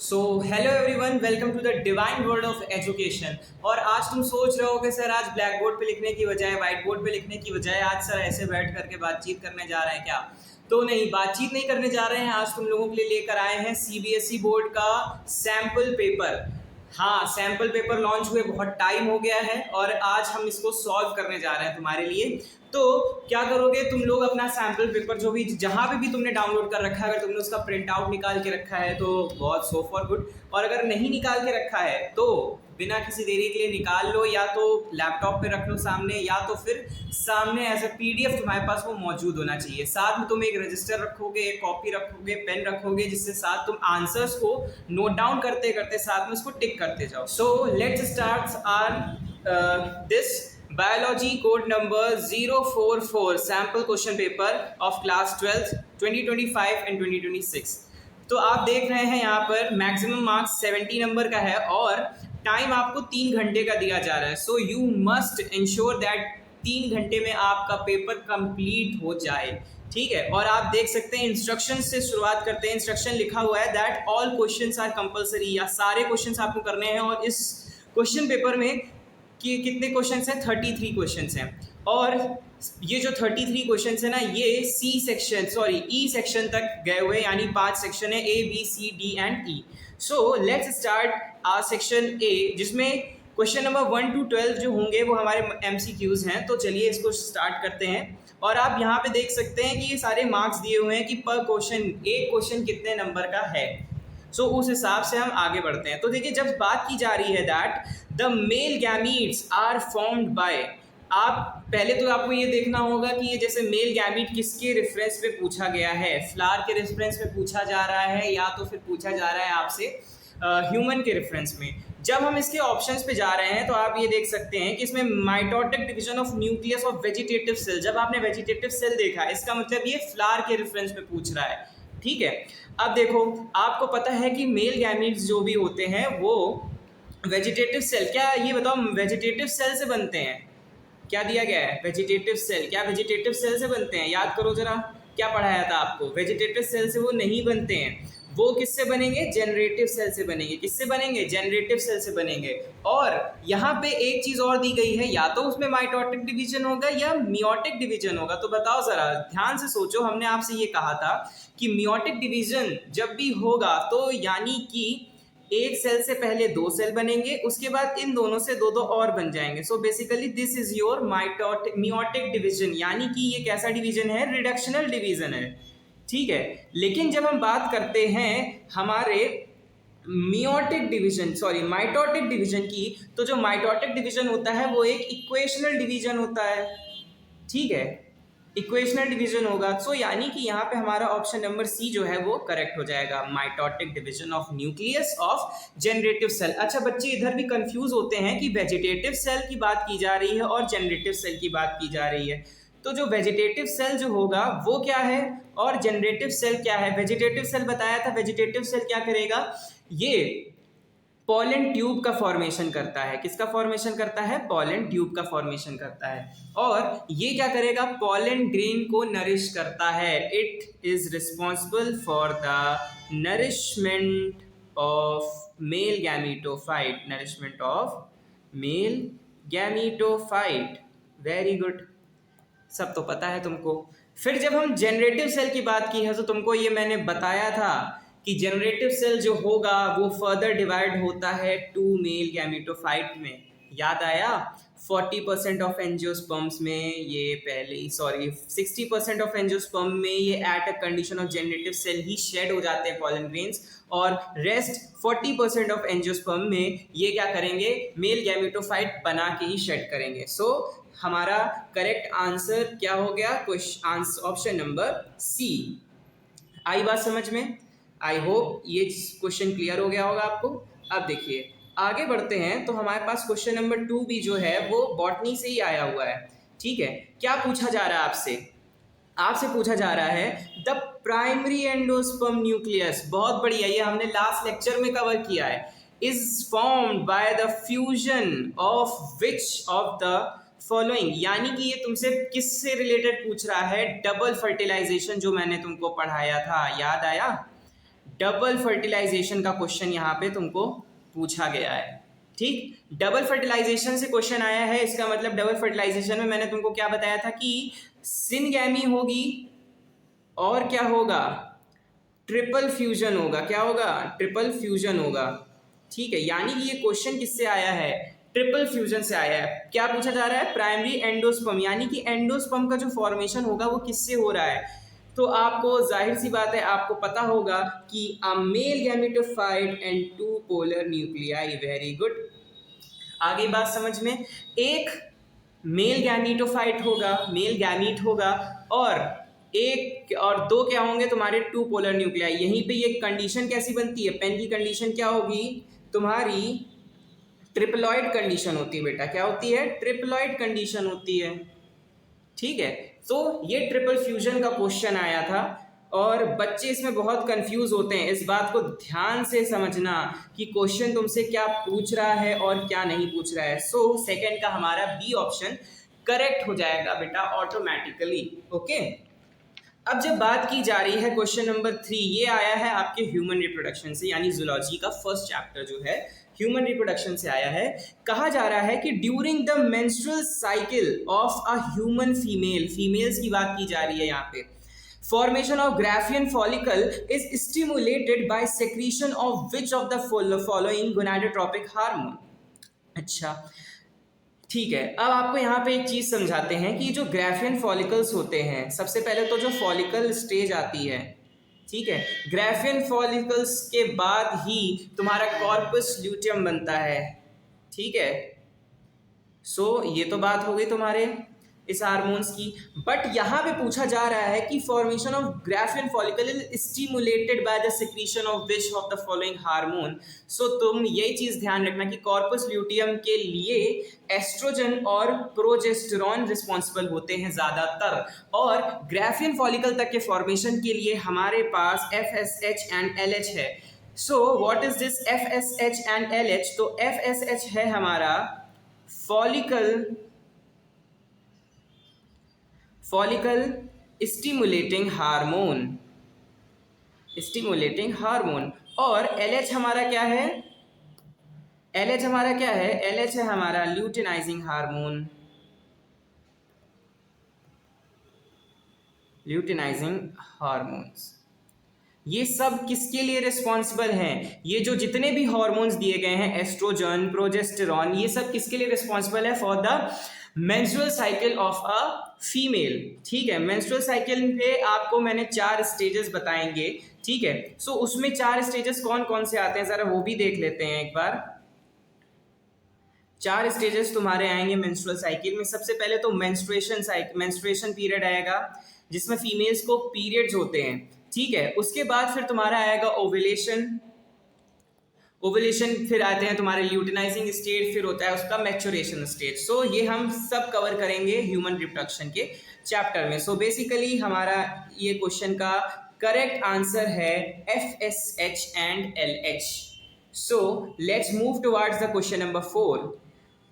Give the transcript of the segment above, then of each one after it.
So hello everyone, welcome to the divine world of Education. और आज तुम सोच रहे हो कि सर आज ब्लैक बोर्ड पे लिखने की बजाय व्हाइट बोर्ड पे लिखने की बजाय आज सर ऐसे बैठ करके बातचीत करने जा रहे हैं क्या? तो नहीं, बातचीत नहीं करने जा रहे हैं। आज तुम लोगों के लिए लेकर आए हैं सीबीएसई बोर्ड का सैम्पल पेपर। हाँ, सैम्पल पेपर लॉन्च हुए बहुत टाइम हो गया है और आज हम इसको सॉल्व करने जा रहे हैं तुम्हारे लिए। तो क्या करोगे तुम लोग? अपना सैम्पल पेपर जो भी जहाँ पे भी तुमने डाउनलोड कर रखा है, अगर तुमने उसका प्रिंट आउट निकाल के रखा है तो बहुत सो फॉर गुड, और अगर नहीं निकाल के रखा है तो बिना किसी देरी के लिए निकाल लो। या तो लैपटॉप पे रख लो सामने, या तो फिर सामने एज अ पीडीएफ तुम्हारे पास वो मौजूद होना चाहिए। साथ में तुम एक रजिस्टर रखोगे, एक कॉपी रखोगे, पेन रखोगे, जिससे साथ तुम आंसर्स को नोट डाउन करते करते साथ में उसको टिक करते जाओ। So let's start our this biology code number 044 sample question paper of class 12 2025 and 2026। तो आप देख रहे हैं यहाँ पर मैक्सिमम मार्क्स 70 नंबर का है और टाइम आपको 3 घंटे का दिया जा रहा है। So you must ensure that 3 घंटे में आपका पेपर कंप्लीट हो जाए। ठीक है, और आप देख सकते हैं इंस्ट्रक्शन से शुरुआत करते हैं। इंस्ट्रक्शन लिखा हुआ है that all questions are compulsory, या सारे क्वेश्चंस आपको करने हैं। और इस क्वेश्चन पेपर में कि कितने क्वेश्चंस हैं? 33 क्वेश्चंस हैं। और ये जो 33 क्वेश्चंस है ना, ये ई सेक्शन तक गए हुए, यानी 5 सेक्शन है, A B C D and E. So let's start our section A, जिसमें क्वेश्चन नंबर 1 to 12 जो होंगे वो हमारे MCQs हैं। तो चलिए इसको स्टार्ट करते हैं। और आप यहाँ पे देख सकते हैं कि ये सारे मार्क्स दिए हुए हैं कि पर क्वेश्चन, एक क्वेश्चन कितने नंबर का है। सो उस हिसाब से हम आगे बढ़ते हैं। तो देखिए, जब बात की जा रही है that the male gametes are formed by, आप पहले तो आपको ये देखना होगा कि ये जैसे मेल गैमीट किसके रेफरेंस पे पूछा गया है। फ्लावर के रेफरेंस पे पूछा जा रहा है, या तो फिर पूछा जा रहा है आपसे ह्यूमन के रेफरेंस में। जब हम इसके ऑप्शंस पे जा रहे हैं तो आप ये देख सकते हैं कि इसमें mitotic division of nucleus of vegetative cell, जब आपने वेजिटेटिव सेल देखा, इसका मतलब ये फ्लावर के रेफरेंस पे पूछ रहा है। ठीक है, अब देखो, आपको पता है कि मेल गैमीट्स जो भी होते हैं वो वेजिटेटिव सेल, क्या ये बताओ, वेजिटेटिव सेल से बनते हैं? क्या दिया गया है? Vegetative cell. क्या वेजिटेटिव सेल से बनते हैं? याद करो जरा, क्या पढ़ाया था आपको? वेजिटेटिव सेल से वो नहीं बनते हैं। वो किससे बनेंगे? जनरेटिव सेल से बनेंगे। किससे बनेंगे? जनरेटिव सेल से बनेंगे। और यहाँ पे एक चीज और दी गई है, या तो उसमें माइटोटिक डिवीजन होगा या मियोटिक डिवीजन होगा। तो बताओ जरा, ध्यान से सोचो। हमने आपसे ये कहा था कि मियोटिक डिवीजन जब भी होगा तो यानी कि एक सेल से पहले 2 सेल बनेंगे, उसके बाद इन दोनों से 2 और बन जाएंगे। सो basically this is your meiotic division, यानी कि ये कैसा डिवीजन है? रिडक्शनल डिवीजन है। ठीक है, लेकिन जब हम बात करते हैं हमारे माइटोटिक डिवीजन की, तो जो माइटोटिक डिवीजन होता है वो एक इक्वेशनल डिवीजन होता है। ठीक है, इक्वेशनल डिवीजन होगा। सो यानी कि यहाँ पे हमारा ऑप्शन नंबर सी जो है वो करेक्ट हो जाएगा, mitotic division of nucleus of generative cell. अच्छा बच्चे, इधर भी कंफ्यूज होते हैं कि वेजिटेटिव सेल की बात की जा रही है और जनरेटिव सेल की बात की जा रही है। तो जो वेजिटेटिव सेल जो होगा वो क्या है और जनरेटिव सेल क्या है? वेजिटेटिव सेल बताया था, वेजिटेटिव सेल क्या करेगा? ये पॉलन ट्यूब का फॉर्मेशन करता है। किसका फॉर्मेशन करता है? पॉलन ट्यूब का फॉर्मेशन करता है। और ये क्या करेगा? पॉलन ग्रेन को नरिश करता है। It is responsible for the nourishment of male gametophyte. Nourishment of male gametophyte. Very good, सब तो पता है तुमको। फिर जब हम जनरेटिव सेल की बात की है तो तुमको ये मैंने बताया था कि जनरेटिव सेल जो होगा वो फर्दर डिवाइड होता है 2 मेल गैमीटोफाइट में। याद आया? 40% ऑफ एंजियोस्पर्म्स में ये पहले ही 60% ऑफ एंजियोस्पर्म में ये at a condition of generative cell ही शेड हो जाते हैं पॉलन ग्रेन्स, और रेस्ट 40% ऑफ एंजियोस्पर्म में ये क्या करेंगे? मेल गैमीटोफाइट बना के ही शेड करेंगे। सो हमारा करेक्ट आंसर क्या हो गया? ऑप्शन नंबर सी। आई बात समझ में? आई होप ये क्वेश्चन क्लियर हो गया होगा आपको। अब देखिए आगे बढ़ते हैं। तो हमारे पास क्वेश्चन नंबर 2 भी जो है वो बॉटनी से ही आया हुआ है। ठीक है, क्या पूछा जा रहा है आपसे? आपसे पूछा जा रहा है द प्राइमरी एंडोस्पर्म न्यूक्लियस। बहुत बढ़िया, ये हमने लास्ट लेक्चर में कवर किया है। Is formed by the fusion of which of the following, यानी कि ये तुमसे किससे रिलेटेड पूछ रहा है? डबल फर्टिलाइजेशन, जो मैंने तुमको पढ़ाया था, याद आया? डबल फर्टिलाइजेशन का क्वेश्चन यहाँ पे तुमको पूछा गया है। ठीक, डबल फर्टिलाइजेशन से क्वेश्चन आया है, इसका मतलब डबल फर्टिलाइजेशन में मैंने तुमको क्या बताया था कि सिनगैमी होगी और क्या होगा, ट्रिपल फ्यूजन होगा। क्या होगा, ट्रिपल फ्यूजन होगा। ठीक है, यानी कि ये क्वेश्चन किससे आया है, ट्रिपल फ्यूजन से आया है। क्या पूछा जा रहा है, प्राइमरी एंडोस्पर्म, यानी कि एंडोस्पर्म का जो फॉर्मेशन होगा वो किससे हो रहा है। तो आपको जाहिर सी बात है, आपको पता होगा कि a male gametophyte and two polar nuclei. Very good, आगे बात समझ में। एक मेल गैमीटोफाइट होगा, मेल गैमीट होगा, और एक और दो क्या होंगे तुम्हारे, टू पोलर न्यूक्लियाई। यहीं पे ये कंडीशन कैसी बनती है, पेन की कंडीशन क्या होगी तुम्हारी, ट्रिप्लॉइड कंडीशन होती है बेटा। क्या होती है, ट्रिप्लॉइड कंडीशन होती है। ठीक है, तो ये ट्रिपल फ्यूजन का क्वेश्चन आया था और बच्चे इसमें बहुत कंफ्यूज होते हैं। इस बात को ध्यान से समझना कि क्वेश्चन तुमसे क्या पूछ रहा है और क्या नहीं पूछ रहा है। सो सेकंड का हमारा बी ऑप्शन करेक्ट हो जाएगा बेटा ऑटोमेटिकली। ओके, अब जब बात की जा रही है क्वेश्चन नंबर 3, ये आया है आपके ह्यूमन रिप्रोडक्शन से, यानी जूलॉजी का फर्स्ट चैप्टर जो है ह्यूमन रिप्रोडक्शन से आया है। कहा जा रहा है कि during the menstrual cycle of a human female, females की बात की जा रही है यहाँ पे, formation of Graafian follicle is stimulated by secretion of which of the following gonadotropic hormone। अच्छा ठीक है, अब आपको यहाँ पे एक चीज समझाते हैं कि जो ग्राफियन फॉलिकल्स होते हैं, सबसे पहले तो जो फॉलिकल स्टेज आती है, ठीक है, ग्राफियन फॉलिकल्स के बाद ही तुम्हारा कॉर्पस ल्यूटियम बनता है। ठीक है, सो ये तो बात हो गई तुम्हारे इस हार्मोन्स की। बट यहाँ पे पूछा जा रहा है कि formation of Graafian follicle is stimulated by the secretion of which of the following hormone. So तुम यही चीज ध्यान रखना कि कॉर्पस ल्यूटियम के लिए एस्ट्रोजन और प्रोजेस्टेरॉन रिस्पॉन्सिबल होते हैं ज्यादातर, और ग्राफियन फॉलिकल तक के फॉर्मेशन के लिए हमारे पास FSH एंड LH है। So what is this FSH and LH? तो FSH है हमारा फॉलिकल स्टिमुलेटिंग हार्मोन, और LH हमारा क्या है, LH है हमारा ल्यूटिनाइजिंग हार्मोन्स। ये सब किसके लिए रिस्पॉन्सिबल हैं? ये जो जितने भी हार्मोन्स दिए गए हैं, एस्ट्रोजन, प्रोजेस्टेरॉन, ये सब किसके लिए रिस्पॉन्सिबल है? For the menstrual cycle of a female. ठीक है, मेंस्ट्रुअल साइकिल पे आपको मैंने 4 स्टेजेस बताएंगे। ठीक है, सो उसमें 4 स्टेजेस कौन कौन से आते हैं जरा वो भी देख लेते हैं एक बार। 4 स्टेजेस तुम्हारे आएंगे मेंस्ट्रुअल साइकिल में। सबसे पहले तो मेंस्ट्रुएशन पीरियड आएगा, जिसमें फीमेल्स को पीरियड्स होते हैं। ठीक है, उसके बाद फिर तुम्हारा आएगा ओव्यूलेशन, फिर आते हैं तुम्हारे ल्यूटिनाइजिंग स्टेज, फिर होता है उसका मैच्योरेशन स्टेज। सो ये हम सब कवर करेंगे ह्यूमन रिप्रोडक्शन के चैप्टर में। सो बेसिकली हमारा ये क्वेश्चन का करेक्ट आंसर है FSH and LH। So let's move towards the question number 4।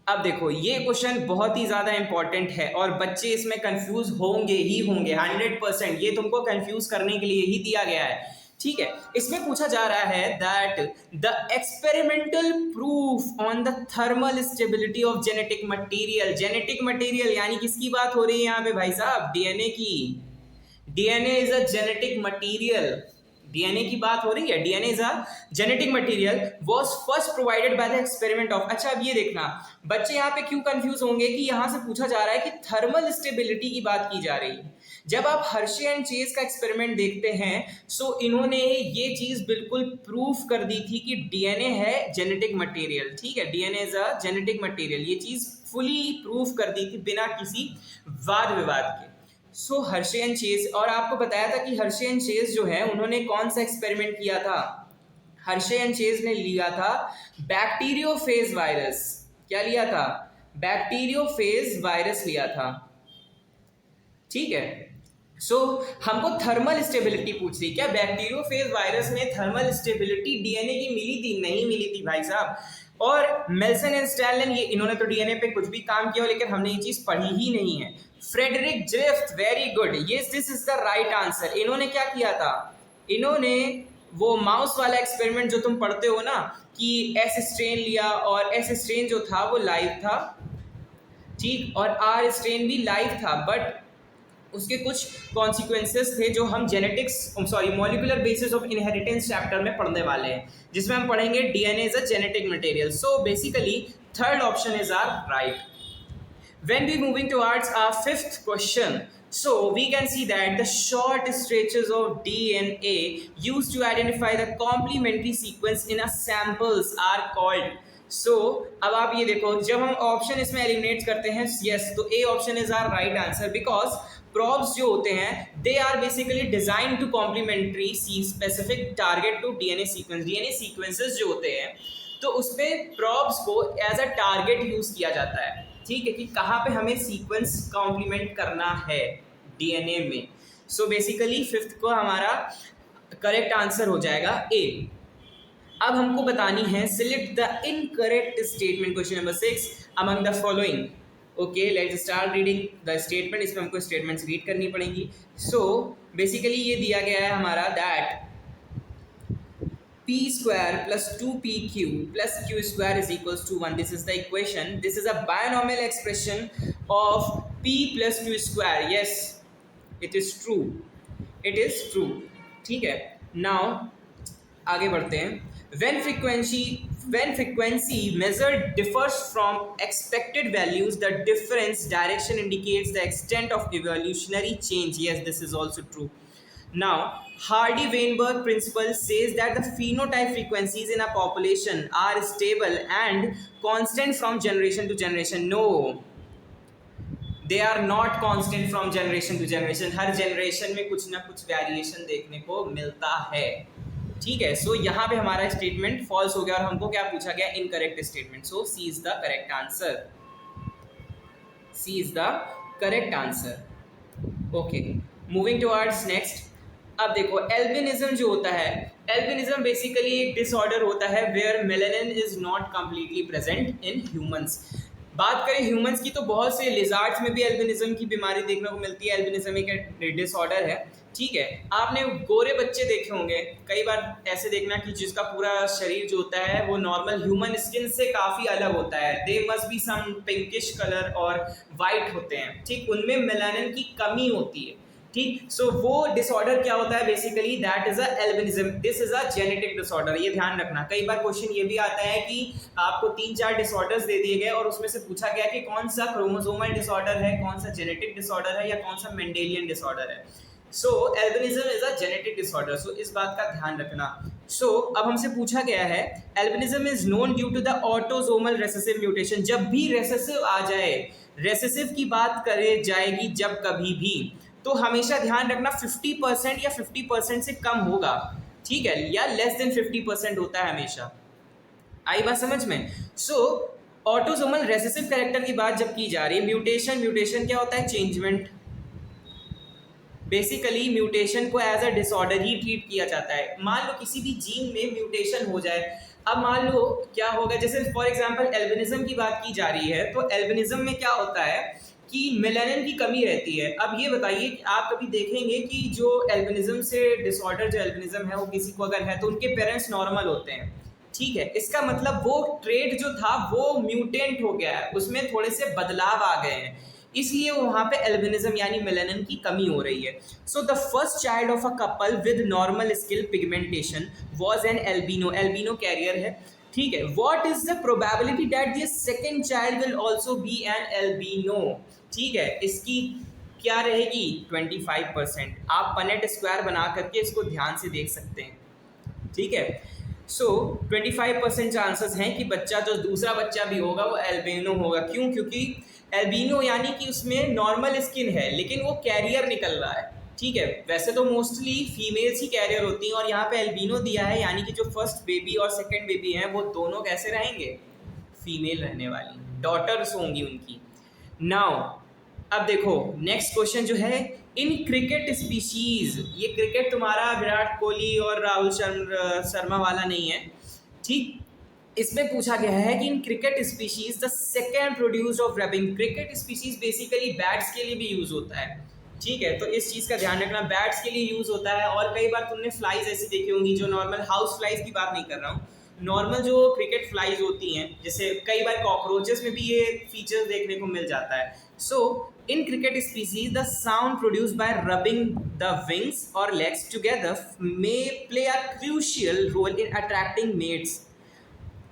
अब देखो, ये क्वेश्चन बहुत ही ज्यादा इंपॉर्टेंट है और बच्चे इसमें कंफ्यूज होंगे 100%। ये तुमको कंफ्यूज करने के लिए ही दिया गया है। ठीक है, इसमें पूछा जा रहा है that the experimental proof on the thermal stability of genetic material, यानी किसकी बात हो रही है यहाँ पे भाई साहब? DNA की। DNA is a genetic material, DNA की बात हो रही है। DNA is a genetic material was first provided by the experiment of. अच्छा, अब ये देखना, बच्चे यहाँ पे क्यों कंफ्यूज होंगे कि यहाँ से पूछा जा रहा है कि थर्मल स्टेबिलिटी की बात की जा रही है। जब आप हर्शे एंड चेज का एक्सपेरिमेंट देखते हैं, सो इन्होंने ये चीज बिल्कुल प्रूफ कर दी थी कि DNA है जेनेटिक मटेरियल। ठीक है, DNA is a genetic material, ये चीज फुली प्रूफ कर दी थी बिना किसी वाद विवाद के। सो हर्शे एंड चेज, और आपको बताया था कि हर्शे एंड चेज जो है उन्होंने कौन सा एक्सपेरिमेंट किया था? हर्शे एंड चेज ने लिया था बैक्टीरियोफेज वायरस। क्या लिया था? बैक्टीरियोफेज वायरस लिया था। ठीक है, सो हमको थर्मल स्टेबिलिटी पूछ रही, क्या बैक्टीरियोफेज वायरस में थर्मल स्टेबिलिटी DNA की मिली थी? नहीं मिली थी भाई साहब। और मेल्सन एंड स्टैलिन, ये इन्होंने तो DNA पे कुछ भी काम किया, लेकिन हमने ये चीज पढ़ी ही नहीं है। फ्रेडरिक ड्रिफ्ट, वेरी गुड, ये this is the right answer. इन्होंने क्या किया था? इन्होंने वो माउस वाला एक्सपेरिमेंट जो तुम पढ़ते हो ना, कि एस स्ट्रेन लिया और एस स्ट्रेन जो था वो लाइव था, ठीक, और आर स्ट्रेन भी लाइव था, बट उसके कुछ कॉन्सिक्वेंसेस थे जो हम genetics sorry molecular basis of inheritance chapter में पढ़ने वाले हैं, जिसमें हम पढ़ेंगे DNA is a genetic material. So basically third option is our right. When we moving towards our fifth question, so we can see that the short stretches of DNA used to identify the complementary sequence in a samples are called. So अब आप ये देखो, जब हम option इसमें eliminate करते हैं, yes, तो A option is our right answer, because probes जो होते हैं they are basically design to complementary specific target to DNA sequence. DNA sequences जो होते हैं तो उसपे प्रोब्स को एज अ टारगेट यूज किया जाता है, ठीक है, कि कहाँ पे हमें सीक्वेंस कॉम्प्लीमेंट करना है डीएनए में. सो बेसिकली फिफ्थ को हमारा करेक्ट आंसर हो जाएगा ए. अब हमको बतानी है select the incorrect statement, question number 6 among the following. Okay, let's start reading the statement. इसमें हमको स्टेटमेंट्स रीड करनी पड़ेंगी. सो बेसिकली ये दिया गया है हमारा that p square plus 2pq plus q square is equals to 1. This is the equation. This is a binomial expression of p plus q square. Yes, it is true. It is true. ठीक है. Now आगे बढ़ते हैं. When frequency measured differs from expected values, the difference direction indicates the extent of evolutionary change. Yes, this is also true. Now, Hardy-Weinberg principle says that the phenotype frequencies in a population are stable and constant from generation to generation. No, they are not constant from generation to generation. Her generation में कुछ ना कुछ variation देखने को मिलता है, ठीक है. सो यहाँ पे हमारा स्टेटमेंट फॉल्स हो गया और हमको क्या पूछा गया, incorrect statement. So C is the correct answer. C is the correct answer. Okay, moving towards next. अब देखो, एल्बिनिज्म जो होता है, एल्बिनिज्म बेसिकली एक डिसऑर्डर होता है where melanin is not completely present in humans. बात करें ह्यूमंस की तो बहुत से लिजार्ड्स में भी एल्बिनिज्म की बीमारी देखने को मिलती है. एल्बिनिज्म एक डिसऑर्डर है, ठीक है. आपने गोरे बच्चे देखे होंगे, कई बार ऐसे देखना कि जिसका पूरा शरीर जो होता है वो नॉर्मल ह्यूमन स्किन से काफ़ी अलग होता है. They must be some pinkish colour और वाइट होते हैं, ठीक. उनमें मेलानिन की कमी होती है, ठीक. सो वो डिसऑर्डर क्या होता है, basically that is a albinism. This is a genetic disorder. ये ध्यान रखना. कई बार क्वेश्चन ये भी आता है कि आपको 3-4 डिसऑर्डर्स दे दिए गए और उसमें से पूछा गया कि कौन सा क्रोमोसोमल डिसऑर्डर है, कौन सा जेनेटिक डिसऑर्डर है, या कौन सा मेंडेलियन डिसऑर्डर है. So albinism is a genetic disorder. So इस बात का ध्यान रखना. सो अब हमसे पूछा गया है albinism is known due to the autosomal recessive mutation. जब भी रेसेसिव आ जाए, रेसेसिव की बात करे जाएगी जब कभी भी, तो हमेशा ध्यान रखना 50% या 50% से कम होगा, ठीक है, या लेस देन 50% होता है हमेशा. आई बात समझ में. सो ऑटोसोमल रेसेसिव कैरेक्टर की बात जब की जा रही है, म्यूटेशन क्या होता है, चेंजमेंट. बेसिकली म्यूटेशन को एज अ डिसऑर्डर ही ट्रीट किया जाता है. मान लो किसी भी जीन में म्यूटेशन हो जाए, अब मान लो क्या होगा, जैसे फॉर एग्जांपल एल्बिनिज्म की बात की जा रही है, तो एल्बिनिज्म में क्या होता है कि मेलानिन की कमी रहती है. अब ये बताइए कि आप कभी देखेंगे कि जो एल्बिनिज्म से डिसऑर्डर जो एल्बिनिज्म है वो किसी को अगर है तो उनके पेरेंट्स नॉर्मल होते हैं, ठीक है. इसका मतलब वो ट्रेड जो था वो म्यूटेंट हो गया है, उसमें थोड़े से बदलाव आ गए हैं, इसलिए वहाँ पे एल्बिनिज्म यानी मेलानिन की कमी हो रही है. So the first child of a couple with normal skin pigmentation was an albino. Albino carrier है, ठीक है. What is the probability that the second child will also be an albino, ठीक है. इसकी क्या रहेगी, 25%. आप पनेट स्क्वायर बना करके इसको ध्यान से देख सकते हैं, ठीक है. सो 25% चांसेस हैं कि बच्चा जो दूसरा बच्चा भी होगा वो एल्बिनो होगा. क्यों? क्योंकि एल्बिनो यानी कि उसमें नॉर्मल स्किन है लेकिन वो कैरियर निकल रहा है, ठीक है. वैसे तो मोस्टली फीमेल्स ही कैरियर होती हैं और यहाँ पे एल्बिनो दिया है, यानी कि जो फर्स्ट बेबी और सेकंड बेबी हैं वो दोनों कैसे रहेंगे, फीमेल रहने वाली, डॉटर्स होंगी उनकी. नाउ अब देखो नेक्स्ट क्वेश्चन जो है, इन क्रिकेट स्पीशीज, ये क्रिकेट तुम्हारा विराट कोहली और राहुल शर्मा वाला नहीं है, ठीक. इसमें पूछा गया है कि in cricket species the second produce of rubbing. Cricket species basically bats के लिए भी यूज होता है, ठीक है, तो इस चीज़ का ध्यान रखना। बैट्स के लिए यूज़ होता है, और कई बार तुमने फ्लाइज ऐसी देखी होंगी, जो नॉर्मल हाउस फ्लाइज की बात नहीं कर रहा हूँ, नॉर्मल जो क्रिकेट फ्लाइज होती हैं, जैसे कई बार कॉकरोचेस में भी ये फीचर्स देखने को मिल जाता है। So in cricket species the sound produce by rubbing the wings और legs together may play a crucial role in attracting mates.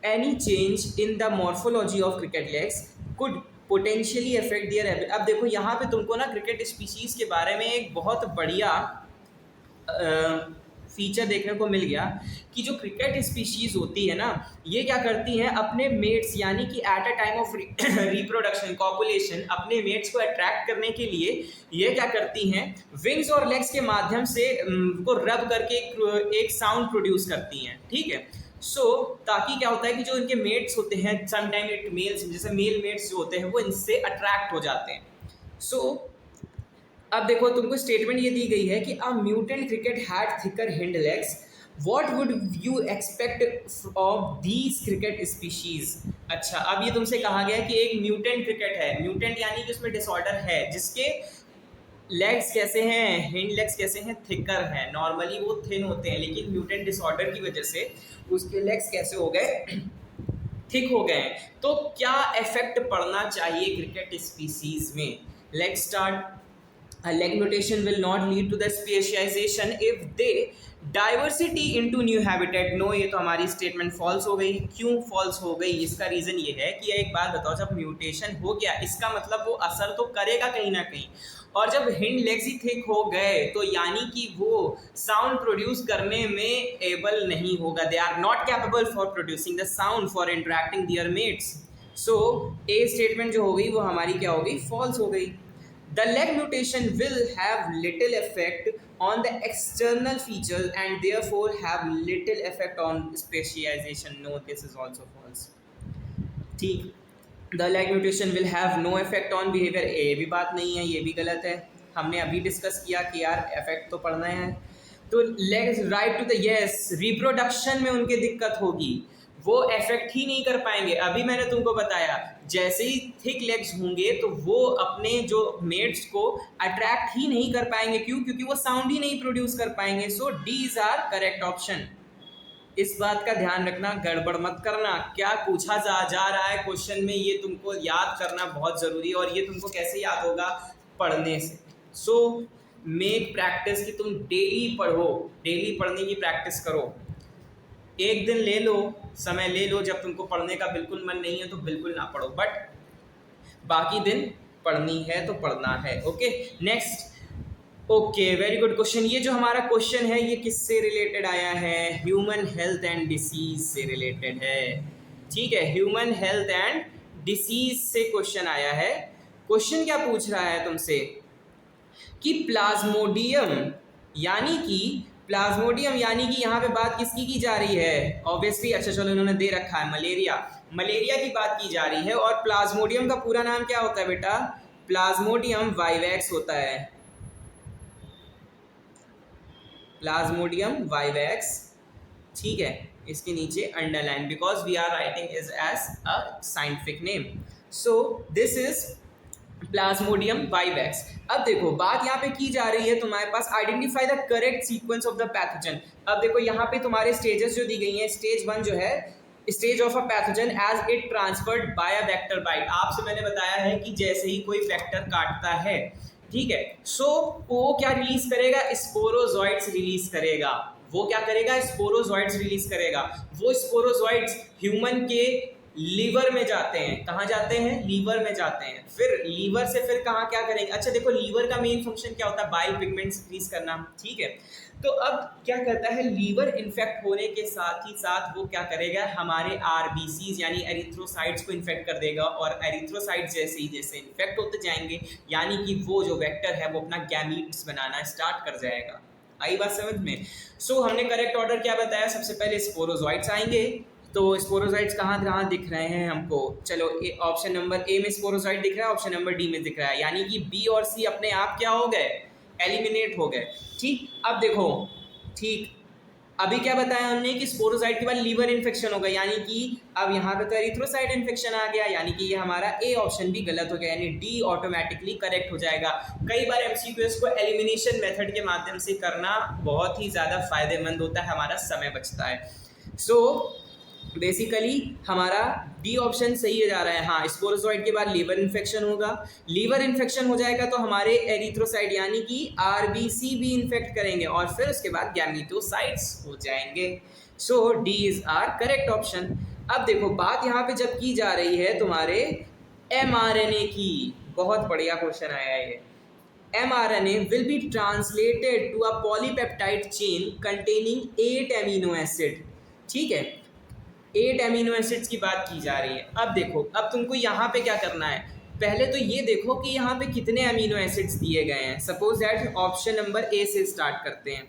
any change in the morphology of cricket legs could potentially affect their ability। अब देखो यहाँ पे तुमको ना cricket species के बारे में एक बहुत बढ़िया फीचर देखने को मिल गया कि जो क्रिकेट स्पीशीज़ होती है ना, ये क्या करती हैं, अपने मेट्स यानी कि at a time of reproduction copulation अपने मेट्स को अट्रैक्ट करने के लिए ये क्या करती हैं, विंग्स और लेग्स के माध्यम से को रब करके एक साउंड प्रोड्यूस करती हैं। ठीक है, ताकि क्या होता है कि जो इनके मेट्स होते हैं, समटाइम इट मेल्स, जैसे मेल मेट्स जो होते हैं वो इनसे अट्रैक्ट हो जाते हैं। अब देखो तुमको स्टेटमेंट ये दी गई है कि a mutant cricket had thicker hind legs, what would you expect of these cricket species. अच्छा, अब ये तुमसे कहा गया है कि एक म्यूटेंट क्रिकेट है, म्यूटेंट यानी कि उसमें डिसऑर्डर है, जिसके लेग्स कैसे हैं, हिंड लेग्स कैसे हैं, थिकर हैं। नॉर्मली वो थिन होते हैं, लेकिन म्यूटेंट डिसऑर्डर की वजह से उसके लेग्स कैसे हो गए, थिक हो गए हैं। तो क्या इफेक्ट पड़ना चाहिए क्रिकेट स्पीसीज में? Let's start. A leg mutation will not lead to the specialization if they diversity into new habitat। No, ये तो हमारी स्टेटमेंट फॉल्स हो गई। क्यों फॉल्स हो गई? इसका रीज़न ये है कि एक बात बताओ, जब म्यूटेशन हो गया इसका मतलब वो असर तो करेगा कहीं ना कहीं, और जब हिंड लेग्स ही थिक हो गए तो यानी कि वो साउंड प्रोड्यूस करने में एबल नहीं होगा। They are not capable for producing the sound for interacting their mates. So A statement जो हो गई वो हमारी क्या हो गई, फॉल्स हो गई। The leg mutation will have little effect on the external features and therefore have little effect on specialization। No, this is also false। ठीक, the leg mutation will have no effect on behavior। ये भी बात नहीं है, ये भी गलत है। हमने अभी डिस्कस किया कि यार इफेक्ट तो पड़ना है। तो legs right to the yes, reproduction में उनकी दिक्कत होगी, वो इफेक्ट ही नहीं कर पाएंगे। अभी मैंने तुमको बताया, जैसे ही थिक लेग्स होंगे तो वो अपने जो मेट्स को अट्रैक्ट ही नहीं कर पाएंगे। क्यों? क्योंकि वो साउंड ही नहीं प्रोड्यूस कर पाएंगे। So D is our correct option. इस बात का ध्यान रखना, गड़बड़ मत करना। क्या पूछा जा रहा है क्वेश्चन में, ये तुमको याद करना बहुत ज़रूरी है। और ये तुमको कैसे याद होगा? पढ़ने से। सो मेक प्रैक्टिस कि तुम डेली पढ़ो, डेली पढ़ने की प्रैक्टिस करो। एक दिन ले लो, समय ले लो, जब तुमको पढ़ने का बिल्कुल मन नहीं है तो बिल्कुल ना पढ़ो, बट बाकी दिन पढ़नी है तो पढ़ना है। Okay, next. Okay, very good question. ये जो हमारा क्वेश्चन है ये किससे रिलेटेड आया है? ह्यूमन हेल्थ एंड डिसीज से रिलेटेड है। ठीक है, ह्यूमन हेल्थ एंड डिसीज से क्वेश्चन आया है। क्वेश्चन क्या पूछ रहा है तुमसे कि प्लाज्मोडियम यानी कि यहाँ पे बात किसकी की जा रही है? ऑब्वियसली, अच्छा चलो इन्होंने दे रखा है मलेरिया की बात की जा रही है। और प्लाज्मोडियम का पूरा नाम क्या होता है बेटा? प्लाज्मोडियम वाइवैक्स होता है। प्लाज्मोडियम वाइवैक्स, ठीक है, इसके नीचे underline, because we are writing is as a scientific name. So this is Plasmodium vivax. अब देखो बात यहाँ पे की जा रही है तुम्हारे पास, identify the correct sequence of the pathogen. अब देखो यहाँ पे तुम्हारे स्टेजेस जो दी गई हैं, स्टेज 1 जो है stage of a pathogen as it transferred by a vector bite. आपसे मैंने बताया है कि जैसे ही कोई वेक्टर काटता है, ठीक है, सो वो क्या रिलीज करेगा? स्पोरोजोइड्स रिलीज करेगा। वो क्या करेगा? स्पोरोजोइड्स रिलीज करेगा। वो स्पोरोजोइड्स ह्यूमन के लीवर में जाते हैं। कहाँ जाते हैं? लीवर में जाते हैं। फिर लीवर से फिर कहाँ क्या करेंगे? अच्छा देखो, लीवर का मेन फंक्शन क्या होता है? बाइल पिगमेंट्स रिलीज करना, ठीक है। तो अब क्या करता है, लीवर इन्फेक्ट होने के साथ ही साथ वो क्या करेगा, हमारे आरबीसीज यानी एरिथ्रोसाइट्स को इन्फेक्ट कर देगा। और एरिथ्रोसाइट्स जैसे इन्फेक्ट होते जाएंगे, यानी कि वो जो वेक्टर है वो अपना गैमीट्स बनाना स्टार्ट कर जाएगा। आई बात समझ में? सो हमने करेक्ट ऑर्डर क्या बताया? सबसे पहले स्पोरोजोइट्स आएंगे। तो स्पोरोजोइट्स कहाँ दिख रहे हैं हमको? चलो, ऑप्शन नंबर ए में स्पोरोजोइट दिख रहा है, ऑप्शन नंबर डी में दिख रहा है, यानी कि बी और सी अपने आप क्या हो गए? एलिमिनेट हो गए। ठीक, अब देखो, ठीक, अभी क्या बताया हमने कि स्पोरोसाइट के बाद लीवर इन्फेक्शन होगा, यानी कि अब यहाँ पे तो एरिथ्रोसाइट इन्फेक्शन आ गया, यानी कि ये हमारा ए ऑप्शन भी गलत हो गया, यानी डी ऑटोमेटिकली करेक्ट हो जाएगा। कई बार एमसीक्यूएस को एलिमिनेशन मेथड के माध्यम से करना बहुत ही ज़्यादा फायदेमंद होता है, हमारा समय बचता है। सो बेसिकली हमारा डी ऑप्शन सही है जा रहा है। हाँ, स्पोरोसाइट के बाद लीवर इन्फेक्शन होगा, लीवर इन्फेक्शन हो जाएगा तो हमारे एरिथ्रोसाइट यानी कि आरबीसी भी इन्फेक्ट करेंगे और फिर उसके बाद गैमेटोसाइट्स हो जाएंगे। So D is our correct option. अब देखो बात यहाँ पे जब की जा रही है तुम्हारे mRNA की, बहुत बढ़िया क्वेश्चन आया है ये। mRNA will be translated to a polypeptide chain containing 8 amino acid। ठीक है, 8 अमीनो एसिड्स की बात की जा रही है। अब देखो, अब तुमको यहाँ पे क्या करना है, पहले तो ये देखो कि यहाँ पे कितने अमीनो एसिड्स दिए गए हैं। Suppose that option number A से स्टार्ट करते हैं,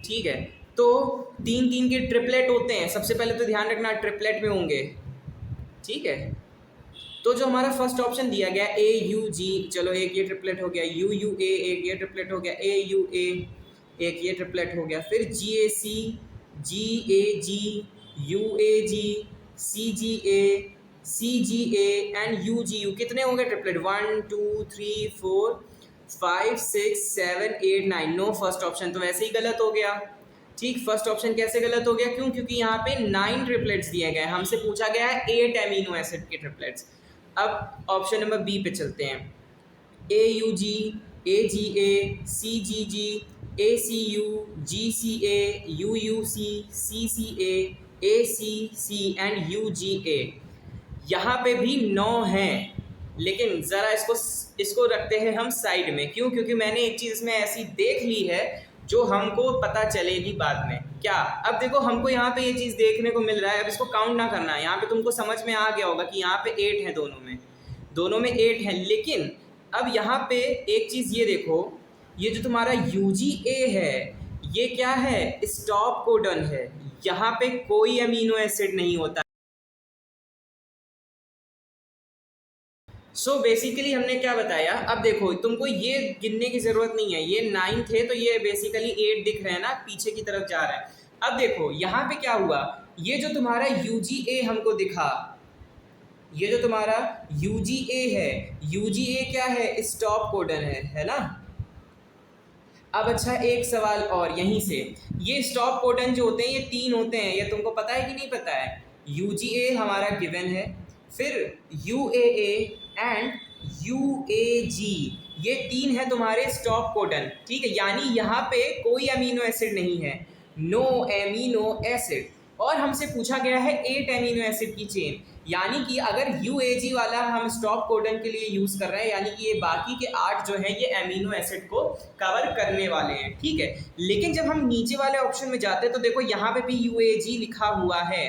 ठीक है। तो 3-3 के ट्रिपलेट होते हैं, सबसे पहले तो ध्यान रखना ट्रिपलेट में होंगे, ठीक है। तो जो हमारा फर्स्ट ऑप्शन दिया गया ए यू जी, चलो एक ये ट्रिपलेट हो गया, यू यू ए एक ये ट्रिपलेट हो गया, ए यू ए एक ये ट्रिपलेट हो गया, फिर G A C, G A G, U A G, C G A, C G A and U G U. कितने होंगे ट्रिपलेट? 1 2 3 4 5 6 7 8 9। नो, फर्स्ट ऑप्शन तो वैसे ही गलत हो गया। ठीक, फर्स्ट ऑप्शन कैसे गलत हो गया? क्यों? क्योंकि यहाँ पे 9 ट्रिपलेट्स दिए गए, हमसे पूछा गया है 8 एमिनो एसिड के ट्रिपलेट्स। अब ऑप्शन नंबर बी पे चलते हैं, A U G, A G A, C G G, A C U, G C A, U U C A C C and U G A. यहाँ पे भी 9 हैं, लेकिन ज़रा इसको रखते हैं हम साइड में। क्यों? क्योंकि मैंने एक चीज़ इसमें ऐसी देख ली है जो हमको पता चलेगी बाद में। क्या? अब देखो हमको यहाँ पे ये चीज़ देखने को मिल रहा है, अब इसको काउंट ना करना है। यहाँ पे तुमको समझ में आ गया होगा कि यहाँ पे 8 है, दोनों में 8 है। लेकिन अब यहाँ पे एक चीज़ ये देखो, ये जो तुम्हारा UGA है ये क्या है? स्टॉप कोडन है, यहाँ पे कोई अमीनो एसिड नहीं होता। सो बेसिकली हमने क्या बताया, अब देखो तुमको ये गिनने की ज़रूरत नहीं है, ये 9 थे तो ये बेसिकली 8 दिख रहे हैं ना, पीछे की तरफ जा रहा है। अब देखो यहाँ पे क्या हुआ, ये जो तुम्हारा UGA हमको दिखा, ये जो तुम्हारा UGA है, UGA क्या है? स्टॉप कोडन है ना। अब अच्छा एक सवाल और यहीं से, ये स्टॉप कोडन जो होते हैं ये 3 होते हैं, ये तुमको पता है कि नहीं पता है? UGA हमारा गिवन है, फिर UAA एंड UAG, ये 3 है तुम्हारे स्टॉप कोडन, ठीक है। यानी यहाँ पे कोई अमीनो एसिड नहीं है, नो एमिनो एसिड। और हमसे पूछा गया है 8 एमिनो एसिड की चेन, यानी कि अगर UAG वाला हम स्टॉप कोडन के लिए यूज़ कर रहे हैं, यानी कि ये बाकी के 8 जो हैं ये एमिनो एसिड को कवर करने वाले हैं, ठीक है। लेकिन जब हम नीचे वाले ऑप्शन में जाते हैं तो देखो यहाँ पे भी UAG लिखा हुआ है,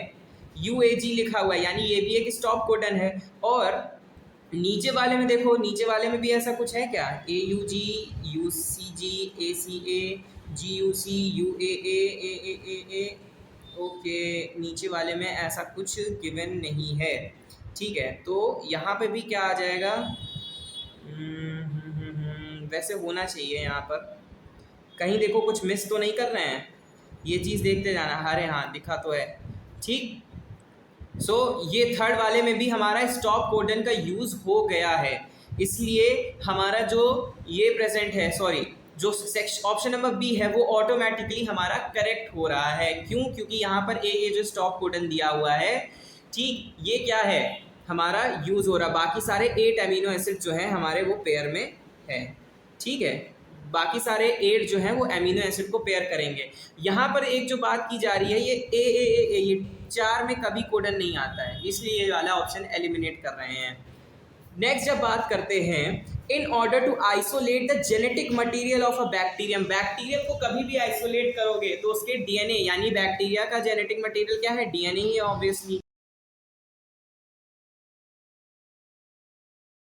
UAG लिखा हुआ है, यानी ये भी एक स्टॉप कोडन है। और नीचे वाले में देखो, नीचे वाले में भी ऐसा कुछ है क्या? AUG, UCG, ACA, GUC, UAA, AAA, okay, नीचे वाले में ऐसा कुछ गिवन नहीं है, ठीक है। तो यहाँ पे भी क्या आ जाएगा? वैसे होना चाहिए यहाँ पर, कहीं देखो कुछ मिस तो नहीं कर रहे हैं, ये चीज़ देखते जाना। अरे हाँ, दिखा तो है, ठीक। सो ये थर्ड वाले में भी हमारा स्टॉप कोडन का यूज़ हो गया है, इसलिए हमारा जो ये प्रेजेंट है, सॉरी, जो ऑप्शन नंबर बी है वो ऑटोमेटिकली हमारा करेक्ट हो रहा है। क्यों? क्योंकि यहाँ पर ये जो स्टॉप कोडन दिया हुआ है, ठीक, ये क्या है? हमारा यूज़ हो रहा, बाकी सारे 8 अमीनो एसिड जो हैं हमारे वो पेयर में है, ठीक है। बाकी सारे 8 जो हैं वो अमीनो एसिड को पेयर करेंगे। यहाँ पर एक जो बात की जा रही है, ये ये 4 में कभी कोडन नहीं आता है, इसलिए ये वाला ऑप्शन एलिमिनेट कर रहे हैं। नेक्स्ट जब बात करते हैं, in order to isolate the genetic material of a bacterium, bacterium को कभी भी आइसोलेट करोगे तो उसके DNA, यानी बैक्टीरिया का जेनेटिक मटीरियल क्या है? DNA ही है ऑब्वियसली।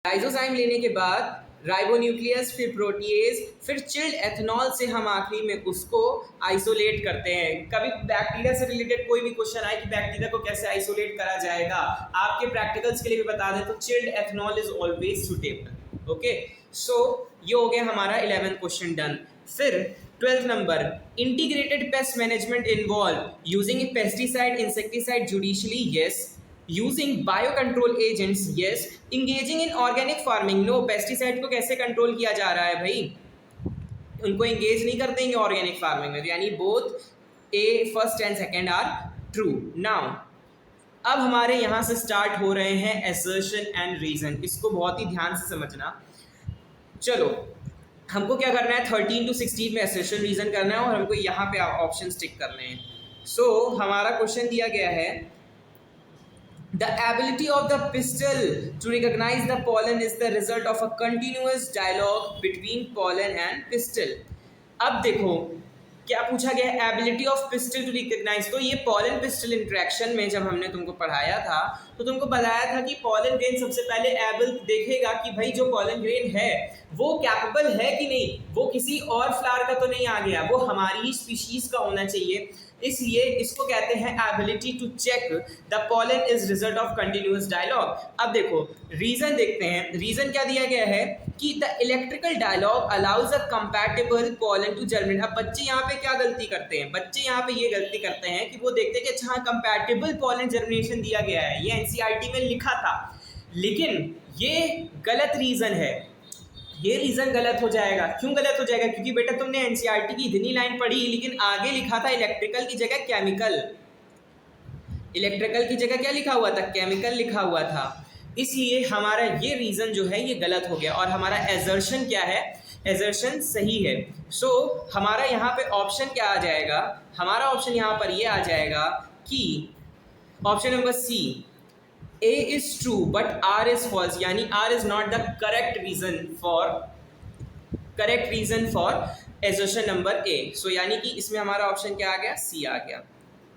लाइसोजाइम लेने के बाद राइबोन्यूक्लियस, फिर प्रोटीएज, फिर चिल्ड एथेनॉल से हम आखिरी में उसको आइसोलेट करते हैं। कभी बैक्टीरिया से रिलेटेड कोई भी क्वेश्चन आए कि बैक्टीरिया को कैसे आइसोलेट करा जाएगा, आपके प्रैक्टिकल्स के लिए भी बता दें तो chilled ethanol is always suitable. Okay, so ये हो गया हमारा 11th क्वेश्चन डन। फिर 12th number, integrated pest management involve using pesticide, insecticide judicially, yes. Using biocontrol agents, yes. Engaging in organic farming, no. Pesticide को कैसे control किया जा रहा है भाई? उनको एंगेज नहीं कर देंगे ऑर्गेनिक फार्मिंग में, यानी both A first and second are true. Now अब हमारे यहाँ से स्टार्ट हो रहे हैं असर्शन एंड रीजन. इसको बहुत ही ध्यान से समझना. चलो हमको क्या करना है, 13 to 16 में असर्शन रीजन करना है और हमको यहाँ पे ऑप्शन टिक करने हैं. सो हमारा क्वेश्चन दिया गया है, the ability of the pistil to recognize the pollen is the result of a continuous dialogue between pollen and pistil. अब देखो क्या पूछा गया है, ability of pistil to recognise. तो ये पॉलन पिस्टिल इंटरेक्शन में जब हमने तुमको पढ़ाया था तो तुमको बताया था कि पॉलन ग्रेन सबसे पहले एबल देखेगा कि भाई जो पॉलन ग्रेन है वो कैपेबल है कि नहीं, वो किसी और फ्लावर का तो नहीं आ गया, वो हमारी ही स्पीशीज का होना चाहिए. इसलिए इसको कहते हैं ability to check the pollen is result of continuous dialogue. अब देखो रीजन देखते हैं. रीजन क्या दिया गया है कि the electrical dialogue allows a compatible pollen to germinate. अब बच्चे यहाँ पे क्या गलती करते हैं, बच्चे यहाँ पे ये गलती करते हैं कि वो देखते हैं कि अच्छा कंपैटिबल पॉलन जर्मिनेशन दिया गया है, ये एनसीईआरटी में लिखा था, लेकिन ये गलत रीजन है. ये रीजन गलत हो जाएगा. क्यों गलत हो जाएगा? क्योंकि बेटा तुमने एनसीईआरटी की इतनी लाइन पढ़ी लेकिन आगे लिखा था इलेक्ट्रिकल की जगह केमिकल. इलेक्ट्रिकल की जगह क्या लिखा हुआ था, केमिकल लिखा हुआ था. इसलिए हमारा ये रीजन जो है ये गलत हो गया और हमारा एजर्शन क्या है, एजर्शन सही है. सो हमारा यहाँ पे ऑप्शन क्या आ जाएगा, हमारा ऑप्शन यहाँ पर ये आ जाएगा कि option number C, A is true but R is false, यानी R is not the correct reason for assertion number A. So यानी कि इसमें हमारा ऑप्शन क्या आ गया, C आ गया.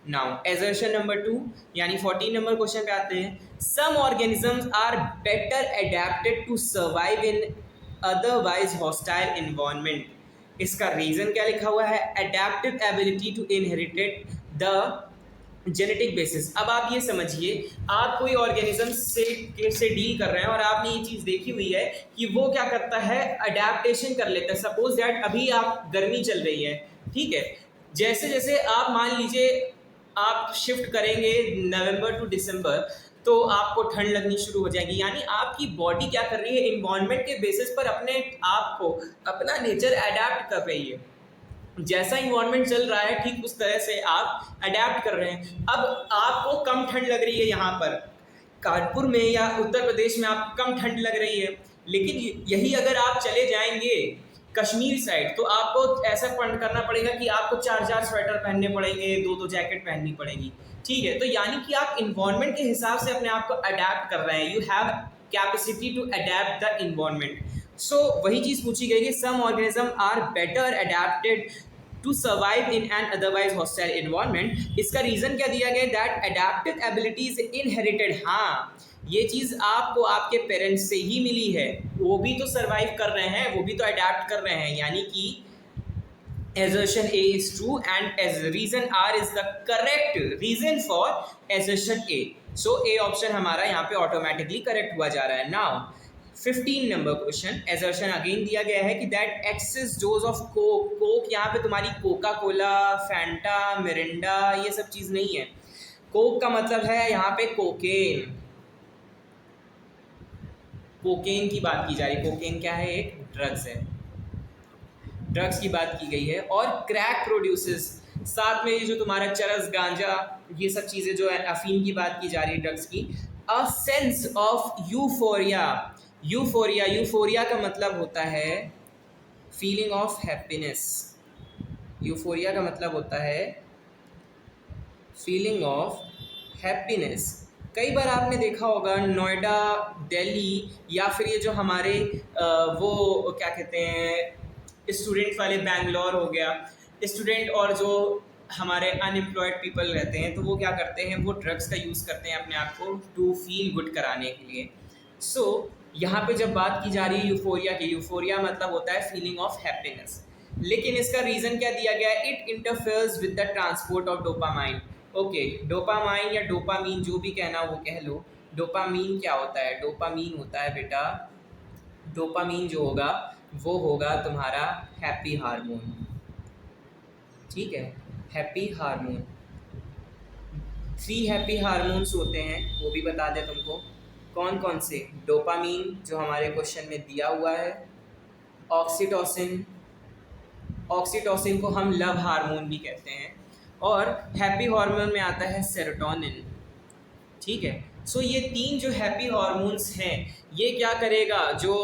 Now assertion number 2 यानी 14 नंबर क्वेश्चन पे आते हैं. Some organisms are better adapted to survive in otherwise hostile environment. इसका रीजन क्या लिखा हुआ है, adaptive ability to inherit the genetic basis. अब आप ये समझिए, आप कोई ऑर्गेनिज्म से डील कर रहे हैं और आपने ये चीज़ देखी हुई है कि वो क्या करता है, अडेप्टेशन कर लेता है. सपोज दैट अभी आप गर्मी चल रही है, ठीक है, जैसे जैसे आप मान लीजिए आप शिफ्ट करेंगे नवंबर टू दिसंबर तो आपको ठंड लगनी शुरू हो जाएगी. यानी आपकी बॉडी क्या कर रही है, इन्वायरमेंट के बेसिस पर अपने आप को, अपना नेचर अडेप्ट कर रही है. जैसा इन्वायरमेंट चल रहा है ठीक उस तरह से आप अडेप्ट कर रहे हैं. अब आपको कम ठंड लग रही है यहाँ पर कानपुर में या उत्तर प्रदेश में, आपको कम ठंड लग रही है, लेकिन यही अगर आप चले जाएंगे कश्मीर साइड तो आपको ऐसा करना पड़ेगा कि आपको 4 स्वेटर पहनने पड़ेंगे, 2 जैकेट पहननी पड़ेगी. ठीक है, तो यानी कि आप इन्वायरमेंट के हिसाब से अपने आप को अडेप्ट कर रहे हैं. You have capacity to adapt the environment. So वही चीज़ पूछी गई कि some organism are better adapted to survive in an otherwise hostile environment. इसका रीज़न क्या दिया गया, दैट अडेप्टिव एबिलिटीज इनहेरिटेड. हाँ, ये चीज़ आपको आपके पेरेंट्स से ही मिली है, वो भी तो सर्वाइव कर रहे हैं, वो भी तो अडेप्ट कर रहे हैं. यानी कि assertion A is true and as reason R is the correct reason for assertion A. So A option हमारा यहाँ पे ऑटोमेटिकली करेक्ट हुआ जा रहा है. Now 15 number question, assertion again दिया गया है कि that excess dose of coke यहाँ पे तुम्हारी कोका कोला, फैंटा, मिरिंडा ये सब चीज़ नहीं है. कोक का मतलब है यहाँ पे कोकेन. कोकेन की बात की जा रही है. कोकेन क्या है, एक ड्रग्स है, ड्रग्स की बात की गई है. और क्रैक प्रोड्यूसेस, साथ में ये जो तुम्हारा चरस, गांजा, ये सब चीज़ें जो है, अफीम की बात की जा रही है ड्रग्स की. A sense of euphoria. Euphoria का मतलब होता है फीलिंग ऑफ हैप्पीनेस. यूफोरिया का मतलब होता है फीलिंग ऑफ हैप्पीनेस. कई बार आपने देखा होगा नोएडा, दिल्ली या फिर ये जो हमारे वो क्या कहते हैं स्टूडेंट वाले, बैंगलोर हो गया, स्टूडेंट और जो हमारे अनएम्प्लॉयड पीपल रहते हैं तो वो क्या करते हैं, वो ड्रग्स का यूज़ करते हैं अपने आप को टू फील गुड कराने के लिए. सो यहाँ पे जब बात की जा रही है यूफोरिया की, यूफोरिया मतलब होता है फीलिंग ऑफ हैप्पीनेस. लेकिन इसका रीज़न क्या दिया गया है, it interferes with the transport of dopamine. Okay, dopamine या डोपामीन जो भी कहना वो कह लो. डोपामीन क्या होता है, डोपामीन होता है बेटा, डोपामीन जो होगा वो होगा तुम्हारा हैप्पी हार्मोन. ठीक है। हैप्पी हार्मोन, 3 हैप्पी हार्मोन्स होते हैं, वो भी बता दे तुमको। कौन कौन से? डोपामीन जो हमारे क्वेश्चन में दिया हुआ है, ऑक्सीटोसिन, ऑक्सीटोसिन को हम लव हार्मोन भी कहते हैं, और हैप्पी हार्मोन में आता है सेरोटोनिन। ठीक है। सो ये 3 जो हैप्पी हार्मोन्स हैं, ये क्या करेगा, जो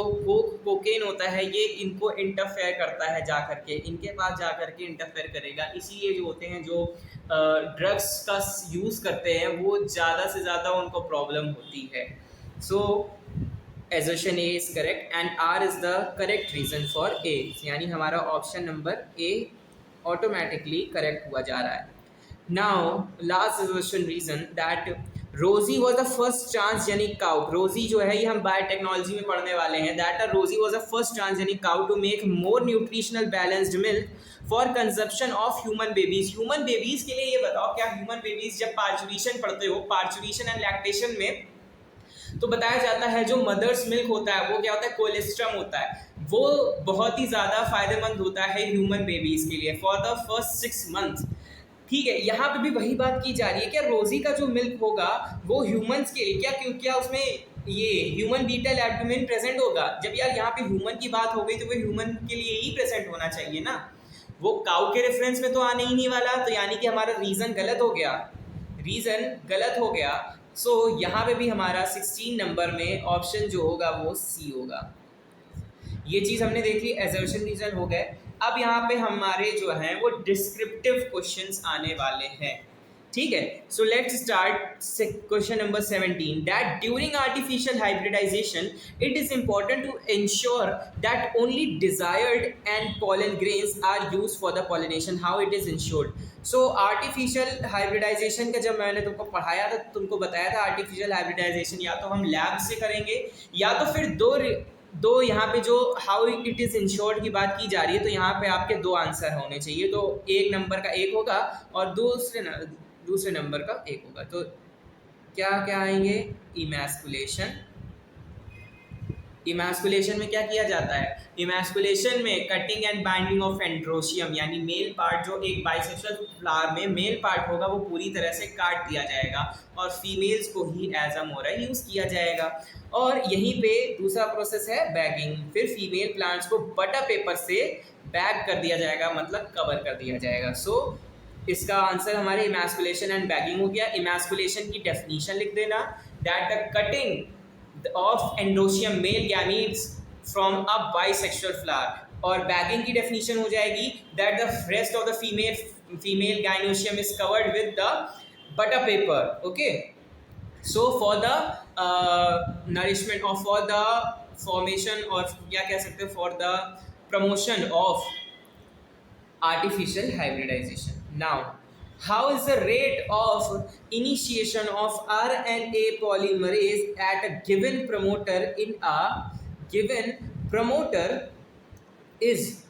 कोकेन होता है ये इनको इंटरफेयर करता है, जा करके इनके पास जा करके इंटरफेयर करेगा। इसीलिए जो होते हैं जो ड्रग्स का यूज़ करते हैं वो ज़्यादा से ज़्यादा उनको प्रॉब्लम होती है। सो assertion A is correct and R is the correct reason for A, यानी हमारा option number A automatically correct हुआ जा रहा है। Now last assertion reason that Rosie was the first transgenic cow, रोजी जो है ये हम बायोटेक्नोलॉजी में पढ़ने वाले हैं, that रोजी was the first transgenic cow to make more nutritional balanced milk for consumption of human babies। Human babies के लिए ये बताओ, क्या ह्यूमन बेबीज जब पार्चुरेशन पढ़ते हो, पार्चुरेशन एंड लैक्टेशन में, तो बताया जाता है जो मदर्स मिल्क होता है वो क्या होता है, कोलेस्ट्रम होता है, वो बहुत ही ज़्यादा फायदेमंद होता है ह्यूमन बेबीज़ के लिए फॉर द फर्स्ट 6 मंथ। ठीक है, यहाँ पे भी वही बात की जा रही है, क्या रोजी का जो मिल्क होगा वो ह्यूमंस के लिए, क्या उसमें ये ह्यूमन बीटा लैक्टोमेन प्रेजेंट होगा? जब यार यहाँ पे ह्यूमन की बात हो गई तो वो ह्यूमन के लिए ही प्रेजेंट होना चाहिए ना, वो काउ के रेफरेंस में तो आने ही नहीं वाला, तो यानी कि हमारा रीज़न गलत हो गया, रीज़न गलत हो गया। सो यहाँ पे भी हमारा 16 नंबर में ऑप्शन जो होगा वो सी होगा। ये चीज़ हमने देख ली, एजर्शन रीजन हो गए। अब यहाँ पे हमारे जो हैं वो डिस्क्रिप्टिव क्वेश्चंस आने वाले हैं। ठीक है, so let's start question number 17 that during artificial hybridisation it is important to ensure that only desired and pollen grains are use for the pollination, how it is ensured. So artificial hybridisation का जब मैंने तुमको पढ़ाया था, तुमको बताया था artificial hybridisation या तो हम लैब से करेंगे या तो फिर दो यहाँ पे जो हाउ इट इज़ इंश्योर्ड की बात की जा रही है, तो यहाँ पे आपके 2 आंसर होने चाहिए, तो एक नंबर का एक होगा और दूसरे नंबर का एक होगा। तो क्या क्या आएंगे, इमैस्कुलेशन। इमैस्कुलेशन में क्या किया जाता है, इमैस्कुलेशन में cutting and binding of androecium, यानी मेल पार्ट जो एक बाइसेक्सुअल फ्लावर में मेल पार्ट होगा वो पूरी तरह से काट दिया जाएगा और फीमेल्स को ही एज अ मोरा यूज़ किया जाएगा। और यहीं पे दूसरा प्रोसेस है बैगिंग, फिर फीमेल प्लांट्स को बटर पेपर से बैग कर दिया जाएगा, मतलब कवर कर दिया जाएगा। सो इसका आंसर हमारे इमैस्कुलेशन एंड बैगिंग हो गया। इमैस्कुलेशन की डेफिनीशन लिख देना, that the cutting of androecium male gametes from a bisexual flower, और बैगिंग की डेफिनीशन हो जाएगी that the rest of the female gynoecium is covered with the butter paper. Okay, so for the nourishment और for the formation, और क्या कह सकते हैं, for the promotion of artificial hybridization. Now, how is the rate of initiation of RNA polymerase at a given promoter in a given promoter is?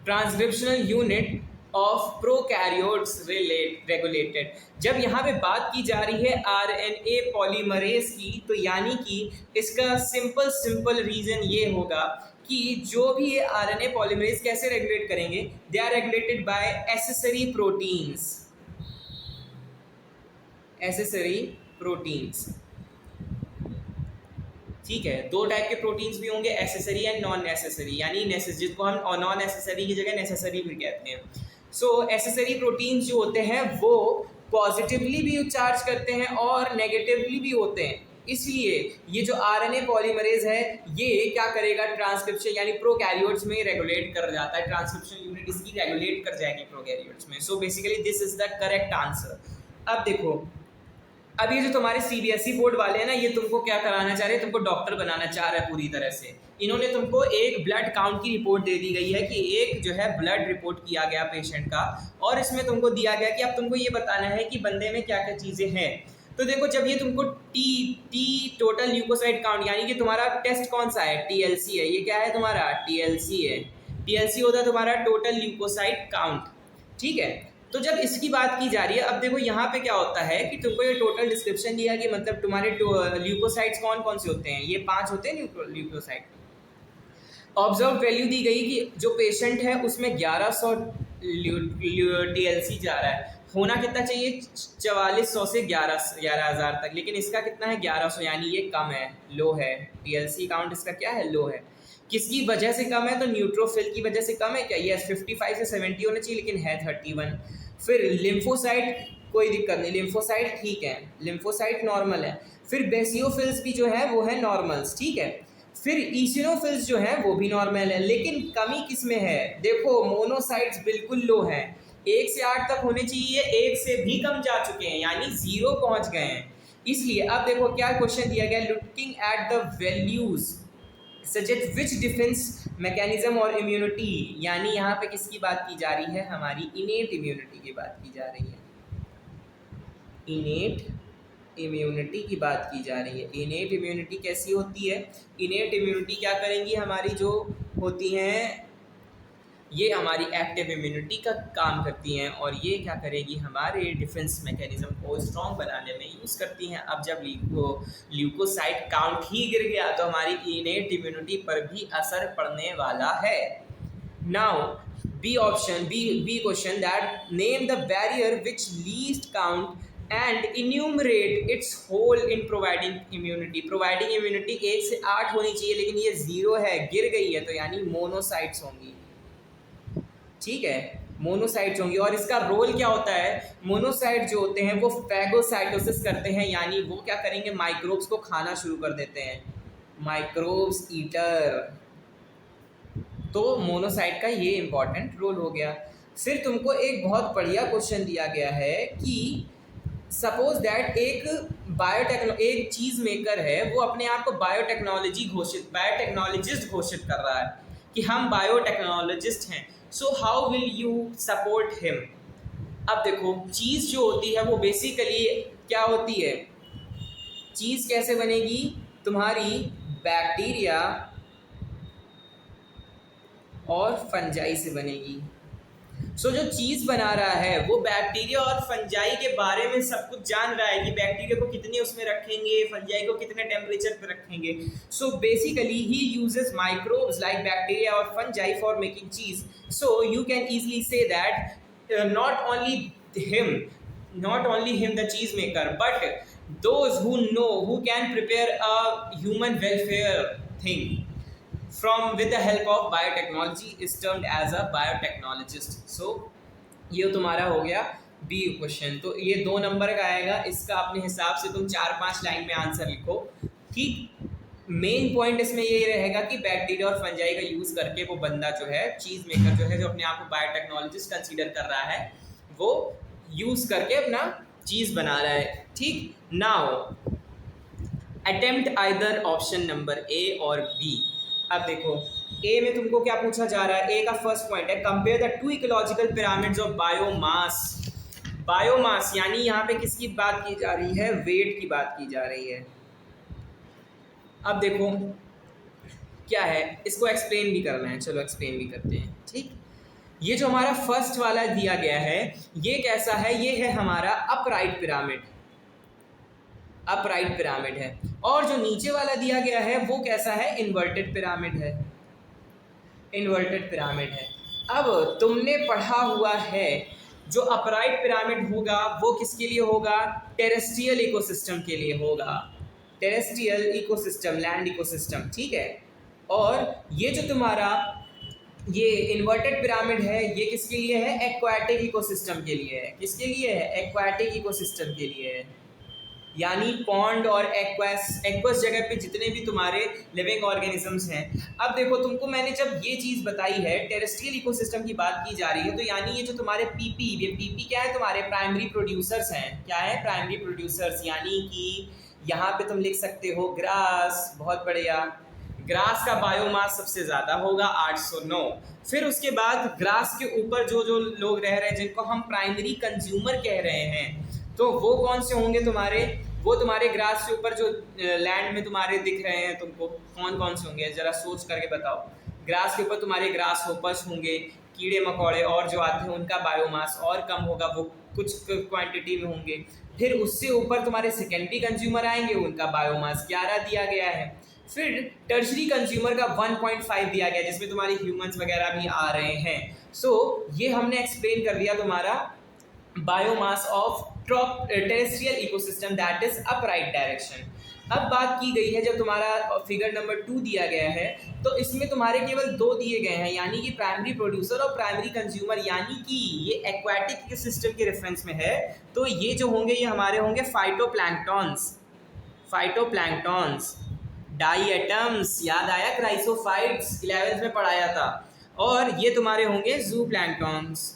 Transcriptional unit of prokaryotes regulated. जब यहाँ पे बात की जा रही है आरएनए पॉलीमरेज की, तो यानी कि इसका सिंपल रीजन ये होगा कि जो भी ये आरएनए पॉलीमरेज कैसे रेगुलेट करेंगे, they are regulated by accessory proteins. ठीक है, 2 टाइप के प्रोटीन्स भी होंगे, एसेसरी एंड नॉन नेसेसरी, यानी जिसको हम नॉन नेसेसरी की जगह नेसेसरी भी कहते हैं। सो एसेसरी प्रोटीन्स जो होते हैं वो पॉजिटिवली भी चार्ज करते हैं और नेगेटिवली भी होते हैं, इसलिए ये जो आरएनए पॉलीमरेज है ये क्या करेगा, ट्रांसक्रिप्शन यानी प्रोकैरियोट्स में रेगुलेट कर जाता है, ट्रांसक्रिप्शन यूनिट इसकी रेगुलेट कर जाएगी प्रोकैरियोट्स में। सो basically this is the correct answer. अब देखो, अब ये जो तुम्हारे सीबीएसई बोर्ड वाले हैं ना, ये तुमको क्या कराना चाह रहे हैं, तुमको डॉक्टर बनाना चाह रहा है पूरी तरह से। इन्होंने तुमको एक ब्लड काउंट की रिपोर्ट दे दी गई है कि एक जो है ब्लड रिपोर्ट किया गया पेशेंट का, और इसमें तुमको दिया गया कि अब तुमको ये बताना है कि बंदे में क्या क्या चीज़ें हैं। तो देखो, जब ये तुमको टी टोटल ल्यूकोसाइट काउंट, यानी कि तुम्हारा टेस्ट कौन सा है, टीएलसी है, ये क्या है तुम्हारा, टीएलसी है। टीएलसी होता है तुम्हारा टोटल ल्यूकोसाइट काउंट। ठीक है, तो जब इसकी बात की जा रही है, अब देखो यहाँ पे क्या होता है कि तुमको ये टोटल डिस्क्रिप्शन दिया कि मतलब तुम्हारे ल्यूकोसाइट्स कौन कौन से होते हैं, ये 5 होते हैं ल्यूकोसाइट। ऑब्जर्व वैल्यू दी गई कि जो पेशेंट है उसमें 1100 TLC जा रहा है, होना कितना चाहिए 4400 से 11,000 तक, लेकिन इसका कितना है 1100, यानी ये कम है, लो है। TLC काउंट इसका क्या है, लो है। किसकी वजह से कम है, तो न्यूट्रोफिल की वजह से कम है क्या, ये 55 से 70 होना चाहिए लेकिन है 31। फिर लिम्फोसाइट कोई दिक्कत नहीं, लिम्फोसाइट ठीक है, लिम्फोसाइट नॉर्मल है। फिर बेसियोफिल्स भी जो है वो है नॉर्मल्स, ठीक है। फिर ईसिनोफिल्स जो है वो भी नॉर्मल है, लेकिन कमी किस में है, देखो मोनोसाइट्स बिल्कुल लो है, 1 से 8 तक होने चाहिए, 1 से भी कम जा चुके हैं, यानी 0 पहुंच गए हैं। इसलिए अब देखो क्या क्वेश्चन दिया गया, looking at the values suggest which defence mechanism और इम्यूनिटी, यानी यहाँ पे किसकी बात की जा रही है, हमारी इनेट इम्यूनिटी की बात की जा रही है। इनेट इम्यूनिटी की बात की जा रही है। इनेट इम्यूनिटी कैसी होती है, इनेट इम्यूनिटी क्या करेंगी, हमारी जो होती हैं ये हमारी एक्टिव इम्यूनिटी का काम करती हैं, और ये क्या करेगी, हमारे डिफेंस मैकेनिज्म को स्ट्रॉन्ग बनाने में यूज़ करती हैं। अब जब ल्यूकोसाइट काउंट ही गिर गया तो हमारी इनेट इम्यूनिटी पर भी असर पड़ने वाला है। Now B option, B question that name the barrier which least count and enumerate its role in providing immunity. Providing immunity 1 से 8 होनी चाहिए, लेकिन ये 0 है, गिर गई है, तो यानी मोनोसाइट्स होंगी, ठीक है, मोनोसाइट्स होंगी। और इसका रोल क्या होता है, मोनोसाइट जो होते हैं वो फैगोसाइटोसिस करते हैं, यानी वो क्या करेंगे, माइक्रोब्स को खाना शुरू कर देते हैं, माइक्रोब्स ईटर। तो मोनोसाइट का ये इंपॉर्टेंट रोल हो गया। फिर तुमको एक बहुत बढ़िया क्वेश्चन दिया गया है कि सपोज दैट एक चीज़ मेकर है, वो अपने आप को बायोटेक्नोलॉजिस्ट घोषित कर रहा है कि हम बायोटेक्नोलॉजिस्ट हैं, so how will you support him. अब देखो चीज़ जो होती है वो बेसिकली क्या होती है, चीज़ कैसे बनेगी, तुम्हारी बैक्टीरिया और फंजाई से बनेगी। सो जो चीज़ बना रहा है वो बैक्टीरिया और फंजाई के बारे में सब कुछ जान रहा है कि बैक्टीरिया को कितने उसमें रखेंगे, फंजाई को कितने टेम्परेचर पे रखेंगे। So basically he uses microbes like bacteria और फंजाई फॉर मेकिंग चीज़। So you can easily say that not only him the cheese maker, but those who can prepare a human welfare thing with the help of biotechnology is termed as a biotechnologist. So ये तुम्हारा हो गया B question. तो ये 2 number का आएगा, इसका अपने हिसाब से तुम 4-5 लाइन में आंसर लिखो, ठीक। मेन पॉइंट इसमें ये रहेगा कि बैक्टीरिया और फंजाई का यूज़ करके वो बंदा जो है चीज़ मेकर जो है, जो अपने आप को बायोटेक्नोलॉजिस्ट कंसीडर कर रहा है, वो यूज़ करके अपना चीज़ बना रहा है, ठीक। Now attempt either option number A और बी। अब देखो ए में तुमको क्या पूछा जा रहा है, ए का फर्स्ट पॉइंट है compare the 2 ecological pyramids of biomass. Biomass यानी यहाँ पे किसकी बात की जा रही है, वेट की बात की जा रही है। अब देखो क्या है, इसको एक्सप्लेन भी करना है, चलो एक्सप्लेन भी करते हैं, ठीक। ये जो हमारा फर्स्ट वाला दिया गया है ये कैसा है, ये है हमारा अपराइट पिरामिड, अपराइट पिरामिड है। और जो नीचे वाला दिया गया है वो कैसा है, इन्वर्टेड पिरामिड है, इन्वर्टेड पिरामिड है। अब तुमने पढ़ा हुआ है जो अपराइट पिरामिड होगा वो किसके लिए होगा, टेरेस्ट्रियल इकोसिस्टम के लिए होगा, टेरेस्ट्रियल इकोसिस्टम, लैंड इकोसिस्टम, ठीक है। और ये जो तुम्हारा ये इन्वर्टेड पिरामिड है ये किसके लिए है, एक्वाटिक इकोसिस्टम के लिए है। किसके लिए है, एक्वाटिक इकोसिस्टम के लिए है, यानी पॉन्ड और एक्वस जगह पे जितने भी तुम्हारे लिविंग ऑर्गेनिजम्स हैं। अब देखो तुमको मैंने जब ये चीज़ बताई है टेरेस्ट्रियल इकोसिस्टम की बात की जा रही है, तो यानी ये जो तुम्हारे पीपी, ये पीपी क्या है, तुम्हारे प्राइमरी प्रोड्यूसर्स हैं। क्या है, प्राइमरी प्रोड्यूसर्स, यानी कि यहाँ पे तुम लिख सकते हो ग्रास, बहुत बढ़िया, ग्रास का बायोमास सबसे ज़्यादा होगा 809। फिर उसके बाद ग्रास के ऊपर जो जो लोग रह रहे हैं जिनको हम प्राइमरी कंज्यूमर कह रहे हैं, तो वो कौन से होंगे तुम्हारे, वो तुम्हारे ग्रास के ऊपर जो लैंड में तुम्हारे दिख रहे हैं तुमको, कौन कौन से होंगे, ज़रा सोच करके बताओ। ग्रास के ऊपर तुम्हारे ग्रास होपर्स होंगे, कीड़े मकोड़े और जो आते हैं उनका बायोमास और कम होगा, वो कुछ क्वांटिटी में होंगे। फिर उससे ऊपर तुम्हारे सेकेंडरी कंज्यूमर आएंगे, उनका बायोमास 11 दिया गया है। फिर टर्शरी कंज्यूमर का 1.5 दिया गया, जिसमें तुम्हारे ह्यूमंस वगैरह भी आ रहे हैं। सो ये हमने एक्सप्लेन कर दिया तुम्हारा biomass of terrestrial ecosystem, that is upright direction. अब बात की गई है, जब तुम्हारा फिगर नंबर 2 दिया गया है तो इसमें तुम्हारे केवल 2 दिए गए हैं, यानी कि प्राइमरी प्रोड्यूसर और प्राइमरी कंज्यूमर, यानी कि ये एक्वाटिक सिस्टम के रेफरेंस में है। तो ये जो होंगे ये हमारे होंगे फाइटोप्लैंक्टॉन्स, फाइटोप्लैंक्टॉन्स, डाइएटम्स, याद आया क्राइसोफाइट्स 11th में पढ़ाया था। और ये तुम्हारे होंगे जूप्लैंक्टॉन्स।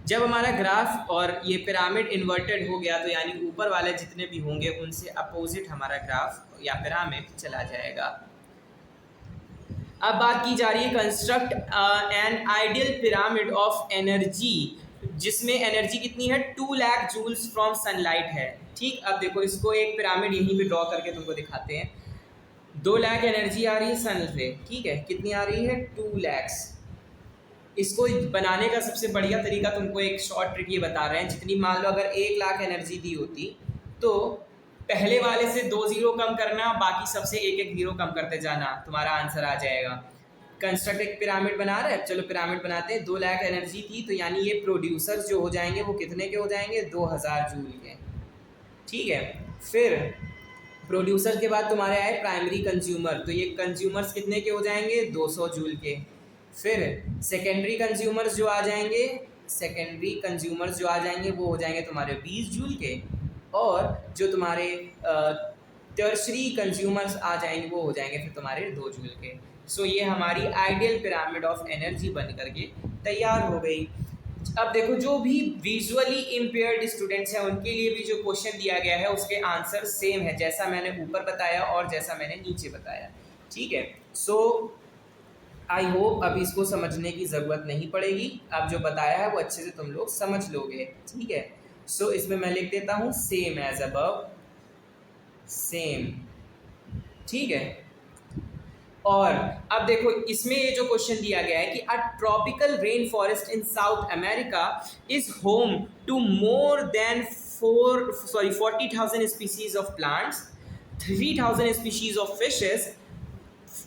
जब हमारा ग्राफ और ये पिरामिड इन्वर्टेड हो गया तो यानी ऊपर वाले जितने भी होंगे उनसे अपोजिट हमारा ग्राफ या पिरामिड चला जाएगा। अब बात की जा रही है construct an ideal pyramid of energy, जिसमें एनर्जी कितनी है 2 लाख जूल्स फ्रॉम सनलाइट है। ठीक, अब देखो इसको एक पिरामिड यहीं पे ड्रॉ करके तुमको दिखाते हैं। 2 लाख एनर्जी आ रही है सन से, ठीक है, कितनी आ रही है 2 lakhs। इसको बनाने का सबसे बढ़िया तरीका तुमको एक शॉर्ट ट्रिक ये बता रहे हैं, जितनी मान लो अगर 1 लाख एनर्जी दी होती तो पहले वाले से 2 जीरो कम करना, बाकी सबसे एक एक जीरो कम करते जाना, तुम्हारा आंसर आ जाएगा। कंस्ट्रक्ट एक पिरामिड बना रहे हैं, चलो पिरामिड बनाते हैं। 2 लाख एनर्जी थी तो यानी ये प्रोड्यूसर्स जो हो जाएंगे वो कितने के हो जाएंगे 2000 जूल के, ठीक है। फिर प्रोड्यूसर के बाद तुम्हारे आए प्राइमरी कंज्यूमर, तो ये कंज्यूमर्स कितने के हो जाएंगे 200 जूल के। फिर सेकेंडरी कंज्यूमर्स जो आ जाएंगे, सेकेंडरी कंज्यूमर्स जो आ जाएंगे वो हो जाएंगे तुम्हारे 20 जूल के। और जो तुम्हारे टर्शरी कंज्यूमर्स आ जाएंगे वो हो जाएंगे फिर तुम्हारे 2 जूल के। सो ये हमारी आइडियल पिरामिड ऑफ एनर्जी बन करके तैयार हो गई। अब देखो जो भी विजुअली इम्पेयर्ड स्टूडेंट्स हैं उनके लिए भी जो क्वेश्चन दिया गया है उसके आंसर सेम है, जैसा मैंने ऊपर बताया और जैसा मैंने नीचे बताया, ठीक है। सो आई होप अब इसको समझने की ज़रूरत नहीं पड़ेगी, अब जो बताया है वो अच्छे से तुम लोग समझ लोगे, ठीक है। सो इसमें मैं लिख देता हूँ सेम एज अबव, सेम, ठीक है। और अब देखो इसमें ये जो क्वेश्चन दिया गया है कि a tropical rain forest in South America is home to more than 40,000 species of plants, 3,000 species of fishes,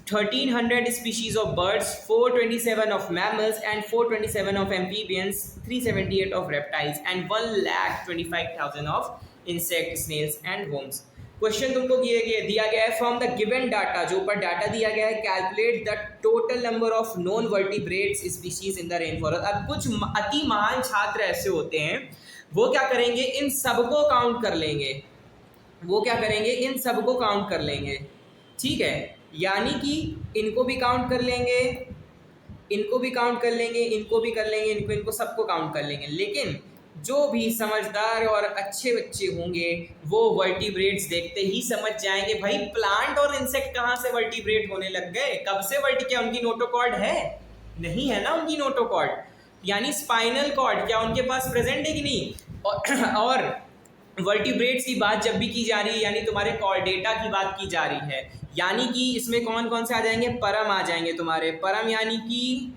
1,300 species of birds, 427 of mammals and 427 of amphibians, 378 of reptiles and 1,25,000 of insects, snails and worms। Question तुमको दिया गया है from the given data, जो ऊपर data दिया गया है, calculate the total number of non vertebrates species in the rain forest. अब कुछ अति महान छात्र ऐसे होते हैं वो क्या करेंगे, इन सबको काउंट कर लेंगे, वो क्या करेंगे इन सबको काउंट कर लेंगे, ठीक है। यानी कि इनको भी काउंट कर लेंगे, इनको भी काउंट कर लेंगे, इनको भी कर लेंगे, इनको सबको काउंट कर लेंगे। लेकिन जो भी समझदार और अच्छे बच्चे होंगे वो वर्टिब्रेट्स देखते ही समझ जाएंगे भाई प्लांट और इंसेक्ट कहाँ से वर्टिब्रेट होने लग गए, कब से क्या उनकी नोटोकॉर्ड है, नहीं है ना उनकी नोटोकॉर्ड, यानी स्पाइनल कॉर्ड क्या उनके पास प्रेजेंट है कि नहीं। और वर्टिब्रेट्स की बात जब भी की जा रही है यानी तुम्हारे कॉर्डेटा की बात की जा रही है, यानी कि इसमें कौन कौन से आ जाएंगे, परम आ जाएंगे तुम्हारे, परम यानी कि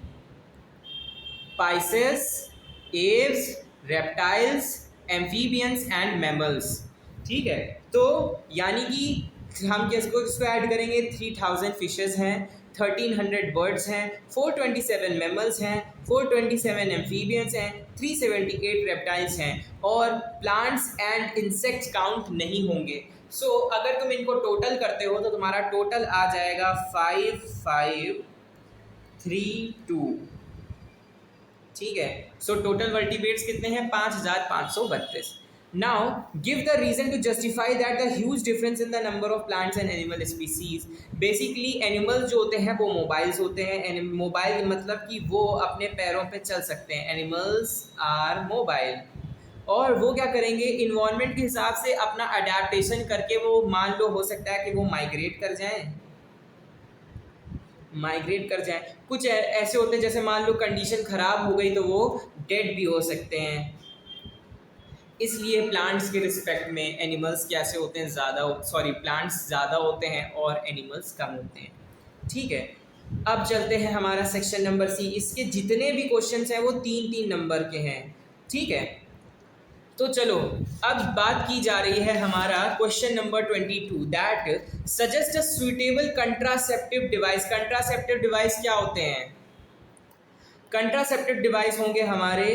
Pisces, Aves, reptiles, amphibians and mammals, ठीक है। तो यानी कि हम इसको ऐड करेंगे, 3,000 फिशेस हैं, 1,300 बर्ड्स हैं, 427 मैमल्स हैं, 427 एम्फीबियंस हैं, 378 रेप्टाइल्स हैं और प्लांट्स एंड इंसेक्ट्स काउंट नहीं होंगे। सो अगर तुम इनको टोटल करते हो तो तुम्हारा टोटल आ जाएगा 5532, ठीक है। सो टोटल वर्टिब्रेट्स कितने हैं 5,532। Now give the reason to justify that the huge difference in the number of plants and animal species. Basically animals जो होते हैं वो मोबाइल्स होते हैं, मोबाइल मतलब कि वो अपने पैरों पे चल सकते हैं, एनिमल्स आर मोबाइल। और वो क्या करेंगे इन्वायरमेंट के हिसाब से अपना अडेप्टेशन करके वो मान लो हो सकता है कि वो माइग्रेट कर जाएं, कुछ ऐसे होते हैं जैसे मान लो कंडीशन ख़राब हो गई तो वो डेड भी हो सकते हैं, इसलिए प्लांट्स के रिस्पेक्ट में एनिमल्स कैसे होते हैं, प्लांट्स ज़्यादा होते हैं और एनिमल्स कम होते हैं। ठीक है, अब चलते हैं हमारा सेक्शन नंबर सी। इसके जितने भी क्वेश्चंस हैं वो 3-3 नंबर के हैं। ठीक है, तो चलो अब बात की जा रही है हमारा question number 22, that suggest a suitable contraceptive device. Contraceptive device क्या होते हैं? कंट्रासेप्टिव डिवाइस होंगे हमारे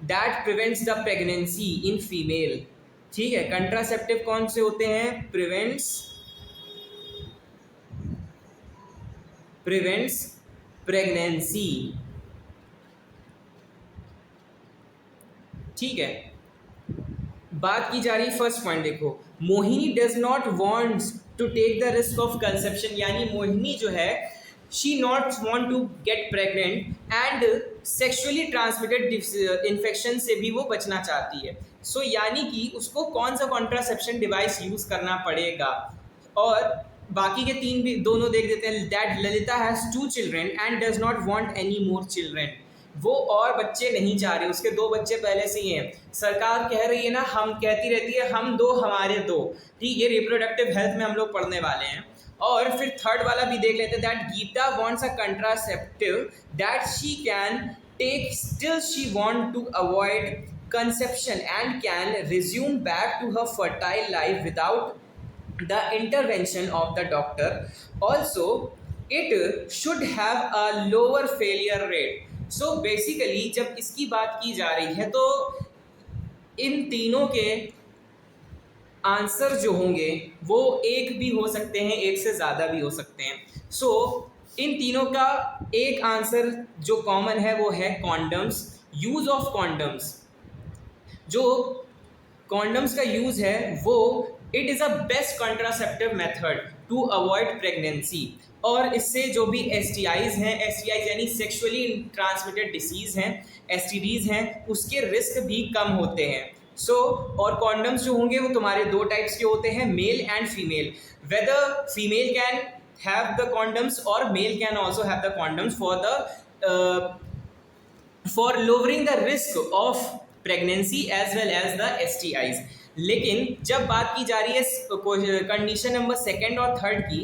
that prevents the pregnancy in female. ठीक है, कंट्रासेप्टिव कौन से होते हैं? Prevents pregnancy. ठीक है, बात की जा रही फर्स्ट पॉइंट देखो, Mohini does not wants to take the risk of conception, यानी मोहिनी जो है she not want to get pregnant and sexually transmitted infection से भी वो बचना चाहती है। सो यानी कि उसको कौन सा कॉन्ट्रासेप्शन डिवाइस यूज करना पड़ेगा। और बाकी के तीन भी दोनों देख देते हैं। That Lalita has 2 children and does not want any more children. वो और बच्चे नहीं चाह रहे, उसके 2 बच्चे पहले से ही हैं। सरकार कह रही है ना, हम कहती रहती है हम 2 हमारे 2। ठीक, ये रिप्रोडक्टिव हेल्थ में हम लोग पढ़ने वाले हैं। और फिर थर्ड वाला भी देख लेते हैं, that Geeta wants a contraceptive that she can take still she want to avoid conception and can resume back to her fertile life without the intervention of the doctor. Also it should have a lower failure rate. So basically जब इसकी बात की जा रही है तो इन तीनों के आंसर जो होंगे वो एक भी हो सकते हैं, एक से ज़्यादा भी हो सकते हैं। सो इन तीनों का एक आंसर जो कॉमन है वो है कॉन्डम्स। यूज़ ऑफ कॉन्डम्स, जो कॉन्डम्स का यूज़ है वो it is a best contraceptive method to avoid pregnancy. और इससे जो भी STIs हैं, STIs यानी सेक्सुअली ट्रांसमिटेड डिसीज़ हैं, STDs हैं, उसके रिस्क भी कम होते हैं। और कॉन्डम्स जो होंगे वो तुम्हारे 2 टाइप्स के होते हैं, male and female. Whether female can have the condoms और male can also have the condoms for lowering the risk of pregnancy as well as the STIs। लेकिन जब बात की जा रही है कंडीशन नंबर 2 और 3 की,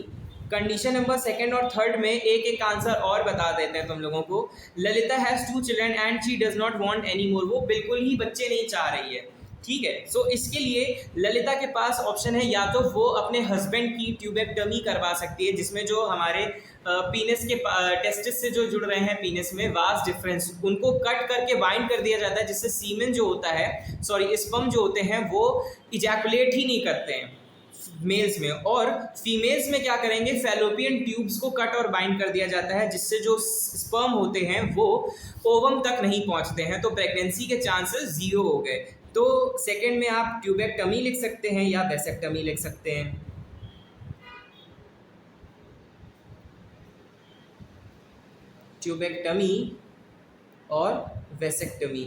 कंडीशन नंबर 2 और 3 में एक आंसर और बता देते हैं तुम लोगों को। Lalita has 2 children and she does not want any more. वो बिल्कुल ही बच्चे नहीं चाह रही है। ठीक है, सो इसके लिए ललिता के पास ऑप्शन है, या तो वो अपने हस्बैंड की ट्यूबेक्टमी करवा सकती है, जिसमें जो हमारे पीनस के टेस्टिस से जो जुड़ रहे हैं पीनस में वास डिफरेंस, उनको कट करके बाइंड कर दिया जाता है, जिससे सीमेन जो होता है स्पर्म जो होते हैं वो इजैकुलेट ही नहीं करते हैं मेल्स में। और फीमेल्स में क्या करेंगे, फैलोपियन ट्यूब्स को कट और बाइंड कर दिया जाता है, जिससे जो स्पर्म होते हैं वो ओवम तक नहीं पहुंचते हैं, तो प्रेगनेंसी के चांसेस 0 हो गए। तो सेकंड में आप ट्यूबेक्टमी लिख सकते हैं या वेसेक्टमी लिख सकते हैं। ट्यूबेक्टमी और वेसेक्टमी।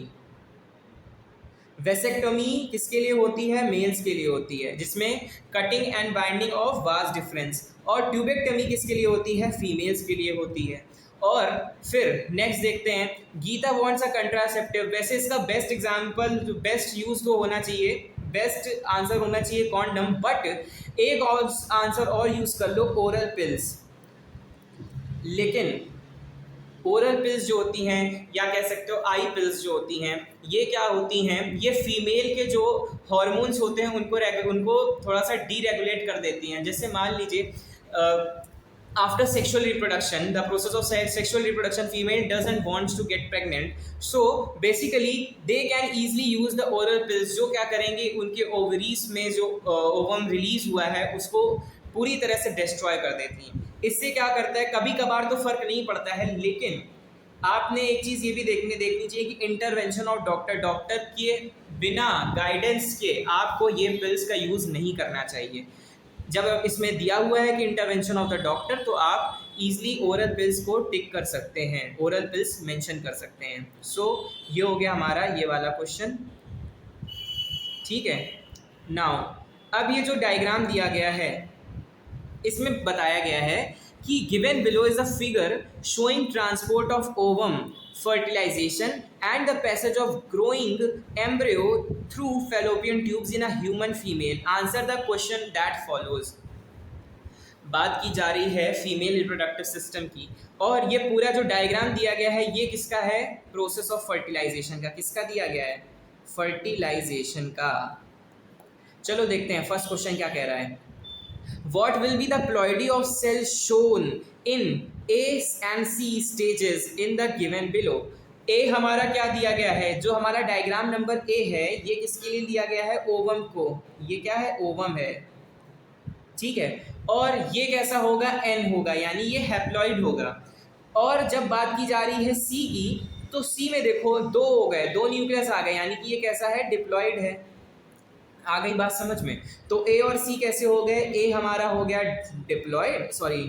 वेसेक्टमी किसके लिए होती है? मेल्स के लिए होती है, जिसमें cutting and binding of vas deferens. और ट्यूबेक्टमी किसके लिए होती है? फीमेल्स के लिए होती है। और फिर नेक्स्ट देखते हैं, गीता वांट्स अ कंट्रासेप्टिव। वैसे इसका बेस्ट एग्जांपल, बेस्ट यूज तो होना चाहिए, बेस्ट आंसर होना चाहिए कॉन्डम, बट एक और आंसर और यूज कर लो, ओरल पिल्स। लेकिन ओरल पिल्स जो होती हैं, या कह सकते हो आई पिल्स जो होती हैं, ये क्या होती हैं? ये फीमेल के जो हॉर्मोन्स होते हैं उनको थोड़ा सा डीरेगुलेट कर देती हैं। जैसे मान लीजिए after sexual reproduction, the process of sexual reproduction, female doesn't want to get pregnant, so basically they can easily use the oral pills, जो क्या करेंगे, उनके ओवरीज में जो ओवम रिलीज हुआ है उसको पूरी तरह से डिस्ट्रॉय कर देती हैं। इससे क्या करता है, कभी कभार तो फर्क नहीं पड़ता है, लेकिन आपने एक चीज़ ये भी देखनी चाहिए कि इंटरवेंशन ऑफ डॉक्टर के बिना गाइडेंस के आपको ये पिल्स का यूज़ नहीं करना चाहिए। जब इसमें दिया हुआ है कि इंटरवेंशन ऑफ द डॉक्टर, तो आप इजीली ओरल पिल्स को टिक कर सकते हैं, ओरल पिल्स मेंशन कर सकते हैं। ये हो गया हमारा ये वाला क्वेश्चन। ठीक है, नाउ अब ये जो डायग्राम दिया गया है इसमें बताया गया है कि given below is a figure showing transport of ovum, fertilization and the passage of growing embryo through fallopian tubes in a human female. Answer the question that follows. बात की जा रही है फीमेल रिप्रोडक्टिव सिस्टम की, और ये पूरा जो डायग्राम दिया गया है ये किसका है? प्रोसेस ऑफ फर्टिलाइजेशन का। किसका दिया गया है? फर्टिलाइजेशन का। चलो देखते हैं फर्स्ट क्वेश्चन क्या कह रहा है। What will be the ploidy of cells shown in A and C stages in the given below? A हमारा क्या दिया गया है? जो हमारा डायग्राम नंबर A है ये किसके लिए दिया गया है? ओवम को। ये क्या है? ओवम है, ठीक है। और ये कैसा होगा? N होगा, यानी ये हैप्लॉइड होगा। और जब बात की जा रही है C की, तो C में देखो दो हो गए, दो न्यूक्लियस आ गए, यानी कि ये कैसा है? डिप्लॉइड है। आ गई बात समझ में? तो ए और सी कैसे हो गए? ए हमारा हो गया डिप्लॉइड, सॉरी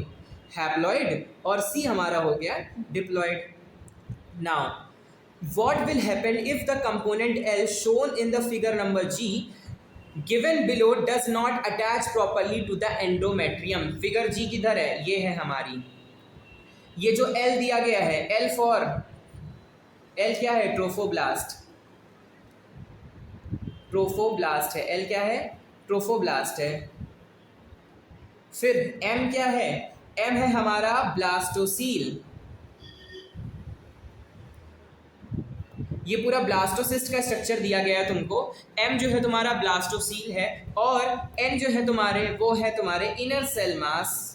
हैप्लॉइड, और सी हमारा हो गया diploid. Now what will happen if the component L shown in the figure number G given below does not attach properly to the endometrium. Figure G किधर है? ये है हमारी। ये जो एल दिया गया है, एल फॉर एल क्या है? ट्रोफोब्लास्ट। ट्रोफोब्लास्ट है, एल क्या है? ट्रोफोब्लास्ट है। फिर एम क्या है? एम है हमारा ब्लास्टोसील। ये पूरा ब्लास्टोसिस्ट का स्ट्रक्चर दिया गया है तुमको। एम जो है तुम्हारा ब्लास्टोसील है, और एन जो है तुम्हारे वो है तुम्हारे इनर सेल मास,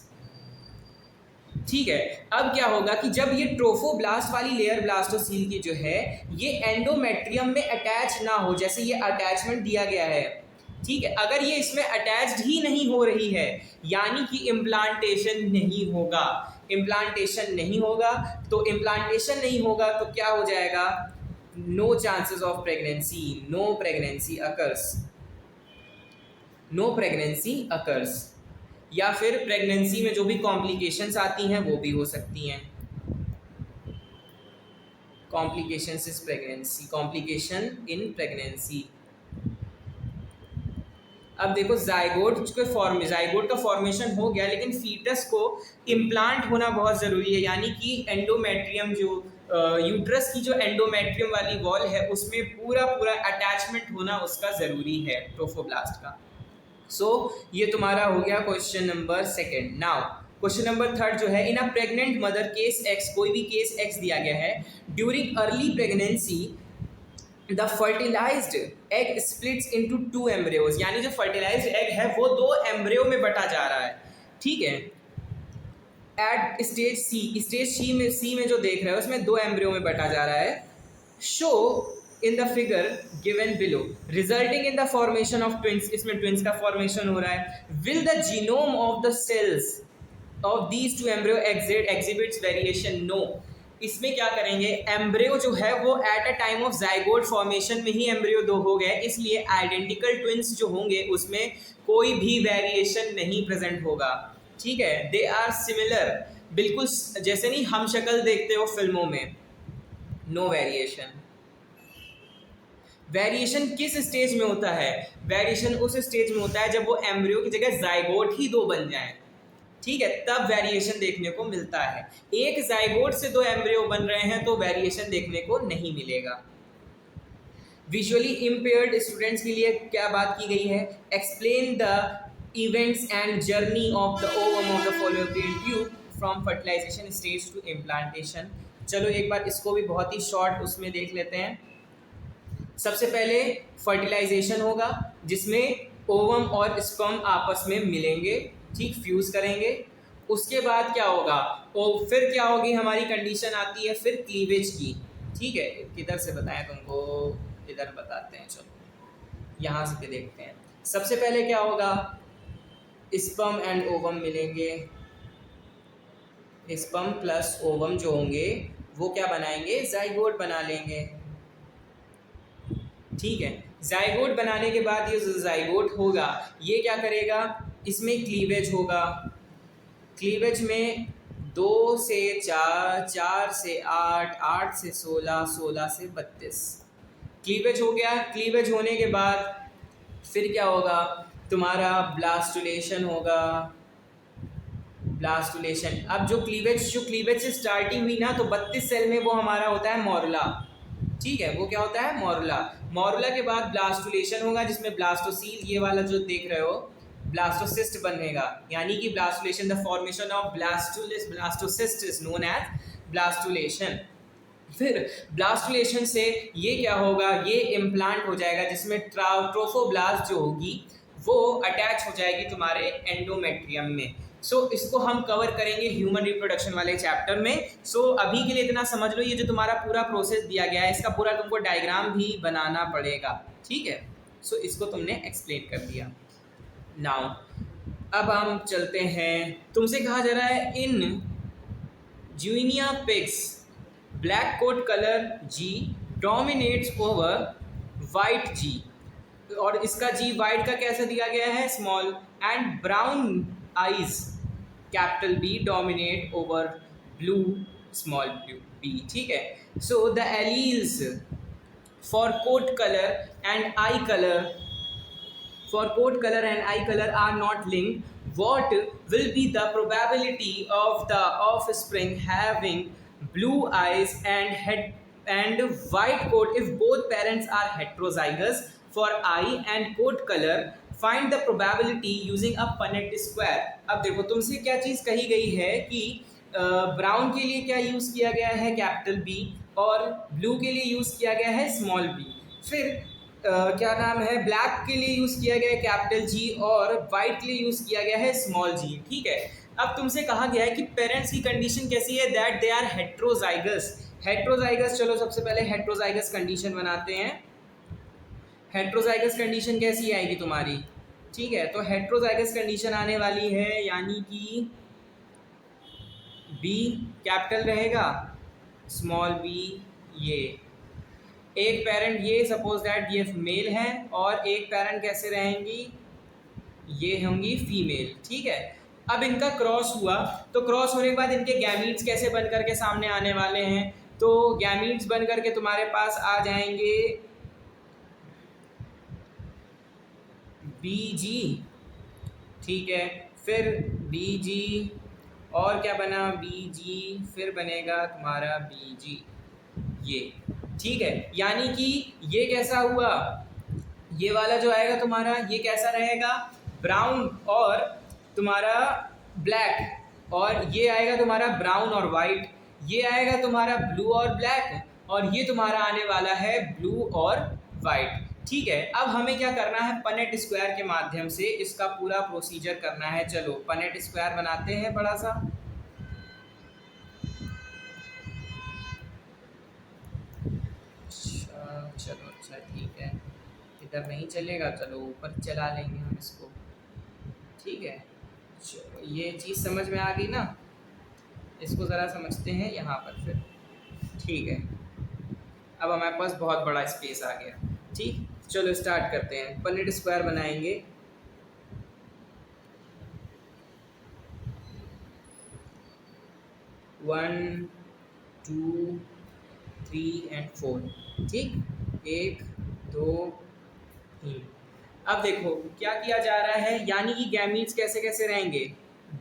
ठीक है। अब क्या होगा कि जब ये ट्रोफोब्लास्ट वाली लेयर ब्लास्टोसील की जो है ये एंडोमेट्रियम में अटैच ना हो, जैसे ये अटैचमेंट दिया गया है, ठीक है, अगर ये इसमें अटैच्ड ही नहीं हो रही है, यानी कि इम्प्लांटेशन नहीं होगा। इम्प्लांटेशन नहीं होगा तो इम्प्लांटेशन नहीं होगा तो क्या हो जाएगा? No chances of pregnancy, no pregnancy occurs, no pregnancy occurs. या फिर प्रेगनेंसी में जो भी कॉम्प्लिकेशंस आती हैं वो भी हो सकती हैं। Complications is pregnancy, complication in pregnancy. अब देखो जाइगोट का फॉर्मेशन हो गया, लेकिन फीटस को इम्प्लांट होना बहुत ज़रूरी है, यानी कि एंडोमेट्रियम जो यूट्रस की जो एंडोमेट्रियम वाली वॉल है उसमें पूरा अटैचमेंट होना उसका ज़रूरी है ट्रोफोब्लास्ट का। सो ये तुम्हारा हो गया question number second. Now question number third जो है, in a pregnant mother case X, कोई भी केस एक्स दिया गया है, during early pregnancy the fertilised egg splits into two embryos, यानी जो फर्टिलाइज्ड एग है वो दो एम्ब्रियो में बटा जा रहा है, ठीक है। एट स्टेज सी में जो देख रहे हो उसमें दो एम्ब्रियो में बटा जा रहा है। Show in the figure given below resulting in the formation of twins, इसमें twins का formation हो रहा है। will the genome of the cells of these two embryo exhibits variation? no। इसमें क्या करेंगे? एम्ब्रियो जो है वो at a time of zygote formation में ही एम्ब्रियो दो हो गए, इसलिए आइडेंटिकल ट्विंस जो होंगे उसमें कोई भी वेरिएशन नहीं प्रेजेंट होगा, ठीक है। दे आर सिमिलर, बिल्कुल जैसे नहीं हम शक्ल देखते हो फिल्मों में। No variation. वेरिएशन किस स्टेज में होता है? वेरिएशन उस स्टेज में होता है जब वो एम्ब्रियो की जगह जाइगोट ही दो बन जाएं, ठीक है, तब वेरिएशन देखने को मिलता है। एक जाइगोट से दो एम्ब्रियो बन रहे हैं तो वेरिएशन देखने को नहीं मिलेगा। विजुअली इम्पेयर्ड स्टूडेंट्स के लिए क्या बात की गई है? Explain the events and journey of the ovum of the fallopian tube from fertilisation stage to implantation. चलो एक बार इसको भी बहुत ही शॉर्ट उसमें देख लेते हैं। सबसे पहले फर्टिलाइजेशन होगा जिसमें ओवम और स्पर्म आपस में मिलेंगे, ठीक, फ्यूज करेंगे। उसके बाद क्या होगा? और फिर क्या होगी? हमारी कंडीशन आती है फिर क्लीवेज की, ठीक है। किधर से बताएं तुमको? इधर बताते हैं, चलो यहाँ से देखते हैं। सबसे पहले क्या होगा? स्पर्म एंड ओवम मिलेंगे। स्पर्म प्लस ओवम जो होंगे वो क्या बनाएंगे? जाइगोट बना लेंगे, ठीक है। जाइगोट बनाने के बाद ये जो जाइगोट होगा ये क्या करेगा? इसमें क्लीवेज होगा। क्लीवेज में 2 से 4, 4 से 8, 8 से 16, 16 से 32 क्लीवेज हो गया। क्लीवेज होने के बाद फिर क्या होगा? तुम्हारा ब्लास्टुलेशन होगा। ब्लास्टुलेशन। अब जो क्लीवेज से स्टार्टिंग हुई ना, तो 32 सेल में वो हमारा होता है मोरुला। ठीक है, वो क्या होता है? मोरुला। मोरुला के बाद ब्लास्टुलेशन होगा, जिसमें ब्लास्टोसील, ये वाला जो देख रहे हो, ब्लास्टोसिस्ट बनेगा। यानी कि blastulation, the formation of blastocyst is known as blastulation. फिर ब्लास्टुलेशन से ये क्या होगा, ये इम्प्लांट हो जाएगा, जिसमें ट्रोफोब्लास्ट जो होगी वो अटैच हो जाएगी तुम्हारे एंडोमेट्रियम में। इसको हम कवर करेंगे ह्यूमन रिप्रोडक्शन वाले चैप्टर में। अभी के लिए इतना समझ लो, ये जो तुम्हारा पूरा प्रोसेस दिया गया है, इसका पूरा तुमको डायग्राम भी बनाना पड़ेगा। ठीक है, इसको तुमने एक्सप्लेन कर दिया। नाउ अब हम चलते हैं, तुमसे कहा जा रहा है in guinea pigs black coat colour G dominates over white G, और इसका G वाइट का कैसा दिया गया है? Small, and brown eyes capital B dominate over blue small b। ठीक है, the alleles for coat colour and eye colour are not linked. What will be the probability of the offspring having blue eyes and white coat if both parents are heterozygous for eye and coat color? Find the probability using a Punnett square. अब देखो, तुमसे क्या चीज़ कही गई है कि brown के लिए क्या यूज़ किया गया है? कैपिटल B, और ब्लू के लिए यूज़ किया गया है स्मॉल b। फिर क्या नाम है, ब्लैक के लिए यूज़ किया गया है कैपिटल G, और वाइट के लिए यूज़ किया गया है स्मॉल g। ठीक है, अब तुमसे कहा गया है कि पेरेंट्स की कंडीशन कैसी है? That they are heterozygous. चलो सबसे पहले हेट्रोजाइगस कंडीशन बनाते हैं। हेट्रोजाइगस कंडीशन कैसी आएगी तुम्हारी? ठीक है, तो हेट्रोजाइगस कंडीशन आने वाली है, यानी कि B कैपिटल रहेगा, स्मॉल b, ये एक पेरेंट, ये सपोज दैट ये मेल है, और एक पेरेंट कैसे रहेंगी? ये होंगी फीमेल। ठीक है, अब इनका क्रॉस हुआ, तो क्रॉस होने के बाद इनके गैमीट्स कैसे बन करके सामने आने वाले हैं? तो गैमीट्स बन करके तुम्हारे पास आ जाएंगे BG। ठीक है, फिर BG, और क्या बना? BG, फिर बनेगा तुम्हारा BG, ये। ठीक है, यानी कि ये कैसा हुआ? ये वाला जो आएगा तुम्हारा, ये कैसा रहेगा? ब्राउन और तुम्हारा ब्लैक, और ये आएगा तुम्हारा ब्राउन और वाइट, ये आएगा तुम्हारा ब्लू और ब्लैक, और ये तुम्हारा आने वाला है ब्लू और वाइट। ठीक है, अब हमें क्या करना है? पनेट स्क्वायर के माध्यम से इसका पूरा प्रोसीजर करना है। चलो पनेट स्क्वायर बनाते हैं बड़ा सा। चलो अच्छा, ठीक है, इधर नहीं चलेगा, चलो ऊपर चला लेंगे हम इसको। ठीक है, चलो ये चीज़ समझ में आ गई ना? इसको ज़रा समझते हैं यहाँ पर फिर। ठीक है, अब हमारे पास बहुत बड़ा स्पेस आ गया। ठीक, चलो स्टार्ट करते हैं। पनेट स्क्वायर बनाएंगे। One, two, 3 and 4। ठीक, 1, 2, 3। अब देखो क्या किया जा रहा है, यानी कि गैमीट्स कैसे कैसे रहेंगे?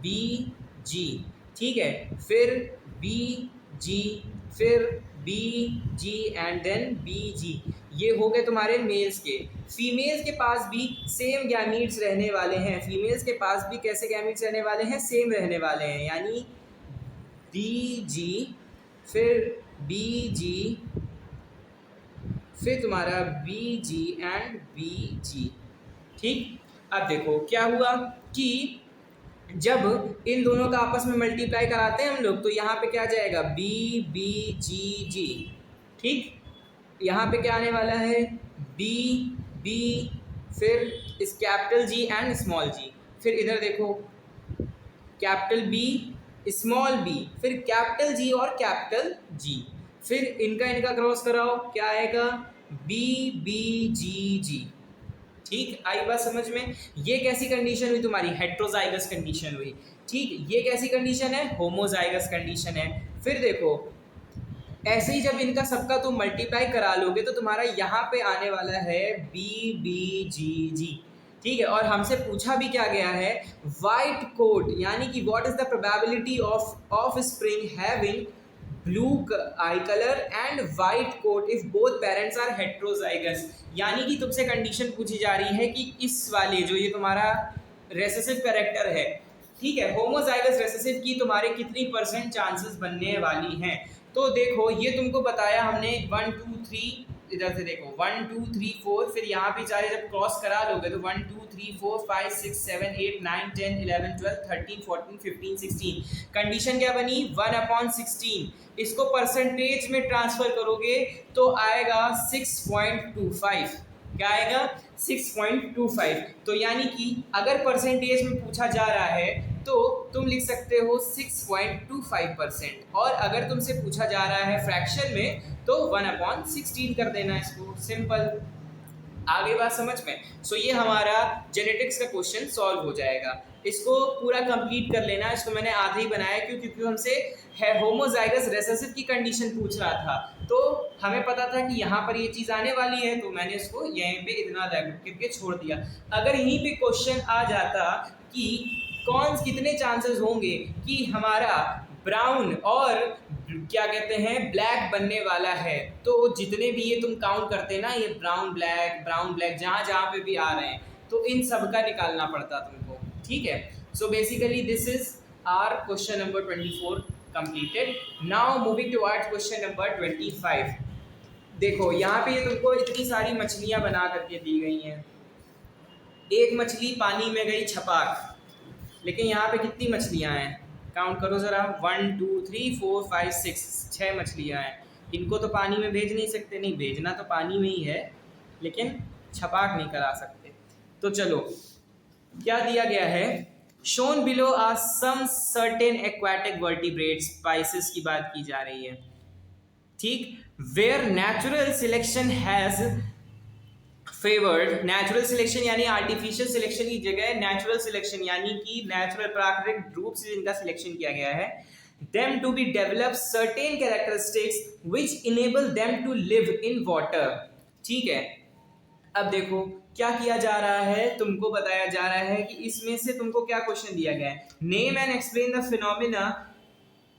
BG। ठीक है, फिर BG, फिर BG एंड देन BG। ये हो गए तुम्हारे मेल्स के। फीमेल्स के पास भी सेम गैमीट्स रहने वाले हैं। फीमेल्स के पास भी कैसे गैमीट्स रहने वाले हैं? सेम रहने वाले हैं, यानी BG, फिर BG, फिर तुम्हारा BG एंड BG। ठीक, अब देखो क्या हुआ कि जब इन दोनों का आपस में मल्टीप्लाई कराते हैं हम लोग, तो यहाँ पे क्या आ जाएगा? BBGG। ठीक, यहाँ पे क्या आने वाला है? B, फिर इस capital G and small g। फिर इधर देखो, कैपिटल B, स्मॉल b, फिर कैपिटल G और कैपिटल G। फिर इनका क्रॉस कराओ, क्या आएगा? BBGG। ठीक, आई बात समझ में? ये कैसी कंडीशन हुई तुम्हारी? हेट्रोजाइगस कंडीशन हुई। ठीक, ये कैसी कंडीशन है? होमोजाइगस कंडीशन है। फिर देखो, ऐसे ही जब इनका सबका तुम मल्टीप्लाई करा लोगे, तो तुम्हारा यहाँ पे आने वाला है BBGG। ठीक है, और हमसे पूछा भी क्या गया है, वाइट कोट यानी कि what is the probability of spring having blue eye colour and white coat if both parents are heterozygous. यानी कि तुमसे कंडीशन पूछी जा रही है कि इस वाले जो ये तुम्हारा रेसेसिव कैरेक्टर है, ठीक है, होमोजाइगस रेसेसिव की तुम्हारे कितनी % चांसेस बनने वाली हैं। तो देखो ये तुमको बताया हमने 1 2 3, इधर से देखो 1 2 3 4, फिर यहाँ पे चाहे जब क्रॉस करा लोगे तो 1 2 3 4 5 6 7 8 9 10 11 12 13 14 15 16। कंडीशन क्या बनी, 1/16। इसको परसेंटेज में ट्रांसफर करोगे तो आएगा 6.25। क्या आएगा, 6.25। तो यानी कि अगर परसेंटेज में पूछा जा रहा है तो तुम लिख सकते हो 6.25%, और अगर तुमसे पूछा जा रहा है फ्रैक्शन में तो 1/16 कर देना इसको, सिंपल। आगे बात समझ में। सो ये हमारा जेनेटिक्स का क्वेश्चन सॉल्व हो जाएगा। इसको पूरा कंप्लीट कर लेना। इसको मैंने आधा ही बनाया क्योंकि हमसे होमोजाइगस रेसेसिव की कंडीशन पूछ रहा था, तो हमें पता था कि यहाँ पर ये चीज़ आने वाली है, तो मैंने इसको यहीं पे इतना करके छोड़ दिया। अगर यहीं पे क्वेश्चन आ जाता कि कितने चांसेस होंगे कि हमारा ब्राउन और क्या कहते हैं ब्लैक बनने वाला है, तो जितने भी ये तुम काउंट करते ना, ये ब्राउन ब्लैक जहाँ जहाँ पे भी आ रहे हैं, तो इन सब का निकालना पड़ता तुमको, ठीक है। So basically this is our question number 24 completed. Now moving towards question number 25। देखो यहाँ पे ये तुमको इतनी सारी मछलियाँ बना करके दी गई हैं। एक मछली पानी में गई छपाक, लेकिन यहाँ पे कितनी मछलियाँ हैं, काउंट करो ज़रा, 1 2 3 4 5 6, 6 मछलियाँ हैं। इनको तो पानी में भेज नहीं सकते, नहीं भेजना तो पानी में ही है, लेकिन छपाक नहीं करा सकते। तो चलो क्या दिया गया है, shown below are some certain aquatic vertebrates, species की बात की जा रही है, ठीक, where natural selection has favoured, natural selection यानी आर्टिफिशियल सिलेक्शन की जगह नेचुरल सिलेक्शन यानी कि नेचुरल प्राकृतिक रूप से जिनका सिलेक्शन किया गया है, them to be develop certain characteristics which enable them to live in water। ठीक है, अब देखो क्या किया जा रहा है, तुमको बताया जा रहा है कि इसमें से तुमको क्या क्वेश्चन दिया गया है, name and explain the phenomena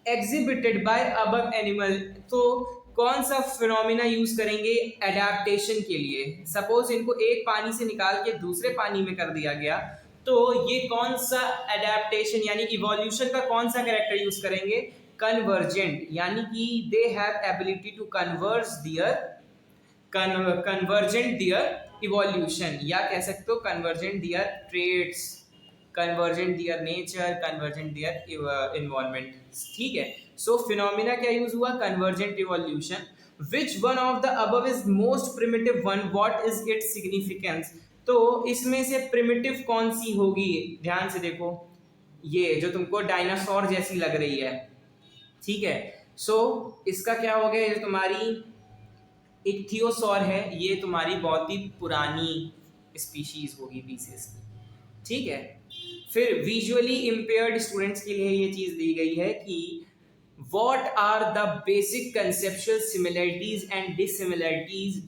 exhibited by above animal. तो कौन सा फिनोमिना यूज करेंगे एडेप्टेशन के लिए। सपोज इनको एक पानी से निकाल के दूसरे पानी में कर दिया गया, तो ये कौन सा एडेप्टेशन यानी इवोल्यूशन का कौन सा कैरेक्टर यूज करेंगे, कन्वर्जेंट, यानी कि they have ability to convergent their evolution, या कह सकते हो convergent their traits, convergent their nature, convergent their involvement, ठीक है। सो फिनोमिना क्या यूज हुआ, convergent evolution. Which one of the above is most primitive one, what is its significance. तो इसमें से प्रिमिटिव कौन सी होगी, ध्यान से देखो, ये जो तुमको डायनासोर जैसी लग रही है, ठीक है। सो इसका क्या हो गया, ये तुम्हारी इक्थियोसॉर है, ये तुम्हारी बहुत ही पुरानी स्पीशीज होगी पीसेस की, ठीक है। फिर विजुअली इम्पेयर्ड स्टूडेंट्स के लिए ये चीज दी गई है कि what are the basic conceptual similarities and dissimilarities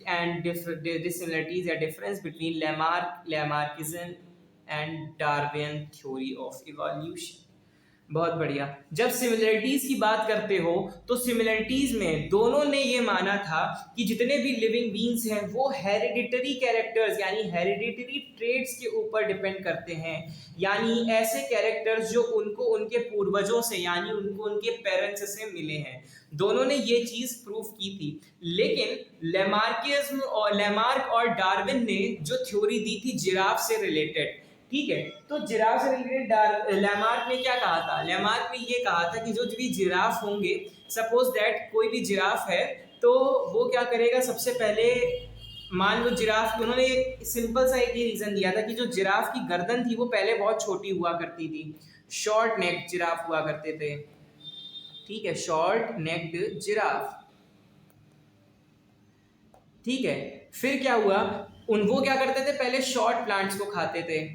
या difference between Lamarckism and Darwinian theory of evolution। बहुत बढ़िया। जब सिमिलरिटीज की बात करते हो तो सिमिलरिटीज में दोनों ने ये माना था कि जितने भी लिविंग बींग्स हैं वो हेरिडिटरी कैरेक्टर्स यानी हेरिडिटरी ट्रेड्स के ऊपर डिपेंड करते हैं, यानी ऐसे कैरेक्टर्स जो उनको उनके पूर्वजों से यानी उनको उनके पेरेंट्स से मिले हैं। दोनों ने ये चीज प्रूव की थी, लेकिन लेमार्क और डार्विन ने जो थ्योरी दी थी जिराफ से रिलेटेड, ठीक है। तो जिराफ से रिलेटेड लेमार्क ने क्या कहा था, लेमार्क ने ये कहा था कि जो भी जिराफ होंगे, सपोज दैट कोई भी जिराफ है, तो वो क्या करेगा, सबसे पहले मान लो जिराफ, उन्होंने एक सिंपल सा एक ही रीजन दिया था कि जो जिराफ की गर्दन थी वो पहले बहुत छोटी हुआ करती थी, शॉर्ट नेक जिराफ हुआ करते थे, ठीक है, शॉर्ट नेक्ड जिराफ, ठीक है। फिर क्या हुआ, वो क्या करते थे, पहले शॉर्ट प्लांट्स को खाते थे।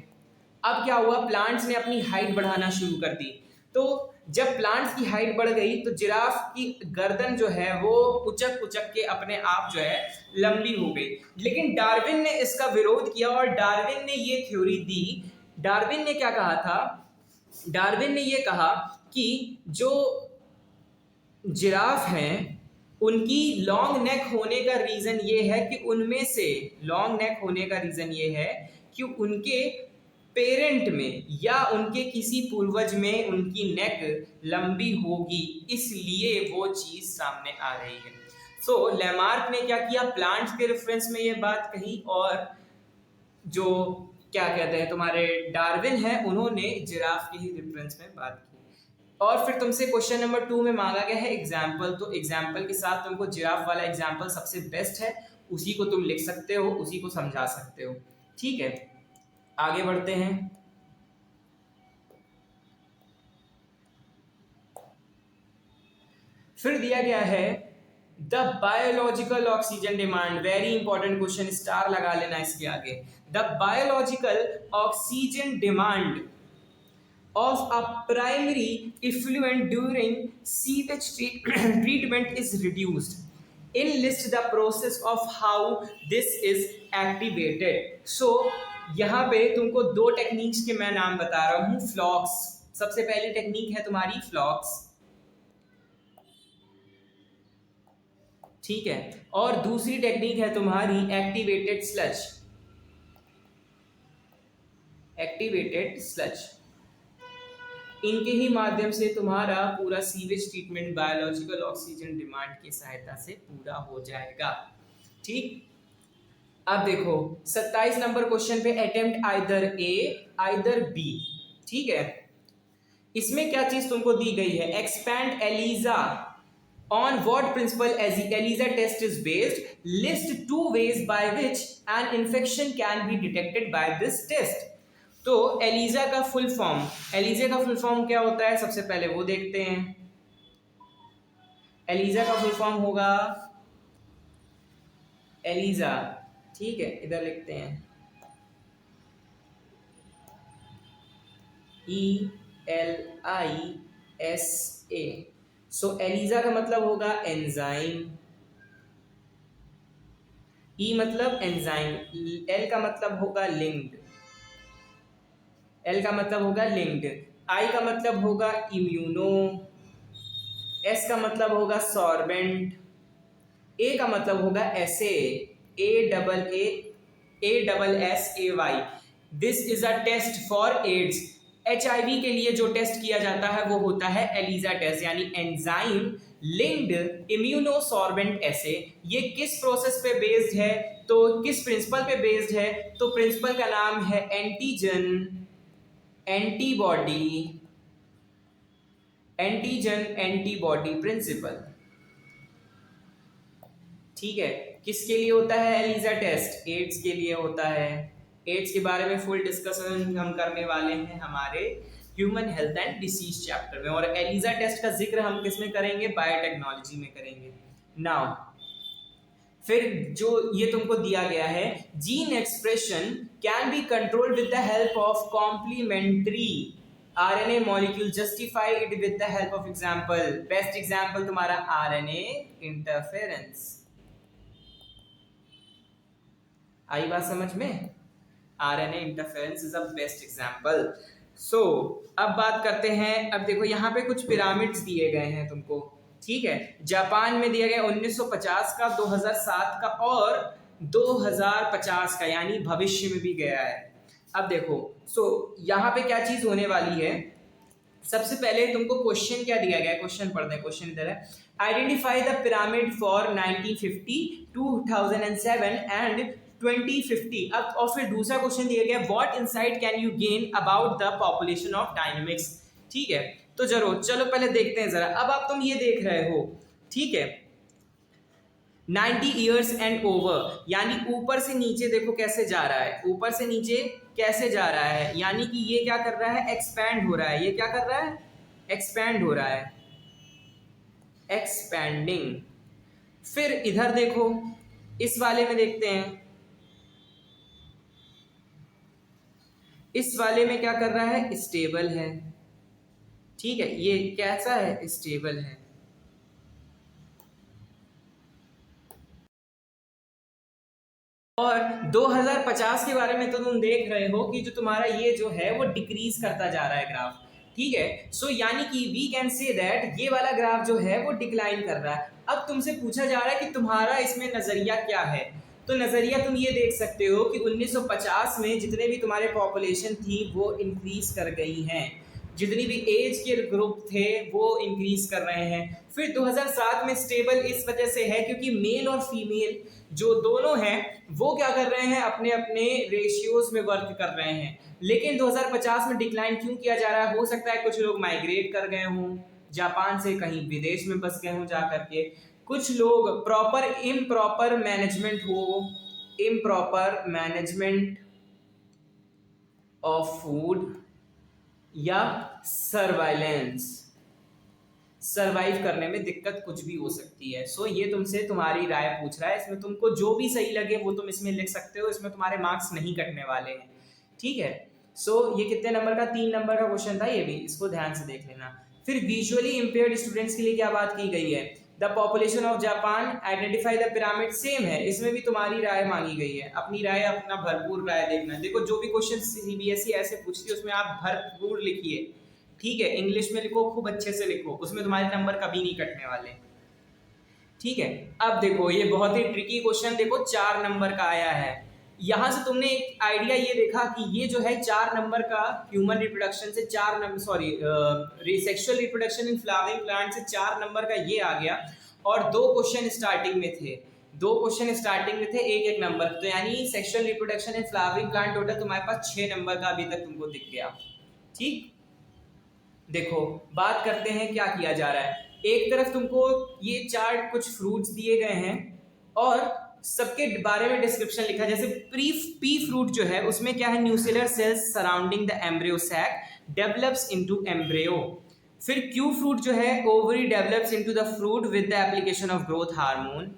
अब क्या हुआ, प्लांट्स ने अपनी हाइट बढ़ाना शुरू कर दी, तो जब प्लांट्स की हाइट बढ़ गई तो जिराफ की गर्दन जो है वो उचक उचक के अपने आप जो है लंबी हो गई। लेकिन डार्विन ने इसका विरोध किया और डार्विन ने ये थ्योरी दी। डार्विन ने क्या कहा था? डार्विन ने ये कहा कि जो जिराफ हैं उनकी लॉन्ग नेक होने का रीजन ये है कि उनमें से लॉन्ग नेक होने का रीजन ये है कि उनके पेरेंट में या उनके किसी पूर्वज में उनकी नेक लंबी होगी, इसलिए वो चीज सामने आ रही है। सो लेमार्क ने क्या किया? प्लांट्स के रेफरेंस में ये बात कही, और जो क्या कहते हैं तुम्हारे डार्विन है उन्होंने जिराफ के ही रेफरेंस में बात की। और फिर तुमसे क्वेश्चन नंबर 2 में मांगा गया है एग्जाम्पल। तो एग्जाम्पल के साथ तुमको जिराफ वाला एग्जाम्पल सबसे बेस्ट है, उसी को तुम लिख सकते हो, उसी को समझा सकते हो। ठीक है, आगे बढ़ते हैं। फिर दिया गया है the biological oxygen demand. Very important question, star लगा लेना इसके आगे। The biological oxygen demand of a primary effluent during sewage treatment is reduced. Enlist the process of how this is activated. So यहाँ पे तुमको दो टेक्निक्स के मैं नाम बता रहा हूँ। फ्लॉक्स, सबसे पहली टेक्निक है तुम्हारी फ्लॉक्स, ठीक है, और दूसरी टेक्निक है तुम्हारी एक्टिवेटेड स्लज। एक्टिवेटेड स्लज, इनके ही माध्यम से तुम्हारा पूरा sewage treatment biological oxygen demand की सहायता से पूरा हो जाएगा। ठीक, अब देखो 27 नंबर क्वेश्चन पे attempt either A either B. ठीक है, इसमें क्या चीज तुमको दी गई है? Expand ELISA on what principle ELISA test is based? List 2 ways by which an infection can be detected by this test. तो एलिजा का फुल फॉर्म, एलिजा का फुल फॉर्म क्या होता है? सबसे पहले वो देखते हैं। एलिजा का फुल फॉर्म होगा एलिजा, ठीक है, इधर लिखते हैं ELISA। सो एलिजा का मतलब होगा एंजाइम, ई मतलब एंजाइम, एल का मतलब होगा लिंक्ड, एल का मतलब होगा लिंक्ड, आई का मतलब होगा इम्यूनो, एस का मतलब होगा सॉर्बेंट, ए का मतलब होगा assay, ASSAY। This is a test for AIDS. HIV के लिए जो टेस्ट किया जाता है वो होता है एलिजा टेस्ट, यानी एंजाइम लिंक्ड इम्यूनोसॉर्बेंट एसे। ये किस प्रोसेस पे बेस्ड है? तो किस प्रिंसिपल पे बेस्ड है? तो प्रिंसिपल का नाम है एंटीजन एंटीबॉडी प्रिंसिपल। ठीक है, किसके लिए होता है एलिजा टेस्ट? एड्स के लिए होता है। एड्स के बारे में फुल डिस्कशन हम करने वाले हैं हमारे human health and disease chapter में, और एलिजा टेस्ट का जिक्र हम किस में करेंगे? बायोटेक्नोलॉजी में करेंगे। नाउ फिर जो ये तुमको दिया गया है, gene expression can be controlled with the help of complementary RNA molecule, justify it with the help of example. Best example तुम्हारा RNA इंटरफेरेंस। आई बात समझ में? RNA interference is a best example. So अब बात करते हैं, अब देखो यहाँ पे कुछ पिरामिड्स दिए गए हैं तुमको, ठीक है। जापान में दिया गया 1950 का, 2007 का और 2050 का, यानी भविष्य में भी गया है। अब देखो, यहाँ पे क्या चीज होने वाली है? सबसे पहले तुमको क्वेश्चन क्या दिया गया है, क्वेश्चन पढ़ते हैं। क्वेश्चन इधर है, identify the pyramid for 1950, 2007 and 2050। अब और फिर दूसरा क्वेश्चन दिया गया, what insight can you gain about the population of dynamics. ठीक है, तो जरूर चलो पहले देखते हैं जरा। अब आप तुम ये देख रहे हो, ठीक है, 90 ईयर्स एंड ओवर, यानी ऊपर से नीचे देखो कैसे जा रहा है, ऊपर से नीचे कैसे जा रहा है, यानी कि ये क्या कर रहा है? एक्सपैंड हो रहा है। ये क्या कर रहा है? एक्सपैंड हो रहा है, एक्सपैंडिंग। फिर इधर देखो, इस वाले में देखते हैं, इस वाले में क्या कर रहा है? स्टेबल है। ठीक है, ये कैसा है, स्टेबल है। और 2050 के बारे में तो तुम देख रहे हो कि जो तुम्हारा ये जो है वो डिक्रीज करता जा रहा है ग्राफ। ठीक है, सो यानी कि वी कैन से दैट ये वाला ग्राफ जो है वो डिक्लाइन कर रहा है। अब तुमसे पूछा जा रहा है कि तुम्हारा इसमें नजरिया क्या है। तो नजरिया तुम ये देख सकते हो कि 1950 में जितने भी तुम्हारे पॉपुलेशन थी वो इंक्रीज कर गई हैं, जितनी भी एज के ग्रुप थे वो इंक्रीज कर रहे हैं। फिर 2007 में स्टेबल इस वजह से है क्योंकि मेल और फीमेल जो दोनों हैं वो क्या कर रहे हैं, अपने अपने रेशियोज में वर्क कर रहे हैं। लेकिन 2050 में डिक्लाइन क्यों किया जा रहा है? हो सकता है कुछ लोग माइग्रेट कर गए हों जापान से, कहीं विदेश में बस गए हों जा करके, कुछ लोग प्रॉपर इम्प्रॉपर मैनेजमेंट हो, इम्प्रॉपर मैनेजमेंट ऑफ फूड या सर्वाइलेंस, सरवाइव करने में दिक्कत कुछ भी हो सकती है। सो ये तुमसे तुम्हारी राय पूछ रहा है, इसमें तुमको जो भी सही लगे वो तुम इसमें लिख सकते हो, इसमें तुम्हारे मार्क्स नहीं कटने वाले हैं। ठीक है, सो ये कितने नंबर का, 3 नंबर का क्वेश्चन था, ये भी इसको ध्यान से देख लेना। फिर विजुअली इंपेयर्ड स्टूडेंट्स के लिए क्या बात की गई है, the population of Japan, identify the pyramid, same है, इसमें भी तुम्हारी राय मांगी गई है। अपनी राय, अपना भरपूर राय देखना। देखो जो भी क्वेश्चन सीबीएसई ऐसे पूछती है उसमें आप भरपूर लिखिए। ठीक है, इंग्लिश में लिखो, खूब अच्छे से लिखो, उसमें तुम्हारे नंबर कभी नहीं कटने वाले। ठीक है, अब देखो ये बहुत ही ट्रिकी क्वेश्चन, देखो 4 नंबर का आया है। यहां से तुमने एक आइडिया ये देखा कि ये जो है 4 नंबर का ह्यूमन रिप्रोडक्शन से 4 number, sorry sexual reproduction in flowering plant से 4 नंबर का ये आ गया। और 2 क्वेश्चन स्टार्टिंग में थे, 2 क्वेश्चन स्टार्टिंग में थे 1-1 नंबर, तो यानी sexual reproduction in flowering plant total तुम्हारे पास 6 नंबर का अभी तक तुमको दिख गया। ठीक, देखो बात करते हैं क्या किया जा रहा है। एक तरफ तुमको ये चार्ट कुछ फ्रूट्स दिए गए हैं और सबके बारे में डिस्क्रिप्शन लिखा है। जैसे पी फ्रूट जो है उसमें क्या है, nucellar cells surrounding the embryo sac develops into embryo. फिर क्यू फ्रूट जो है, ovary develops into the fruit with the application of growth hormone.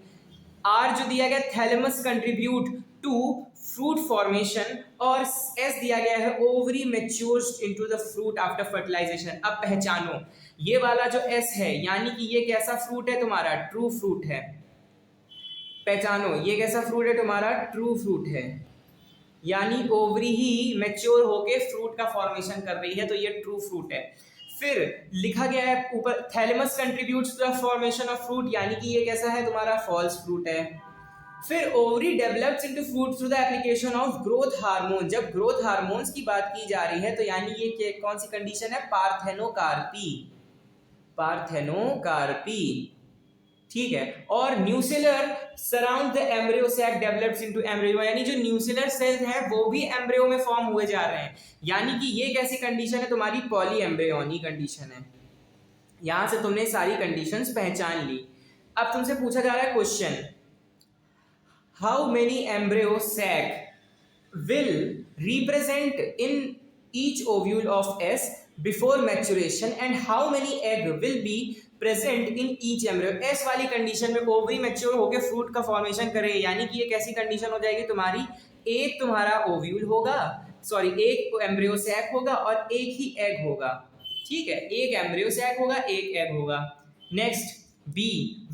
R जो दिया गया, thalamus contribute to fruit formation. और एस दिया गया है, ovary matures into the fruit after fertilisation. अब पहचानो ये वाला जो एस है, यानी कि ये कैसा फ्रूट है तुम्हारा, ट्रू फ्रूट है। पहचानो ये कैसा फ्रूट है तुम्हारा, ट्रू फ्रूट है, यानी ओवरी ही मैच्योर होके फ्रूट का फॉर्मेशन कर रही है, तो ये ट्रू फ्रूट है। फिर लिखा गया है ऊपर, thalamus contributes to the formation of fruit, यानी कि ये कैसा है तुम्हारा, फॉल्स फ्रूट है। फिर ovary develops into fruit through the application of growth hormone. जब ग्रोथ हार्मोन्स की बात की जा रही है तो यानी ये कौन सी कंडीशन है, पार्थेनोकार्पी, पार्थेनोकार्पी। ठीक है, और nucellar surround the embryo sac develops into embryo, यानी जो न्यूसेलर सेल्स हैं वो भी एम्ब्रियो में फॉर्म हुए जा रहे हैं, यानी कि ये कैसी कंडीशन है तुम्हारी, पॉली एम्ब्रियोनी कंडीशन है। यहां से तुमने सारी कंडीशंस पहचान ली। अब तुमसे पूछा जा रहा है question, how many embryo sac will represent in each ovule of S before maturation and how many egg will be present in each embryo। S वाली कंडीशन में ओवरी मैच्योर होकर फ्रूट का फॉर्मेशन करे, यानी कि ये कैसी कंडीशन हो जाएगी तुम्हारी, एक तुम्हारा ओव्यूल होगा, सॉरी एक एम्ब्रियो सैक होगा और एक ही एग होगा। ठीक है, एक एम्ब्रियो सैक होगा, एक एग होगा। Next B,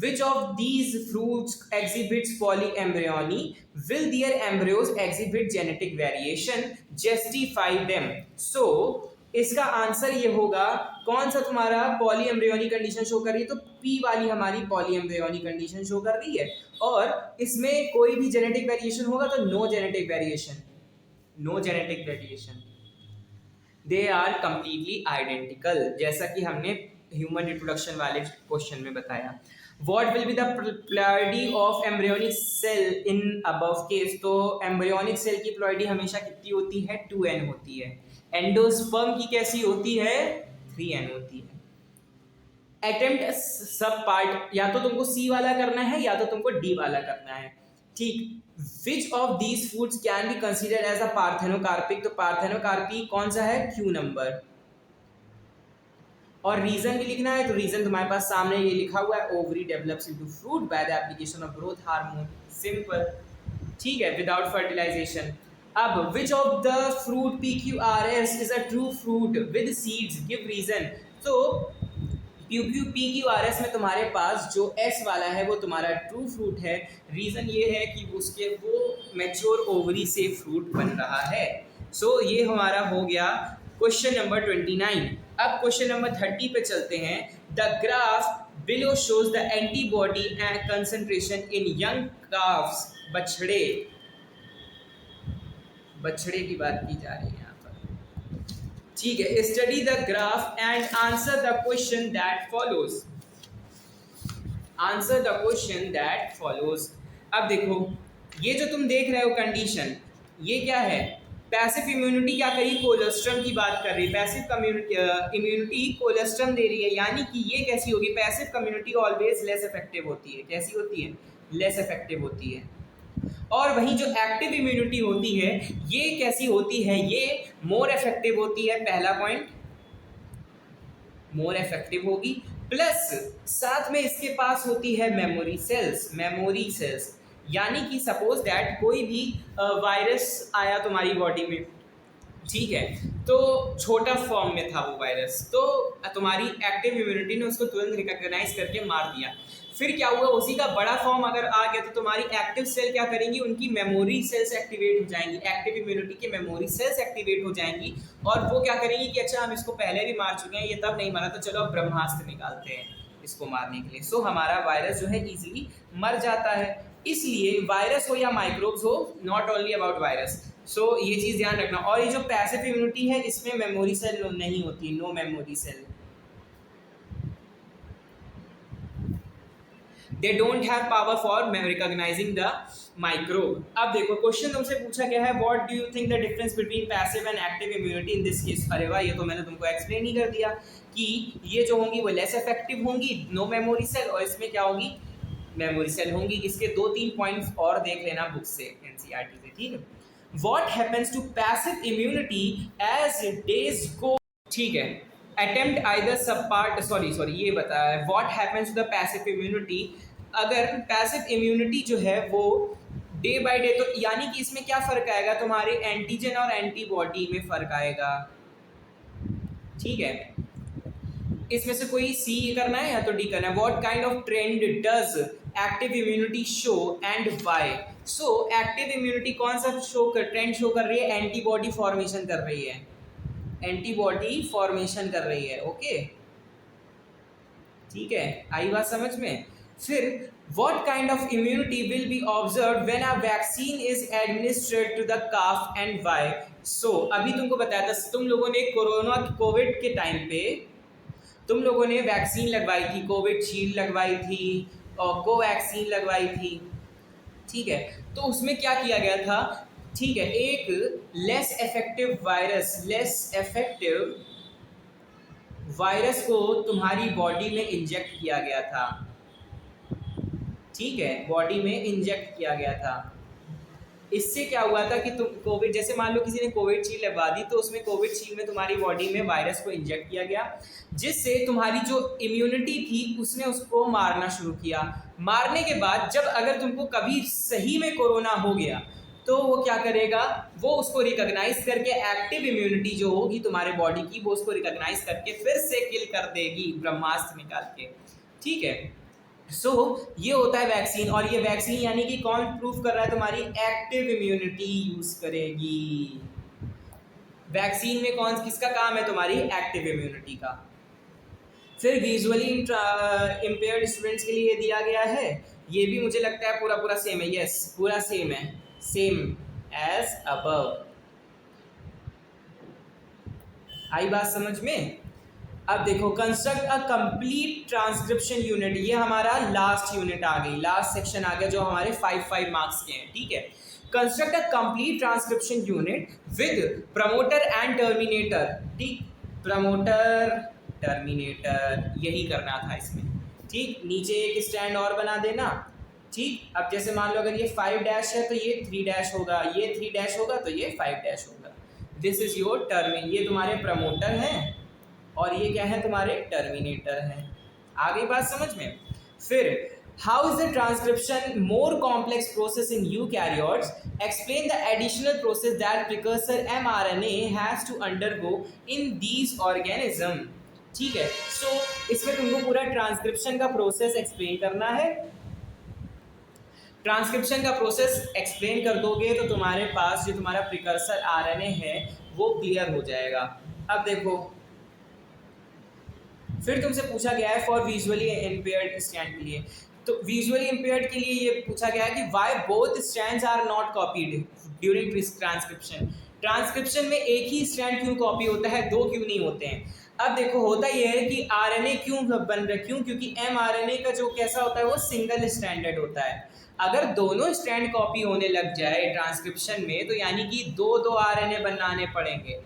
which of these fruits exhibits polyembryony, will their embryos exhibit genetic variation, justify them। So इसका आंसर ये होगा, कौन सा तुम्हारा पॉली एम्ब्रियोनी कंडीशन शो कर रही है, तो P वाली हमारी पॉली एम्ब्रियोनी कंडीशन शो कर रही है। और इसमें कोई भी जेनेटिक वेरिएशन होगा तो no genetic variation, no genetic variation, they are completely identical, जैसा कि हमने ह्यूमन रिप्रोडक्शन वाले क्वेश्चन में बताया। What will be the ploidy of embryonic cell in above case, तो एम्ब्रियोनिक सेल की प्लॉइडी हमेशा कितनी होती है, 2n होती है। एंडोस्पर्म की कैसी होती है, 3n होती है। अटेम्प्ट सब पार्ट, या तो तुमको सी वाला करना है या तो तुमको डी वाला करना है। ठीक, which of these foods can be considered as a parthenocarpic, तो पार्थेनोकार्पी कौन सा है, क्यू नंबर। और रीजन भी लिखना है, तो रीजन तुम्हारे पास सामने ये लिखा हुआ है, ovary develops into fruit by the application of growth hormone, simple. ठीक है, विदाउट फर्टिलाइजेशन। अब which of the fruit PQRS is a true fruit with seeds, give reason. तो PQRS में तुम्हारे पास जो S वाला है वो तुम्हारा ट्रू फ्रूट है। रीज़न ये है कि वो मैच्योर ओवरी से फ्रूट बन रहा है। सो ये हमारा हो गया क्वेश्चन नंबर 29। अब क्वेश्चन नंबर 30 पे चलते हैं। The graph below shows the antibody and concentration in young carbs. बछड़े की बात की जा रही है यहाँ पर, ठीक है। Study the graph and answer the question that follows. Answer the question that follows. अब देखो, ये जो तुम देख रहे हो कंडीशन, ये क्या है? पैसिव इम्यूनिटी क्या करी? कोलेस्ट्रम की बात कर रही है। पैसिव इम्यूनिटी कोलेस्ट्रम दे रही है, यानी कि ये कैसी होगी? Passive community always less effective होती है। कैसी होती है? लेस इफेक्टिव होती है। और वहीं जो एक्टिव इम्यूनिटी होती है, ये कैसी होती है? ये मोर इफेक्टिव होती है। पहला पॉइंट, मोर इफेक्टिव होगी, प्लस साथ में इसके पास होती है मेमोरी सेल्स। यानी कि सपोज दैट कोई भी वायरस आया तुम्हारी बॉडी में, ठीक है, तो छोटा फॉर्म में था वो वायरस, तो तुम्हारी एक्टिव इम्यूनिटी ने उसको तुरंत रिकॉग्नाइज करके मार दिया। फिर क्या हुआ? उसी का बड़ा फॉर्म अगर आ गया तो तुम्हारी एक्टिव सेल क्या करेंगी? उनकी मेमोरी सेल्स एक्टिवेट हो जाएंगी। एक्टिव इम्यूनिटी की मेमोरी सेल्स एक्टिवेट हो जाएंगी और वो क्या करेंगी कि अच्छा, हम इसको पहले भी मार चुके हैं, ये तब नहीं मारा, तो चलो अब ब्रह्मास्त्र निकालते हैं इसको मारने के लिए। सो हमारा वायरस जो है इजीली मर जाता है। इसलिए वायरस हो या माइक्रोब्स हो, नॉट ओनली अबाउट वायरस। सो ये चीज़ ध्यान रखना। और ये जो पैसिव इम्यूनिटी है, इसमें मेमोरी सेल नहीं होती, no memory cell. They don't have power for recognising the microbe. अब देखो, क्वेश्चन तुमसे पूछा गया है, what do you think the difference between passive and active immunity in this case. अरे वाह, ये तो मैंने तुमको एक्सप्लेन ही कर दिया कि ये जो होंगी वो लेस इफेक्टिव होंगी, नो मेमोरी सेल, और इसमें क्या होगी? मेमोरी सेल होंगी। इसके 2-3 पॉइंट्स और देख लेना बुक से, एनसीईआरटी से, ठीक है। What happens to passive immunity as days go? ठीक है, attempt either subpart, sorry ये बताया है। What happens to the passive immunity? अगर passive immunity जो है वो डे बाय डे, तो यानी कि इसमें क्या फर्क आएगा? तुम्हारे एंटीजन और एंटीबॉडी में फर्क आएगा, ठीक है। इसमें से कोई सी करना है या तो डी करना है। What kind of trend does active immunity show and why? So active immunity कौन सा ट्रेंड शो कर रही है? एंटीबॉडी फॉर्मेशन कर रही है, एंटीबॉडी फॉर्मेशन कर रही है, ओके, ठीक है, आई बात समझ में। फिर what kind of immunity will be observed when a vaccine is administered to the calf and why? So अभी तुमको बताया था, तुम लोगों ने कोविड के टाइम पे तुम लोगों ने वैक्सीन लगवाई थी, कोविशील्ड लगवाई थी और कोवैक्सीन लगवाई थी, ठीक है। तो उसमें क्या किया गया था? ठीक है, एक लेस इफेक्टिव वायरस को तुम्हारी बॉडी में इंजेक्ट किया गया था, ठीक है, बॉडी में इंजेक्ट किया गया था। इससे क्या हुआ था कि तुम कोविड, जैसे मान लो किसी ने कोविशील्ड लगवा दी, तो उसमें कोविशील्ड में तुम्हारी बॉडी में वायरस को इंजेक्ट किया गया, जिससे तुम्हारी जो इम्यूनिटी थी उसने उसको मारना शुरू किया। मारने के बाद जब अगर तुमको कभी सही में कोरोना हो गया, तो वो क्या करेगा? वो उसको रिकॉग्नाइज करके एक्टिव इम्यूनिटी जो होगी तुम्हारे बॉडी की, वो उसको रिकॉग्नाइज करके फिर से किल कर देगी ब्रह्मास्त्र निकाल के, ठीक है। सो ये होता है वैक्सीन। और ये वैक्सीन यानी कि कौन प्रूफ कर रहा है? तुम्हारी एक्टिव इम्यूनिटी यूज करेगी। वैक्सीन में किसका काम है? तुम्हारी एक्टिव इम्यूनिटी का। फिर विजुअली इम्पेयर्ड स्टूडेंट्स के लिए दिया गया है, ये भी मुझे लगता है पूरा सेम है। यस, पूरा सेम है, सेम एज अबव। आई बात समझ में? अब देखो, construct a complete transcription unit. ये हमारा लास्ट यूनिट आ गई, लास्ट सेक्शन आ गया, जो हमारे 5 मार्क्स के हैं, ठीक है। Construct a complete transcription unit with promoter and terminator, ठीक, प्रमोटर टर्मिनेटर, यही करना था इसमें, ठीक। नीचे एक स्टैंड और बना देना, ठीक। अब जैसे मान लो अगर ये 5' है तो ये 3' होगा, ये 3' होगा तो ये 5' होगा। दिस इज योर ये तुम्हारे प्रमोटर हैं और ये क्या है? तुम्हारे टर्मिनेटर हैं। आगे बात समझ में? फिर how is the transcription more complex process in eukaryotes? Explain the additional process that precursor mRNA has to undergo in these organism. ठीक है। सो इसमें तुमको पूरा ट्रांसक्रिप्शन का प्रोसेस एक्सप्लेन करना है। ट्रांसक्रिप्शन का प्रोसेस एक्सप्लेन कर दोगे तो तुम्हारे पास जो तुम्हारा प्रिकर्सर आरएनए है वो क्लियर हो जाएगा। अब देखो, फिर तुमसे पूछा गया है फॉर विजुअली इम्पेयर्ड स्टैंड के लिए, तो विजुअली इम्पेयर्ड के लिए ये पूछा गया है कि why both strands are not copied during transcription. Transcription में एक ही स्ट्रैंड क्यों कॉपी होता है, दो क्यों नहीं होते हैं? अब देखो, होता यह है कि आरएनए क्यों बन रहा है, क्योंकि एमआरएनए का जो कैसा होता है वो सिंगल स्ट्रैंडेड होता है। अगर दोनों स्ट्रैंड कॉपी होने लग जाए ट्रांसक्रिप्शन में तो यानी कि दो दो आरएनए बनाने पड़ेंगे,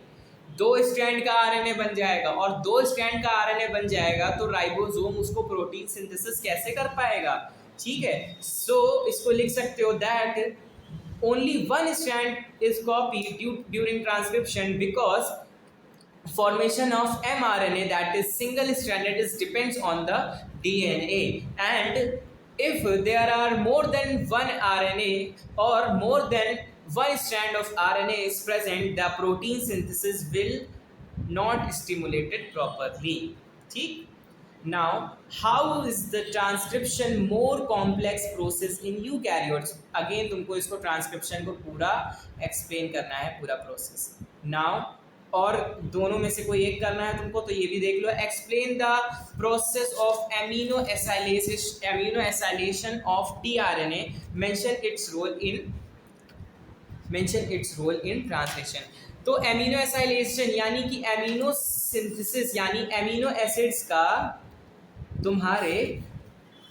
दो स्ट्रैंड का आरएनए बन जाएगा, और दो स्ट्रैंड का आरएनए बन जाएगा तो राइबोसोम उसको प्रोटीन सिंथेसिस कैसे कर पाएगा? ठीक है। सो इसको लिख सकते हो that only one strand is copied during transcription because formation of mRNA that is single stranded is depends on the DNA, and if there are more than one RNA or more than one strand of RNA is present, the protein synthesis will not stimulated properly. ठीक। Now, how is the transcription more complex process in eukaryotes? Again तुमको इसको transcription को पूरा explain करना है, पूरा process. Now, और दोनों में से कोई एक करना है तुमको तो ये भी देख लो। Explain the process of amino acylation of tRNA, mention its role in translation. तो एमिनो एसाइलेशन यानी कि एमिनो सिंथेसिस, यानी एमिनो एसिड्स का तुम्हारे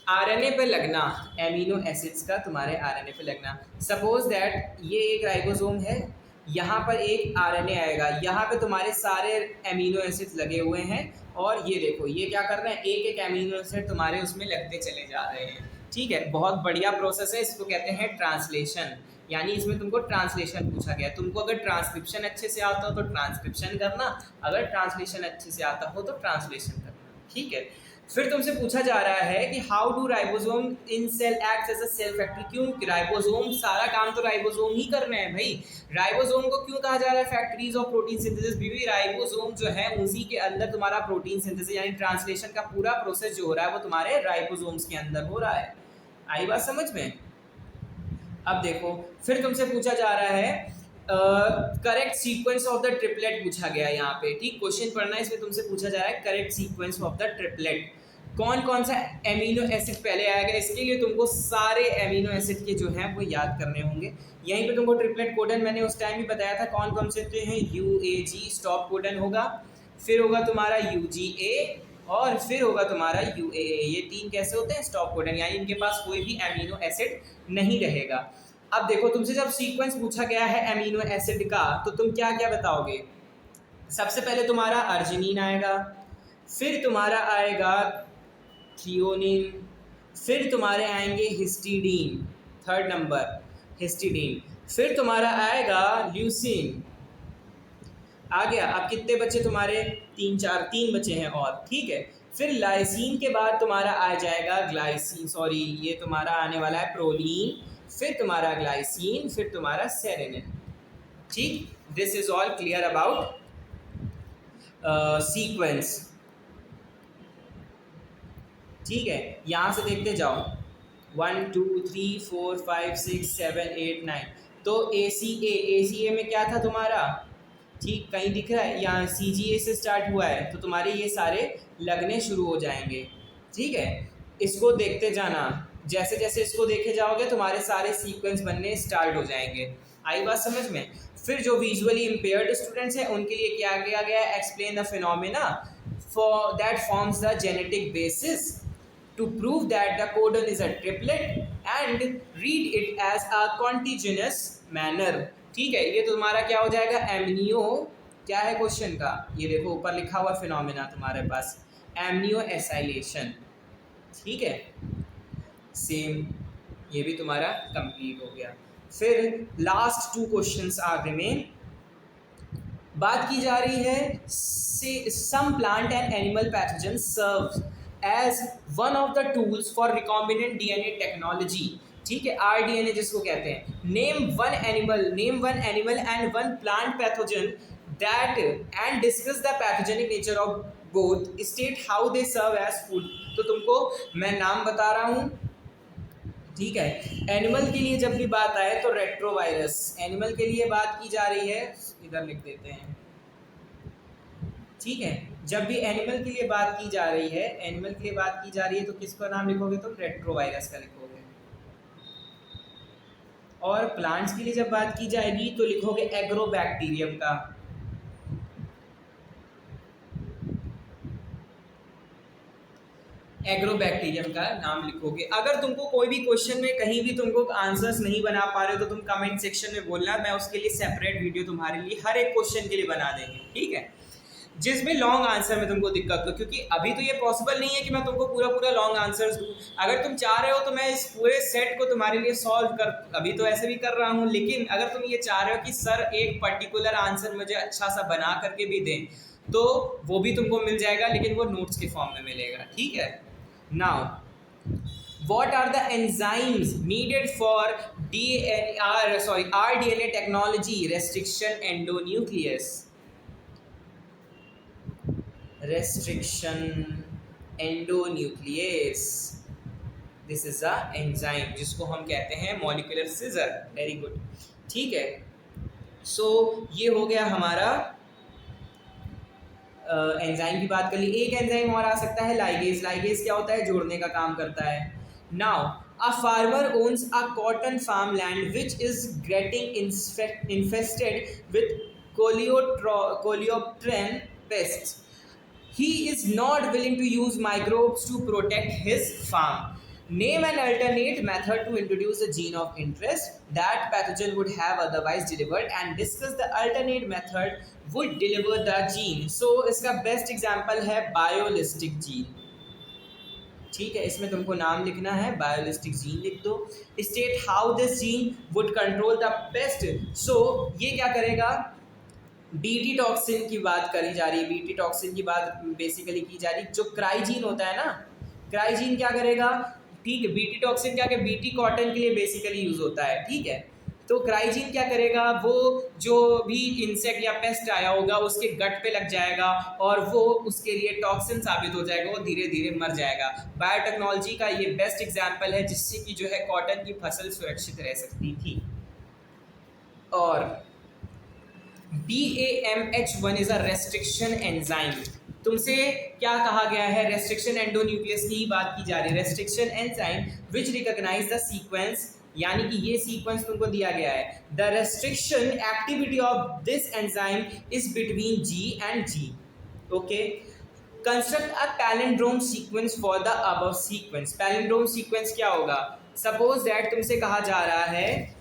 आरएनए पे लगना, एमिनो एसिड्स का तुम्हारे आरएनए पे लगना। सपोज दैट ये एक राइबोसोम है, यहाँ पर एक आरएनए आएगा, यहाँ पे तुम्हारे सारे एमिनो एसिड्स लगे हुए हैं, और ये देखो ये क्या कर रहे हैं, एक एक एमिनो एसिड तुम्हारे उसमें लगते चले जा रहे हैं। ठीक है, बहुत बढ़िया प्रोसेस है, इसको कहते हैं ट्रांसलेशन। यानी इसमें तुमको ट्रांसलेशन पूछा गया। तुमको अगर ट्रांसक्रिप्शन अच्छे से आता हो तो ट्रांसक्रिप्शन करना, अगर ट्रांसलेशन अच्छे से आता हो तो ट्रांसलेशन करना। ठीक है। फिर तुमसे पूछा जा रहा है कि how do ribosome in cell act as a cell factory. क्यों राइबोसोम, सारा काम तो राइबोसोम ही कर रहे हैं भाई। राइबोसोम को क्यों कहा जा रहा है फैक्ट्रीज ऑफ प्रोटीन सिंथेसिस? भी राइबोसोम जो है उसी के अंदर तुम्हारा प्रोटीन सिंथेसिस यानी ट्रांसलेशन का पूरा प्रोसेस जो हो रहा है वो तुम्हारे राइबोसोम्स के अंदर हो रहा है। आई बात समझ में? अब देखो, फिर तुमसे पूछा जा रहा है correct sequence of the triplet पूछा गया है यहाँ पे। ठीक, क्वेश्चन पढ़ना है, इसमें तुमसे पूछा जा रहा है correct sequence of the triplet. कौन कौन सा एमिनो एसिड पहले आएगा, इसके लिए तुमको सारे एमिनो एसिड के जो हैं वो याद करने होंगे। यहीं पे तुमको ट्रिपलेट कोडन मैंने उस टाइम भी बताया था कौन कौन से हैं। UAG स्टॉप कोडन होगा, फिर होगा तुम्हारा UGA, और फिर होगा तुम्हारा UAA। ये तीन कैसे होते हैं? स्टॉप कोडन, यानी इनके पास कोई भी एमिनो एसिड नहीं रहेगा। अब देखो, तुमसे जब सीक्वेंस पूछा गया है एमिनो एसिड का तो तुम क्या क्या बताओगे? सबसे पहले तुम्हारा अर्जिनिन आएगा, फिर तुम्हारा आएगा थ्रियोनिन, फिर तुम्हारे आएंगे हिस्टीडीन, थर्ड नंबर हिस्टीडीन, फिर तुम्हारा आएगा ल्यूसीन। आ गया। अब कितने बचे तुम्हारे? तीन बचे हैं और। ठीक है। फिर लाइसिन के बाद तुम्हारा आ जाएगा ग्लाइसिन, सॉरी ये तुम्हारा आने वाला है प्रोलीन, फिर तुम्हारा ग्लाइसिन, फिर तुम्हारा सेरेनिन। ठीक, this is all clear about sequence. ठीक है, यहाँ से देखते जाओ 1 2 3 4 5 6 7 8 9। तो ACA में क्या था तुम्हारा? ठीक, कहीं दिख रहा है? यहाँ CGA से स्टार्ट हुआ है तो तुम्हारे ये सारे लगने शुरू हो जाएंगे। ठीक है, इसको देखते जाना, जैसे जैसे इसको देखे जाओगे तुम्हारे सारे सीक्वेंस बनने स्टार्ट हो जाएंगे। आई बात समझ में? फिर जो विजुअली इम्पेयर्ड स्टूडेंट्स हैं उनके लिए क्या किया गया है? Explain the phenomena for that forms the genetic basis to prove that the codon is a triplet and read it as a continuous manner। ठीक है, ये तो तुम्हारा क्या हो जाएगा? एमनियो, क्या है क्वेश्चन का? ये देखो ऊपर लिखा हुआ फिनोमेना तुम्हारे पास, एमनियो एसाइलेशन। ठीक है, सेम ये भी तुम्हारा कंप्लीट हो गया। फिर लास्ट 2 क्वेश्चंस आर रिमेन। बात की जा रही है some plant and animal pathogen serve as one of the tools for recombinant DNA technology। ठीक है, RDNA जिसको कहते हैं। Name one animal and one plant pathogen that and discuss the pathogenic nature of both state how they serve as food. तो तुमको मैं नाम बता रहा हूँ, ठीक है। एनिमल के लिए जब भी बात आए तो रेट्रोवायरस, एनिमल के लिए बात की जा रही है, इधर लिख देते हैं, ठीक है। जब भी एनिमल के लिए बात की जा रही है, एनिमल के लिए बात की जा रही है तो किसका नाम लिखोगे, तुम रेट्रोवायरस का लिखोगे। और प्लांट्स के लिए जब बात की जाएगी तो लिखोगे एग्रोबैक्टीरियम का। एग्रोबैक्टीरियम का नाम लिखोगे। अगर तुमको कोई भी क्वेश्चन में कहीं भी तुमको आंसर्स नहीं बना पा रहे हो तो तुम कमेंट सेक्शन में बोलना, मैं उसके लिए सेपरेट वीडियो तुम्हारे लिए हर एक क्वेश्चन के लिए बना देंगे, ठीक है। जिसमें लॉन्ग आंसर में तुमको दिक्कत हो, क्योंकि अभी तो ये पॉसिबल नहीं है कि मैं तुमको पूरा पूरा लॉन्ग आंसर्स दूँ। अगर तुम चाह रहे हो तो मैं इस पूरे सेट को तुम्हारे लिए सॉल्व कर, अभी तो ऐसे भी कर रहा हूँ, लेकिन अगर तुम ये चाह रहे हो कि सर एक पर्टिकुलर आंसर मुझे अच्छा सा बना करके भी दें तो वो भी तुमको मिल जाएगा, लेकिन वो नोट्स के फॉर्म में मिलेगा, ठीक है। Now what are the enzymes needed for rDNA technology restriction endonuclease? Restriction endonuclease, this is a enzyme जिसको हम कहते हैं molecular scissor, very good, ठीक है। so ये हो गया हमारा एंजाइम की बात कर ली। एक एंजाइम और आ सकता है लाइगेज। लाइगेज क्या होता है, जोड़ने का काम करता है। Now a farmer owns a cotton farm land which is getting infested with coleopteran pests. He is not willing to use microbes to protect his farm. Name an alternate method to introduce a gene of interest that pathogen would have otherwise delivered and discuss the alternate method would deliver the gene. So इसका best example है biolistic gene, ठीक है। इसमें तुमको नाम लिखना है, biolistic gene लिख दो। State how this gene would control the pest. So ये क्या करेगा, बीटी टॉक्सिन की बात करी जा रही है, बीटी टॉक्सिन की बात बेसिकली की जा रही है। जो क्राइजीन होता है ना, क्राइजीन क्या करेगा, ठीक है। बीटी टॉक्सिन क्या है, बीटी कॉटन के लिए बेसिकली यूज होता है, ठीक है। तो क्राइजीन क्या करेगा, वो जो भी इंसेक्ट या पेस्ट आया होगा उसके गट पे लग जाएगा और वो उसके लिए टॉक्सिन साबित हो जाएगा, वो धीरे धीरे मर जाएगा। बायोटेक्नोलॉजी का ये बेस्ट एग्जाम्पल है जिससे कि जो है कॉटन की फसल सुरक्षित रह सकती थी। और BAMH1 is a restriction enzyme. तुमसे क्या कहा गया है, रेस्ट्रिक्शन एंडोन्यूक्लियस की ही बात की जा रही है। Restriction enzyme which recognise the sequence, यानी कि ये सीक्वेंस तुमको दिया गया है। The restriction activity of this enzyme is between G and G, okay. Construct a palindrome sequence for the above sequence. Palindrome sequence क्या होगा, सपोज दैट तुमसे कहा जा रहा है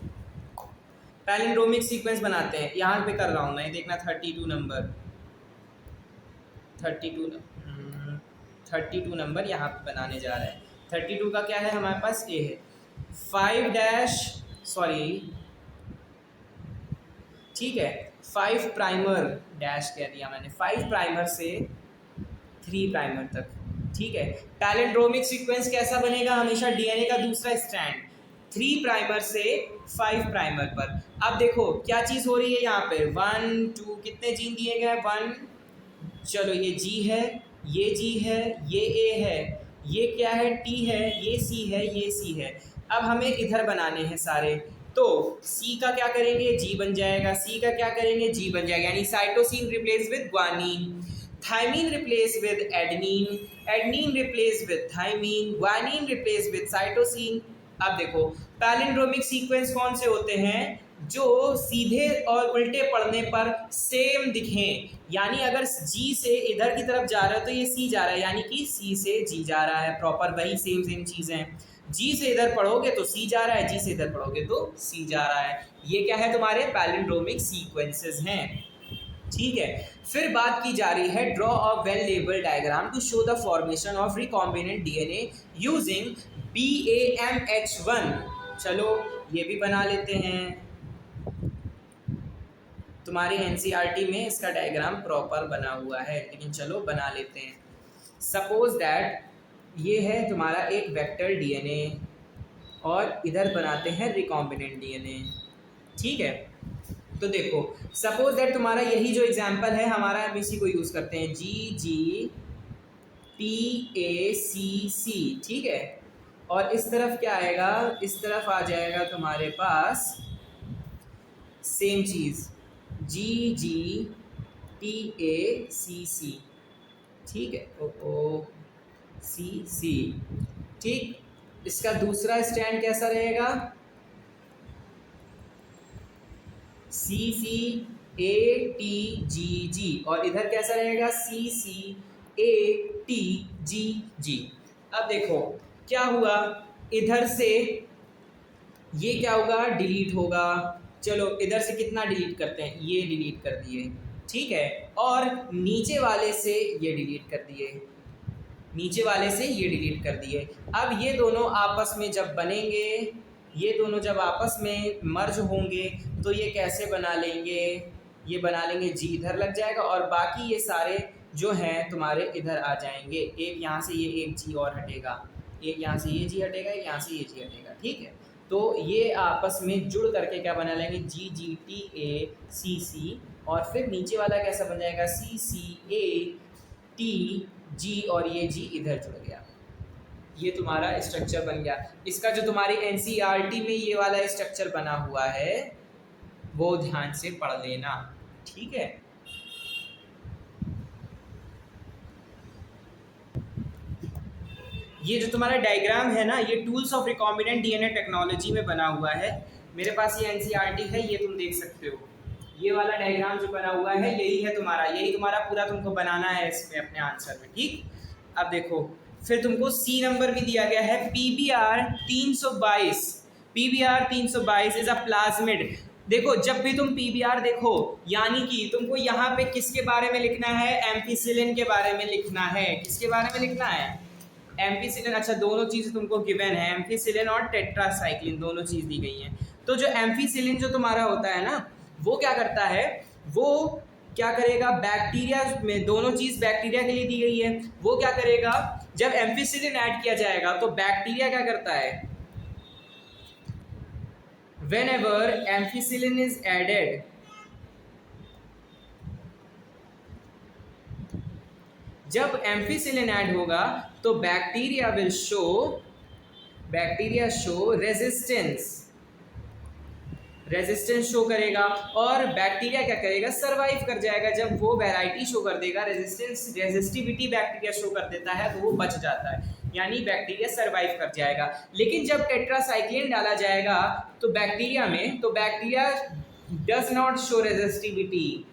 पैलिंड्रोमिक सीक्वेंस बनाते हैं, यहाँ पे कर रहा हूँ मैं, देखना 32 नंबर, 32 नंबर यहाँ पे बनाने जा रहे हैं। 32 का क्या है हमारे पास, ए है 5 डैश, सॉरी ठीक है 5 प्राइमर डैश कह दिया मैंने, 5 प्राइमर से 3 प्राइमर तक, ठीक है। पैलिंड्रोमिक सीक्वेंस कैसा बनेगा, हमेशा डीएनए का दूसरा स्ट्रैंड 3 प्राइमर से 5 प्राइमर पर। अब देखो क्या चीज़ हो रही है यहाँ पे, 1 2 कितने जीन दिए गए, 1, चलो ये G है, ये G है, ये A है, ये क्या है T है, ये C है, ये C है। अब हमें इधर बनाने हैं सारे, तो C का क्या करेंगे, G बन जाएगा, C का क्या करेंगे, G बन जाएगा, यानी cytosine replace with guanine, thymine replace with adenine, adenine replace with thymine, guanine replace with cytosine. अब देखो पैलिंड्रोमिक सीक्वेंस कौन से होते हैं, जो सीधे और उल्टे पढ़ने पर सेम दिखें, यानी अगर G से इधर की तरफ जा रहा है तो ये C जा रहा है, यानी कि C से G जा रहा है, प्रॉपर वही सेम चीज़ है। G से इधर पढ़ोगे तो C जा रहा है, G से इधर पढ़ोगे तो C जा रहा है। ये क्या है, तुम्हारे पैलिंड्रोमिक सीक्वेंसेस हैं, ठीक है। फिर बात की जा रही है draw a well label diagram to show the formation of recombinant DNA using BAMH1। चलो ये भी बना लेते हैं, तुम्हारी एनसीईआरटी में इसका डायग्राम प्रॉपर बना हुआ है, लेकिन चलो बना लेते हैं। सपोज दैट ये है तुम्हारा एक वेक्टर डीएनए और इधर बनाते हैं रिकॉम्बिनेंट डीएनए, ठीक है। तो देखो, सपोज दैट तुम्हारा यही जो एग्जाम्पल है हमारा, हम इसी को यूज़ करते हैं, GGPACC, ठीक है। और इस तरफ क्या आएगा, इस तरफ आ जाएगा तुम्हारे पास सेम चीज़, GGPACC, ठीक है, OOCC, ठीक। इसका दूसरा स्टैंड कैसा रहेगा, CCATGG, और इधर कैसा रहेगा, CCATGG। अब देखो क्या हुआ, इधर से ये क्या होगा, डिलीट होगा। चलो इधर से कितना डिलीट करते हैं, ये डिलीट कर दिए, ठीक है। और नीचे वाले से ये डिलीट कर दिए, नीचे वाले से ये डिलीट कर दिए। अब ये दोनों आपस में जब बनेंगे, ये दोनों जब आपस में मर्ज होंगे तो ये कैसे बना लेंगे, ये बना लेंगे, जी इधर लग जाएगा और बाकी ये सारे जो हैं तुम्हारे इधर आ जाएंगे। एक यहाँ से ये एक जी और हटेगा, एक यहाँ से ये जी हटेगा, एक यहाँ से ये जी हटेगा, ठीक है। तो ये आपस में जुड़ करके क्या बना लेंगे, GGTACC, और फिर नीचे वाला कैसा बन जाएगा, CCATG, और ये जी इधर जुड़ गया। ये तुम्हारा स्ट्रक्चर बन गया। इसका जो तुम्हारी NCERT में ये वाला स्ट्रक्चर बना हुआ है वो ध्यान से पढ़ लेना, ठीक है। ये जो तुम्हारा डायग्राम है ना, ये tools of recombinant DNA technology में बना हुआ है। मेरे पास ये NCERT है, ये तुम देख सकते हो। ये वाला डायग्राम जो बना हुआ है यही है तुम्हारा, यही तुम्हारा पूरा तुमको बनाना है इसमें अपने आंसर में, ठीक। अब देखो, फिर तुमको C नंबर भी दिया गया है, PBr 322। PBr 322 is a plasmid. देखो जब भी तुम PBr देखो, यानी कि तुमको यहाँ पे किसके बारे में लिखना है, एम्फीसिलिन के बारे में लिखना है। किसके बारे में लिखना है, एम्फीसिलिन। अच्छा, दोनों चीज़ तुमको गिवन है, एम्फीसिलिन और टेट्रासाइक्लिन, दोनों चीज़ दी गई हैं। तो जो एम्फीसिलिन जो तुम्हारा होता है ना, वो क्या करता है, वो क्या करेगा, बैक्टीरिया में, दोनों चीज़ बैक्टीरिया के लिए दी गई है। वो क्या करेगा, जब एम्फीसिलिन ऐड किया जाएगा तो बैक्टीरिया क्या करता है, whenever ampicillin is added, जब एम्फीसिलिन ऐड होगा तो bacteria will show, bacteria show resistance, resistance show करेगा। और बैक्टीरिया क्या करेगा, सरवाइव कर जाएगा। जब वो वैरायटी शो कर देगा, रेजिस्टेंस, रेजिस्टिविटी बैक्टीरिया शो कर देता है तो वो बच जाता है, यानी बैक्टीरिया सरवाइव कर जाएगा। लेकिन जब टेट्रासाइक्लिन डाला जाएगा तो बैक्टीरिया में, तो bacteria does not show resistivity,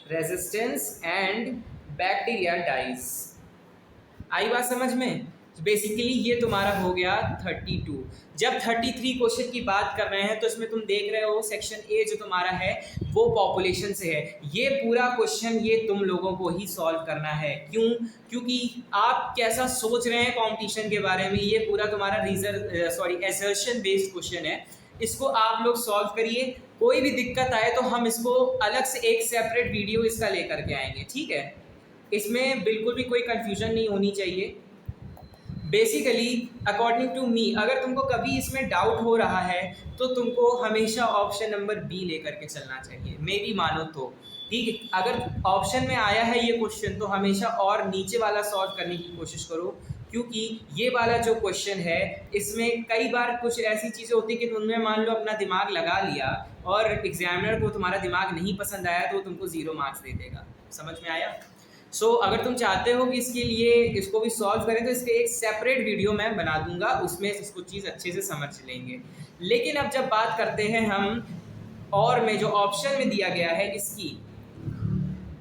resistance, and bacteria dies. आई बात समझ में। बेसिकली ये तुम्हारा हो गया 32। जब 33 क्वेश्चन की बात कर रहे हैं तो इसमें तुम देख रहे हो सेक्शन ए जो तुम्हारा है वो पॉपुलेशन से है। ये पूरा क्वेश्चन ये तुम लोगों को ही सॉल्व करना है। क्यों? क्योंकि आप कैसा सोच रहे हैं कंपटीशन के बारे में, ये पूरा तुम्हारा एसर्शन बेस्ड क्वेश्चन है। इसको आप लोग सॉल्व करिए। कोई भी दिक्कत आए तो हम इसको अलग से एक सेपरेट वीडियो इसका लेकर के आएंगे, ठीक है। इसमें बिल्कुल भी कोई कंफ्यूजन नहीं होनी चाहिए। बेसिकली अकॉर्डिंग टू मी, अगर तुमको कभी इसमें डाउट हो रहा है तो तुमको हमेशा ऑप्शन नंबर बी लेकर के चलना चाहिए, मेरी मानो तो, ठीक है। अगर ऑप्शन में आया है ये क्वेश्चन तो हमेशा और नीचे वाला सॉल्व करने की कोशिश करो, क्योंकि ये वाला जो क्वेश्चन है इसमें कई बार कुछ ऐसी चीज़ें होती है कि तुमने मान लो अपना दिमाग लगा लिया और एग्जामिनर को तुम्हारा दिमाग नहीं पसंद आया तो तुमको 0 मार्क्स दे देगा। समझ में आया? अगर तुम चाहते हो कि इसके लिए इसको भी सॉल्व करें तो इसके एक सेपरेट वीडियो मैं बना दूंगा, उसमें इसको चीज़ अच्छे से समझ लेंगे। लेकिन अब जब बात करते हैं हम और में जो ऑप्शन में दिया गया है इसकी,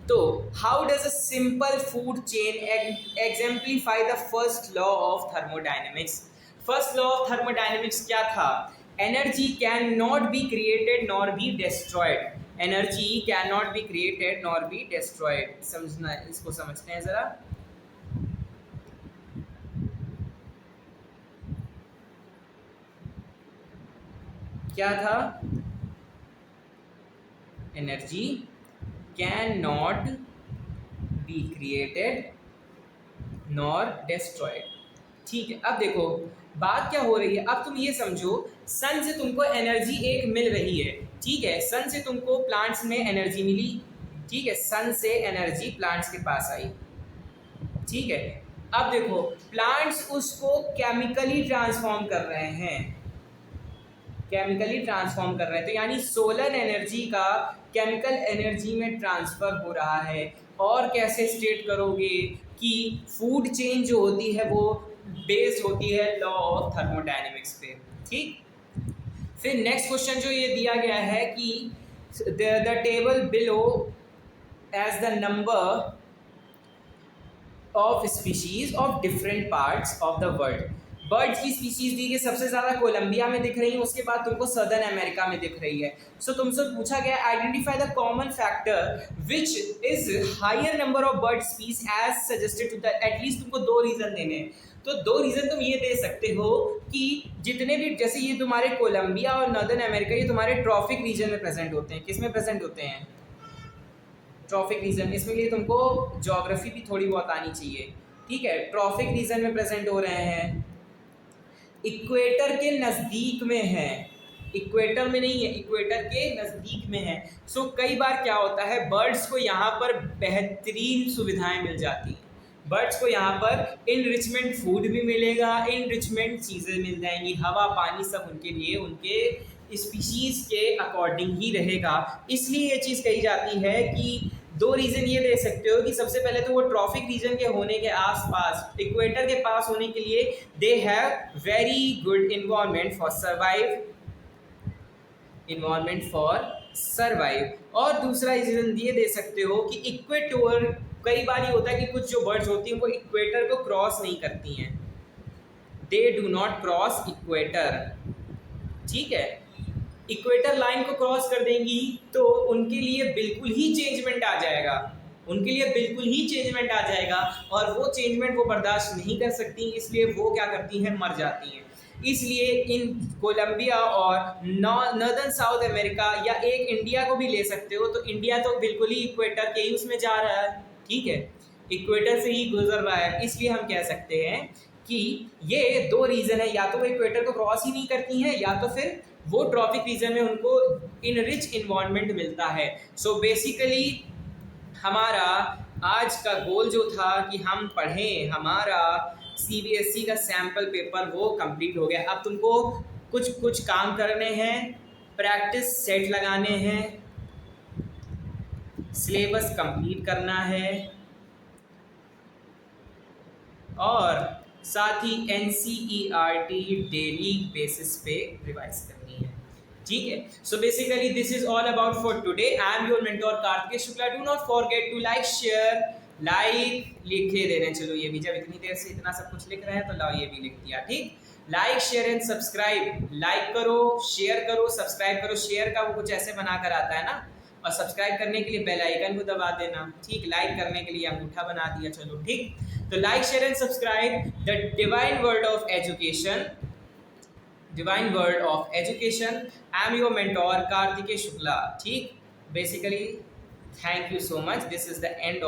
तो how does a simple food chain exemplify the first law of thermodynamics. First law of thermodynamics क्या था? Energy cannot be created nor be destroyed. Energy cannot be created nor be destroyed. समझना, इसको समझते हैं जरा। क्या था? Energy cannot be created nor destroyed, ठीक है। अब देखो बात क्या हो रही है, अब तुम ये समझो, सन से तुमको एनर्जी एक मिल रही है, ठीक है, सन से तुमको प्लांट्स में एनर्जी मिली, ठीक है, सन से एनर्जी प्लांट्स के पास आई, ठीक है। अब देखो प्लांट्स उसको केमिकली ट्रांसफॉर्म कर रहे हैं, केमिकली ट्रांसफॉर्म कर रहे हैं, तो यानी सोलर एनर्जी का केमिकल एनर्जी में ट्रांसफर हो रहा है। और कैसे स्टेट करोगे कि फूड चेन जो होती है वो बेस्ड होती है लॉ ऑफ थर्मोडायनेमिक्स पे, ठीक। फिर नेक्स्ट क्वेश्चन जो ये दिया गया है कि the table below as the number of species of different parts of the world. Birds की स्पीशीज दी गई, सबसे ज़्यादा कोलंबिया में दिख रही है, उसके बाद तुमको सदर्न अमेरिका में दिख रही है। सो तुमसे पूछा गया identify the common factor which is higher number of bird species as suggested to the, at least तुमको दो रीज़न देने हैं। तो दो रीज़न तुम ये दे सकते हो कि जितने भी, जैसे ये तुम्हारे कोलंबिया और नॉर्दर्न अमेरिका, ये तुम्हारे ट्रॉफिक रीजन में प्रेजेंट होते हैं। किस में प्रेजेंट होते हैं? Tropic region. इसमें लिए तुमको ज्योग्राफी भी थोड़ी बहुत आनी चाहिए, ठीक है। ट्रॉफिक रीजन में प्रेजेंट हो रहे हैं, इक्वेटर के नज़दीक में है, इक्वेटर में नहीं है, इक्वेटर के नज़दीक में है। सो कई बार क्या होता है, बर्ड्स को यहाँ पर बेहतरीन सुविधाएं मिल जाती हैं, बर्ड्स को यहाँ पर इनरिचमेंट फूड भी मिलेगा, इनरिचमेंट चीज़ें मिल जाएंगी, हवा पानी सब उनके लिए उनके स्पीशीज़ के अकॉर्डिंग ही रहेगा। इसलिए ये चीज़ कही जाती है कि दो रीज़न ये दे सकते हो कि सबसे पहले तो वो ट्रॉफिक रीजन के होने के आसपास, इक्वेटर के पास होने के लिए they have very good environment for survive, environment for survive. और दूसरा रीजन ये दे सकते हो कि इक्वेटर, कई बार ये होता है कि कुछ जो बर्ड्स होती हैं वो इक्वेटर को क्रॉस नहीं करती हैं, they do not cross equator, ठीक है। इक्वेटर लाइन को क्रॉस कर देंगी तो उनके लिए बिल्कुल ही चेंजमेंट आ जाएगा, उनके लिए बिल्कुल ही चेंजमेंट आ जाएगा, और वो चेंजमेंट वो बर्दाश्त नहीं कर सकती, इसलिए वो क्या करती हैं, मर जाती हैं। इसलिए इन कोलंबिया और नॉर्दर्न साउथ अमेरिका, या एक इंडिया को भी ले सकते हो, तो इंडिया तो बिल्कुल ही इक्वेटर के ही उसमें जा रहा है, ठीक है, इक्वेटर से ही गुजर रहा है। इसलिए हम कह सकते हैं कि ये दो रीज़न है, या तो वो इक्वेटर को क्रॉस ही नहीं करती हैं, या तो फिर वो ट्रॉपिक रीजन में उनको इन रिच इन्वायरमेंट मिलता है। सो बेसिकली हमारा आज का गोल जो था कि हम पढ़ें, हमारा सीबीएसई का सैम्पल पेपर वो कंप्लीट हो गया। अब तुमको कुछ काम करने हैं, प्रैक्टिस सेट लगाने हैं, सिलेबस कंप्लीट करना है, और साथ ही NCERT डेली बेसिस पे रिवाइज करनी है, ठीक है। So basically this is all about for today. I am your mentor Kartikeya Shukla. Do not forget to like share, like लिखे देने, चलो ये भी, जब इतनी देर से इतना सब कुछ लिख रहे हैं तो लाओ ये भी लिख दिया, ठीक। Like share and subscribe, like करो, शेयर करो, सब्सक्राइब करो। शेयर का वो कुछ ऐसे बनाकर आता है ना, और सब्सक्राइब करने के लिए बेल आइकन को दबा देना, ठीक। लाइक करने के लिए अंगूठा बना दिया, चलो ठीक। तो like share and subscribe the divine world of education, divine world of education. I am your mentor Kartikeya Shukla, ठीक। Basically thank you so much, this is the end of